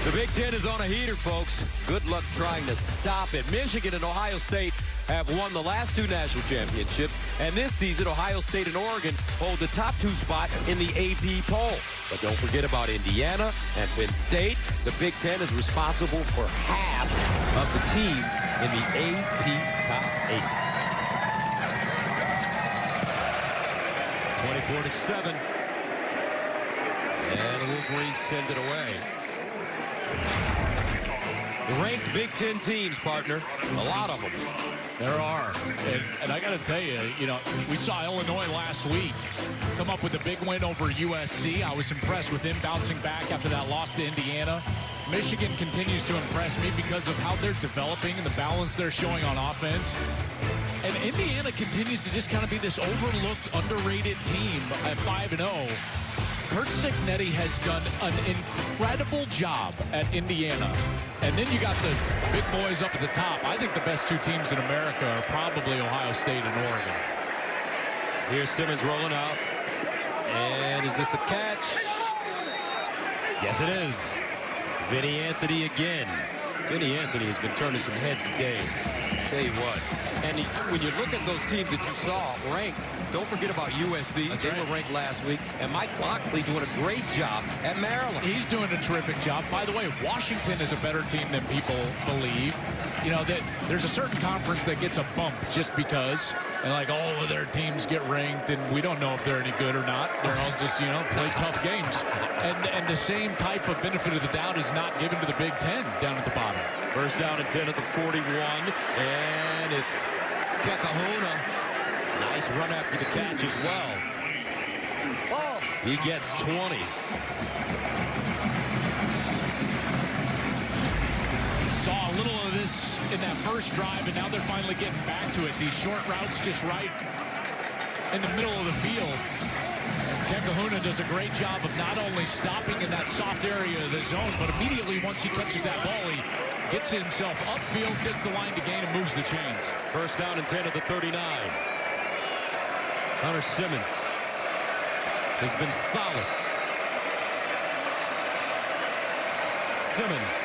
K: The Big Ten is on a heater, folks. Good luck trying to stop it. Michigan and Ohio State have won the last 2 national championships, and this season Ohio State and Oregon hold the top 2 spots in the AP poll. But don't forget about Indiana and Penn State. The Big Ten is responsible for half of the teams in the AP top 8. 24-7. And the Wolverines send it away. The ranked Big Ten teams, partner. A lot of them.
L: There are. And I got to tell you, you know, we saw Illinois last week come up with a big win over USC. I was impressed with them bouncing back after that loss to Indiana. Michigan continues to impress me because of how they're developing and the balance they're showing on offense. And Indiana continues to just kind of be this overlooked, underrated team at 5-0. Kurt Cignetti has done an incredible job at Indiana. And then you got the big boys up at the top. I think the best two teams in America are probably Ohio State and Oregon.
K: Here's Simmons rolling out. And is this a catch? Yes, it is. Vinny Anthony again. Vinny Anthony has been turning some heads today. Tell you what. And when you look at those teams that you saw ranked, don't forget about USC. They were ranked last week. And Mike Lockley doing a great job at Maryland.
L: He's doing a terrific job. By the way, Washington is a better team than people believe. You know, that there's a certain conference that gets a bump just because, and like all of their teams get ranked, and we don't know if they're any good or not. They're all just, you know, play tough games. And the same type of benefit of the doubt is not given to the Big Ten down at the bottom.
K: First down and 10 at the 41, and it's Kekahuna. Nice run after the catch as well. He gets 20.
L: Saw a little of this in that first drive, and now they're finally getting back to it. These short routes just right in the middle of the field. Kekahuna does a great job of not only stopping in that soft area of the zone, but immediately once he catches that ball, he gets himself upfield, gets the line to gain, and moves the chains.
K: First down and 10 at the 39. Hunter Simmons has been solid. Simmons.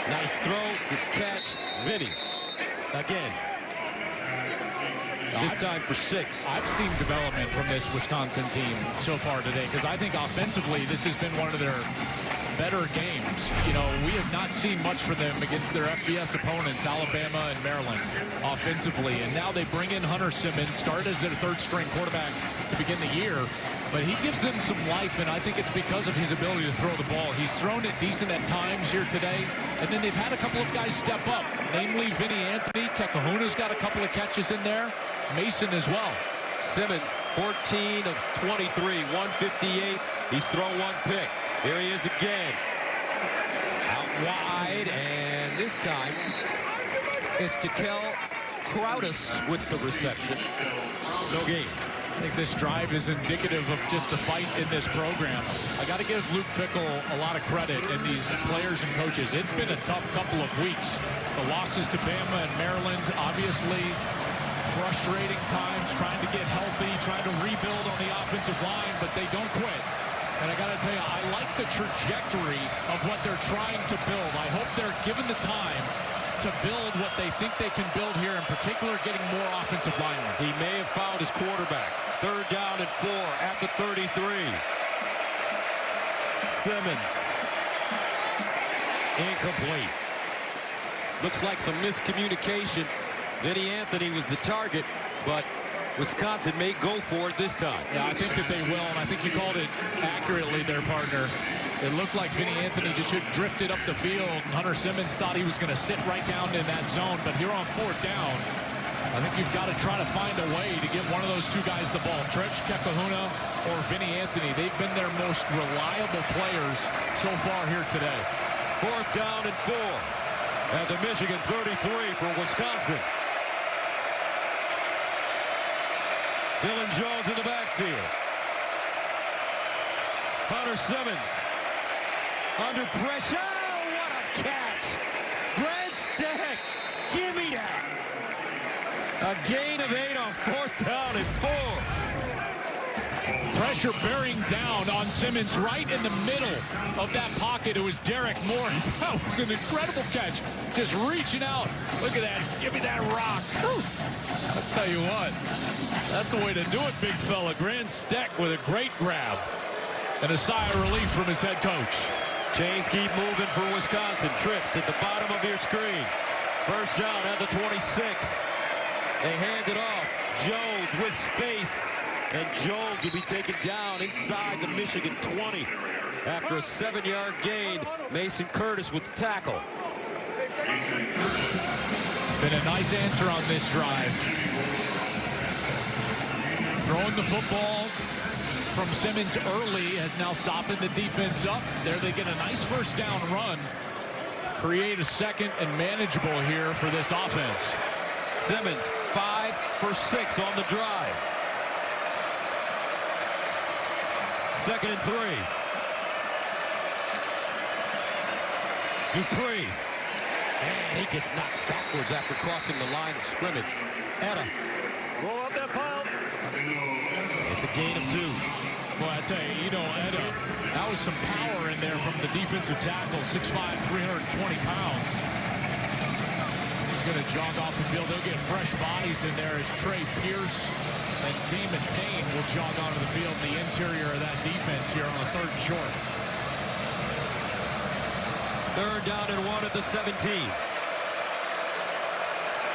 K: Nice throw, good catch. Vinny again. This time for 6.
L: I've seen development from this Wisconsin team so far today, because I think offensively this has been one of their better games. You know, we have not seen much from them against their FBS opponents, Alabama and Maryland, offensively. And now they bring in Hunter Simmons, start as their third-string quarterback to begin the year. But he gives them some life, and I think it's because of his ability to throw the ball. He's thrown it decent at times here today, and then they've had a couple of guys step up, namely Vinny Anthony. Kekahuna's got a couple of catches in there. Mason as well.
K: Simmons, 14 of 23, 158. He's thrown one pick. Here he is again. Out wide, and this time it's Tekel Crowdus with the reception. No gain.
L: I think this drive is indicative of just the fight in this program. I got to give Luke Fickell a lot of credit and these players and coaches. It's been a tough couple of weeks. The losses to Bama and Maryland, obviously frustrating times, trying to get healthy, trying to rebuild on the offensive line, but they don't quit. And I got to tell you, I like the trajectory of what they're trying to build. I hope they're given the time to build what they think they can build here, in particular getting more offensive linemen.
K: He may have found his quarterback. Third down and 4 at the 33. Simmons. Incomplete. Looks like some miscommunication. Vinny Anthony was the target, but Wisconsin may go for it this time.
L: Yeah, I think that they will, and I think you called it accurately there, partner. It looked like Vinny Anthony just drifted up the field, and Hunter Simmons thought he was going to sit right down in that zone, but here on fourth down, I think you've got to try to find a way to get one of those two guys the ball. Tretch Kekahuna or Vinny Anthony. They've been their most reliable players so far here today.
K: Fourth down and 4 at the Michigan 33 for Wisconsin. Dylan Jones in the backfield. Hunter Simmons under pressure. Oh, what a catch. Grant Stack, give me that. A gain of 8 on fourth down and 4.
L: Pressure bearing down on Simmons right in the middle of that pocket. It was Derek Moore. That was an incredible catch. Just reaching out. Look at that. Give me that rock. Whew. I'll tell you what. That's the way to do it, big fella. Grant Steck with a great grab. And a sigh of relief from his head coach.
K: Chains keep moving for Wisconsin. Trips at the bottom of your screen. First down at the 26. They hand it off. Jones with space. And Jones will be taken down inside the Michigan 20. After a 7-yard gain, Mason Curtis with the tackle.
L: Been a nice answer on this drive. Throwing the football from Simmons early has now softened the defense up. There they get a nice first down run. Create a second and manageable here for this offense.
K: Simmons 5 for 6 on the drive. Second and 3. Dupree. And he gets knocked backwards after crossing the line of scrimmage. Etta.
B: Roll up that pile.
K: It's a gain of 2.
L: Well, I tell you, Etta, that was some power in there from the defensive tackle, 6'5", 320 pounds. He's going to jog off the field. They'll get fresh bodies in there as Trey Pierce and Damon Payne will jog onto the field in the interior of that defense here on a 3rd and short.
K: 3rd down and 1 at the 17.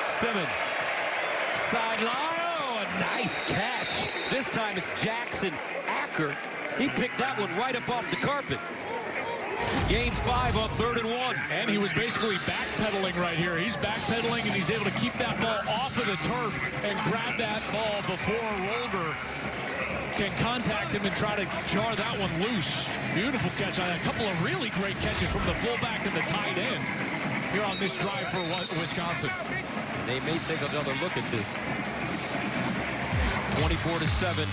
K: Simmons. Sideline. Oh, a nice catch. This time it's Jackson Acker. He picked that one right up off the carpet. Gains 5 on 3rd and 1.
L: And he was basically backpedaling right here. He's backpedaling, and he's able to keep that ball off of the turf and grab that ball before Rolder can contact him and try to jar that one loose. Beautiful catch on that. A couple of really great catches from the fullback and the tight end here on this drive for Wisconsin.
K: And they may take another look at this. 24-7.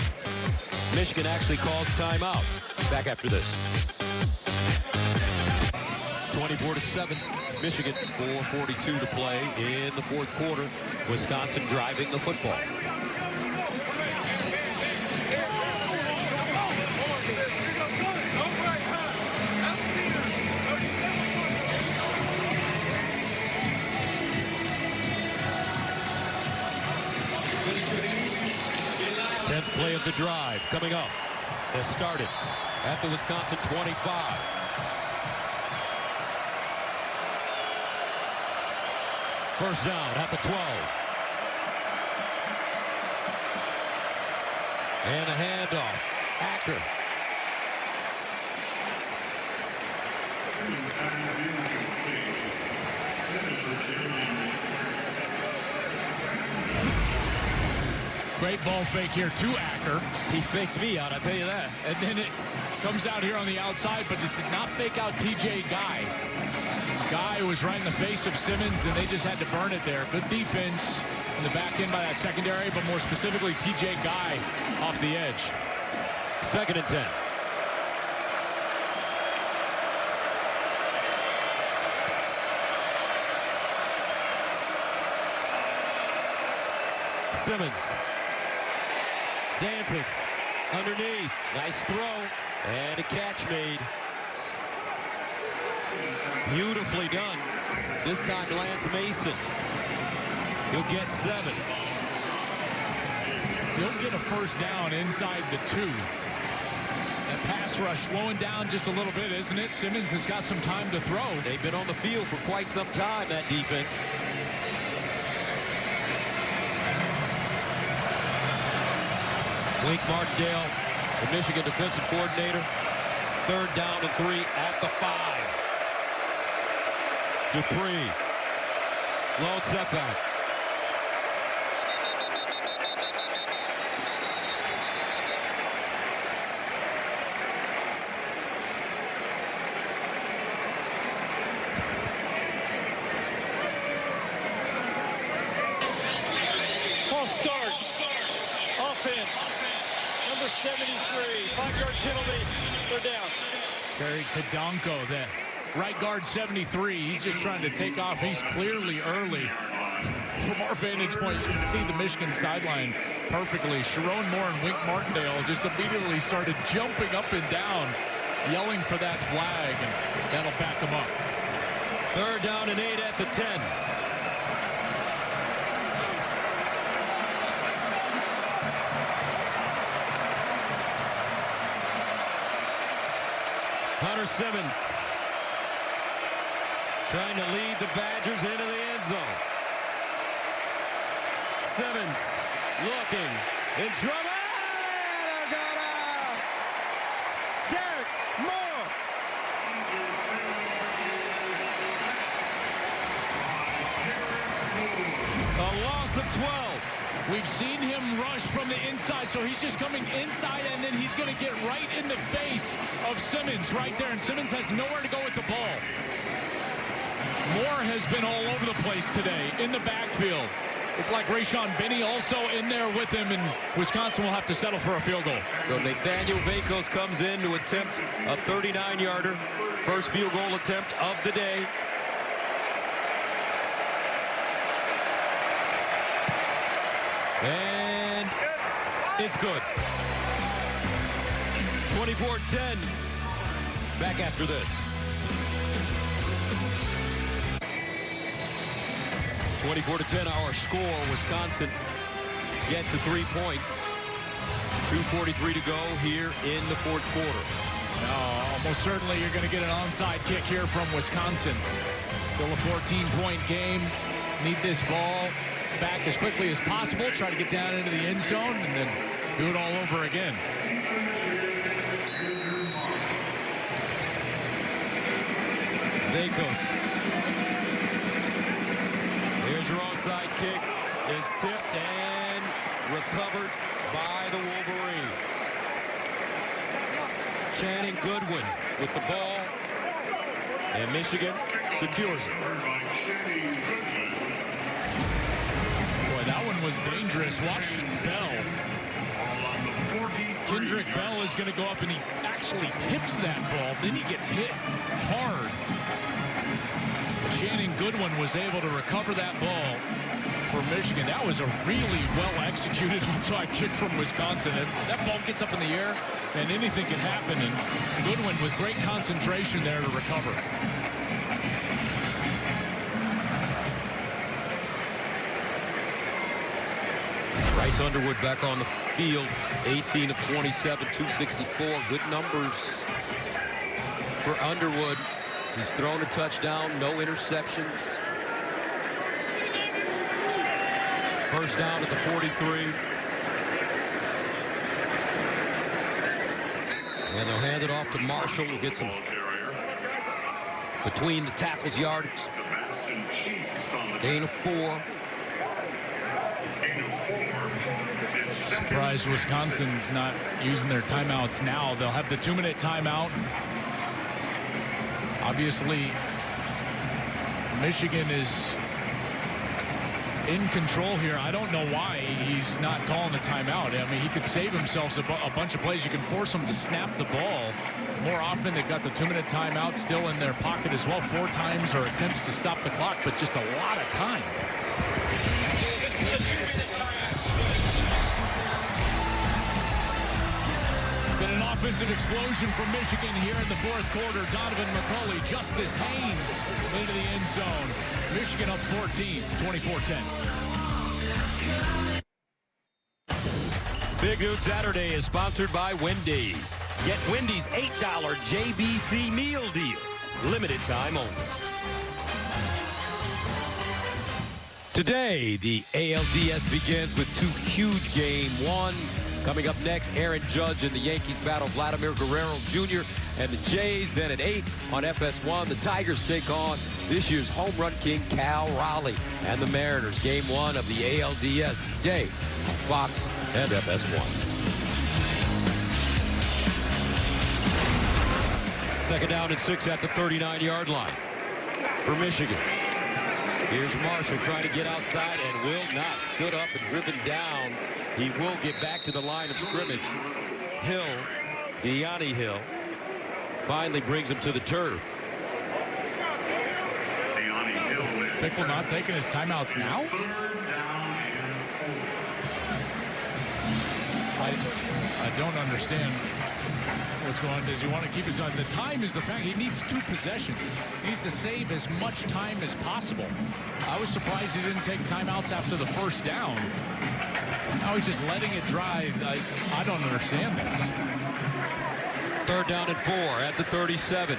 K: Michigan actually calls timeout. Back after this. 24-7. Michigan, 4:42 to play in the 4th quarter. Wisconsin driving the football. Play of the drive coming up. Has started at the Wisconsin 25. First down at the 12. And a handoff. Acker.
L: Great ball fake here to Acker.
K: He faked me out, I'll tell you that.
L: And then it comes out here on the outside, but it did not fake out TJ Guy. Guy was right in the face of Simmons, and they just had to burn it there. Good defense in the back end by that secondary, but more specifically TJ Guy off the edge.
K: 2nd and 10. Simmons. Dancing underneath. Nice throw. And a catch made. Beautifully done. This time Lance Mason. He'll get 7.
L: Still get a first down inside the 2. That pass rush slowing down just a little bit, isn't it? Simmons has got some time to throw.
K: They've been on the field for quite some time, that defense. Wink Martindale, the Michigan defensive coordinator. 3rd down and 3 at the 5. Dupree. Lone setback.
O: False start. Offense. Number 73. 5-yard penalty. They're down.
L: Barry Kadonko, the right guard 73. He's just trying to take off. He's clearly early. From our vantage point, you can see the Michigan sideline perfectly. Sharon Moore and Wink Martindale just immediately started jumping up and down, yelling for that flag, and that'll back them up.
K: 3rd down and 8 at the 10. Hunter Simmons trying to lead the Badgers into the end zone. Simmons looking in trouble. They're gonna Derek Moore. A loss of 12.
L: We've seen him rush from the inside, so he's just coming inside, and then he's going to get right in the face of Simmons right there, and Simmons has nowhere to go with the ball. Moore has been all over the place today in the backfield. Looks like Rayshon Benny also in there with him, and Wisconsin will have to settle for a field goal.
K: So Nathaniel Vakos comes in to attempt a 39-yarder first field goal attempt of the day. And it's good. 24-10. Back after this. 24-10 our score. Wisconsin gets the 3 points. 2:43 to go here in the fourth quarter.
L: No, almost certainly you're going to get an onside kick here from Wisconsin. Still a 14-point game. Need this ball back as quickly as possible. Try to get down into the end zone and then do it all over again.
K: Vacos. Here's your onside kick. It's tipped and recovered by the Wolverines. Channing Goodwin with the ball. And Michigan secures it.
L: Boy, that one was dangerous. Watch Bell. Kendrick Bell is going to go up and he actually tips that ball. Then he gets hit hard. Channing Goodwin was able to recover that ball for Michigan. That was a really well-executed onside kick from Wisconsin. That ball gets up in the air, and anything can happen. And Goodwin with great concentration there to recover.
K: Bryce Underwood back on the field. 18 of 27, 264. Good numbers for Underwood. He's thrown a touchdown, no interceptions. First down at the 43. And they'll hand it off to Marshall, who gets some between the tackles yardage. Gain of 4.
L: Surprised Wisconsin's not using their timeouts now. They'll have the 2-minute timeout. Obviously, Michigan is in control here. I don't know why he's not calling a timeout. I mean, he could save himself a bunch of plays. You can force him to snap the ball more often. They've got the 2-minute timeout still in their pocket as well. 4 times are attempts to stop the clock, but just a lot of time. Been an offensive explosion from Michigan here in the fourth quarter. Donovan McCulley, Justice Haynes into the end zone. Michigan up 14, 24-10.
K: Big Noon Saturday is sponsored by Wendy's. Get Wendy's $8 JBC meal deal. Limited time only. Today, the ALDS begins with 2 huge game ones. Coming up next, Aaron Judge and the Yankees battle Vladimir Guerrero Jr. and the Jays. Then at 8 on FS1, the Tigers take on this year's home run king, Cal Raleigh, and the Mariners. Game 1 of the ALDS today on Fox and FS1. Second down and 6 at the 39-yard line for Michigan. Here's Marshall trying to get outside and will not. Stood up and driven down. He will get back to the line of scrimmage. Hill, Deani Hill, finally brings him to the turf.
L: Fickle not taking his timeouts now? I don't understand what's going on. Does he want to keep his on? The time is the fact he needs 2 possessions. He needs to save as much time as possible. I was surprised he didn't take timeouts after the first down. Now he's just letting it drive. I don't understand this.
K: Third down and 4 at the 37.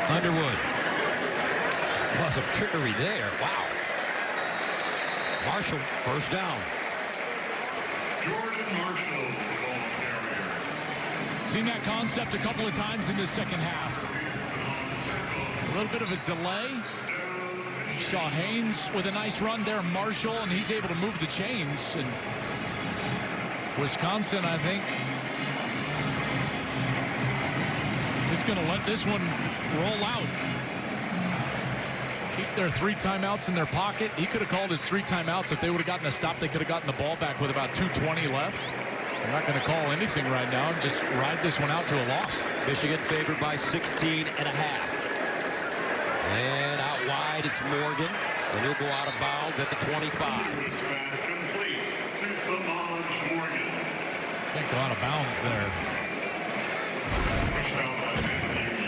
K: Underwood. Oh, some trickery there. Wow. Marshall, first down.
S: Jordan Marshall.
L: Seen that concept a couple of times in the second half. A little bit of a delay. You saw Haynes with a nice run there, Marshall, and he's able to move the chains. And Wisconsin, I think, just going to let this one roll out. Keep their 3 timeouts in their pocket. He could have called his 3 timeouts. If they would have gotten a stop, they could have gotten the ball back with about 2:20 left. I'm not going to call anything right now and just ride this one out to a loss.
K: Michigan favored by 16 and a half. And out wide, it's Morgan. And he'll go out of bounds at the 25.
L: Can't go out of bounds there.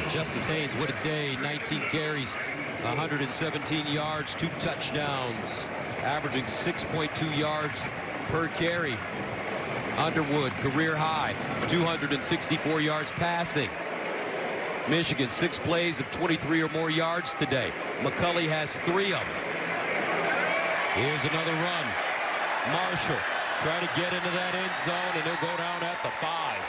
K: Justice Haynes, what a day. 19 carries, 117 yards, 2 touchdowns, averaging 6.2 yards per carry. Underwood, career high, 264 yards passing. Michigan, 6 plays of 23 or more yards today. McCulley has 3 of them. Here's another run. Marshall trying to get into that end zone, and he'll go down at the 5.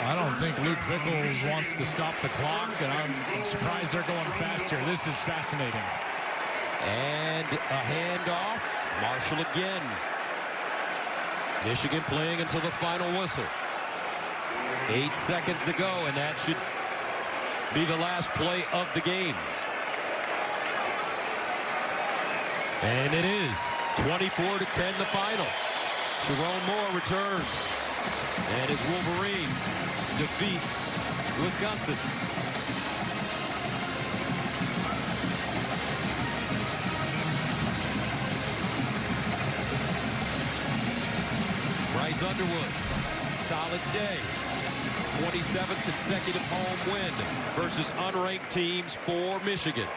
L: I don't think Luke Vickles wants to stop the clock, and I'm surprised they're going fast here. This is fascinating.
K: And a handoff. Marshall again. Michigan playing until the final whistle. 8 seconds to go, and that should be the last play of the game. And it is 24-10 the final. Sharon Moore returns. And his Wolverines defeat Wisconsin. Bryce Underwood, solid day. 27th consecutive home win versus unranked teams for Michigan.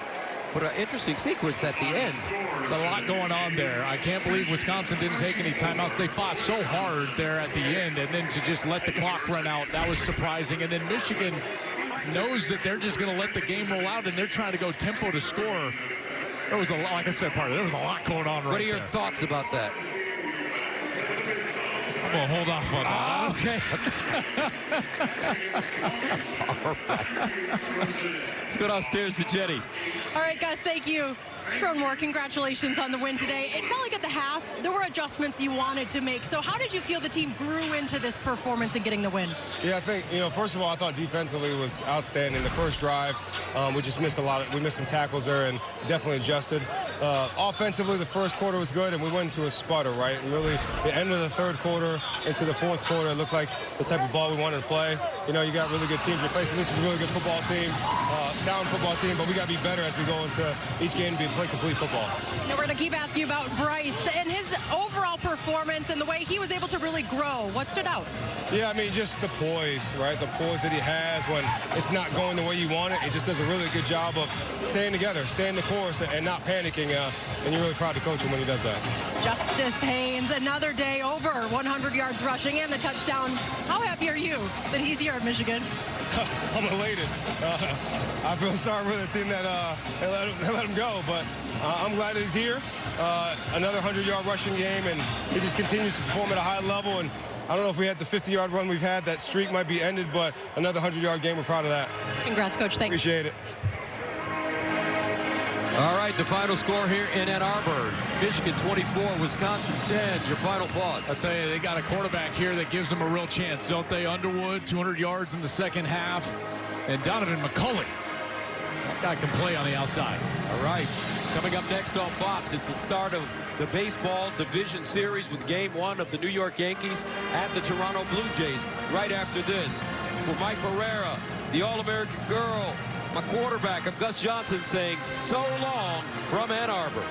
Q: But an interesting sequence at the end.
L: There's a lot going on there. I can't believe Wisconsin didn't take any timeouts. They fought so hard there at the end, and then to just let the clock run out, that was surprising. And then Michigan knows that they're just going to let the game roll out, and they're trying to go tempo to score. There was a lot, like I said, there was a lot going on right there.
K: What are your thoughts about that?
L: I'm going to hold off on that.
K: Okay. All right. Let's go downstairs to Jenny.
M: All right, guys, thank you. Sharon Moore, congratulations on the win today. It felt like at the half, there were adjustments you wanted to make. So how did you feel the team grew into this performance and getting the win?
N: Yeah, I think, first of all, I thought defensively was outstanding. The first drive, we just missed we missed some tackles there and definitely adjusted. Offensively, the first quarter was good, and we went into a sputter, right? And really, the end of the third quarter into the fourth quarter, it looked like the type of ball we wanted to play. You got really good teams you're facing. This is a really good football team, sound football team, but we got to be better as we go into each game to play complete football.
M: Now we're going to keep asking you about Bryce and his overall performance and the way he was able to really grow. What stood out?
N: Yeah, I mean, just the poise, right? The poise that he has when it's not going the way you want it. He just does a really good job of staying together, staying the course, and not panicking. And you're really proud to coach him when he does that.
M: Justice Haynes, another day over 100 yards rushing and the touchdown. How happy are you that he's here at Michigan?
N: I'm elated. I feel sorry for the team that they let him go, but I'm glad that he's here. Another 100-yard rushing game, and he just continues to perform at a high level. And I don't know if we had the 50-yard run we've had, that streak might be ended, but another 100-yard game, we're proud of that.
M: Congrats, Coach. Thanks.
N: Appreciate it.
K: All right, the final score here in Ann Arbor. Michigan 24, Wisconsin 10. Your final thoughts?
L: I'll tell you, they got a quarterback here that gives them a real chance, don't they? Underwood, 200 yards in the second half. And Donovan McCulley. That guy can play on the outside.
K: All right. Coming up next on Fox, it's the start of the baseball division series with game 1 of the New York Yankees at the Toronto Blue Jays. Right after this, for Mike Barrera, the All-American girl, my quarterback, I'm Gus Johnson saying so long from Ann Arbor.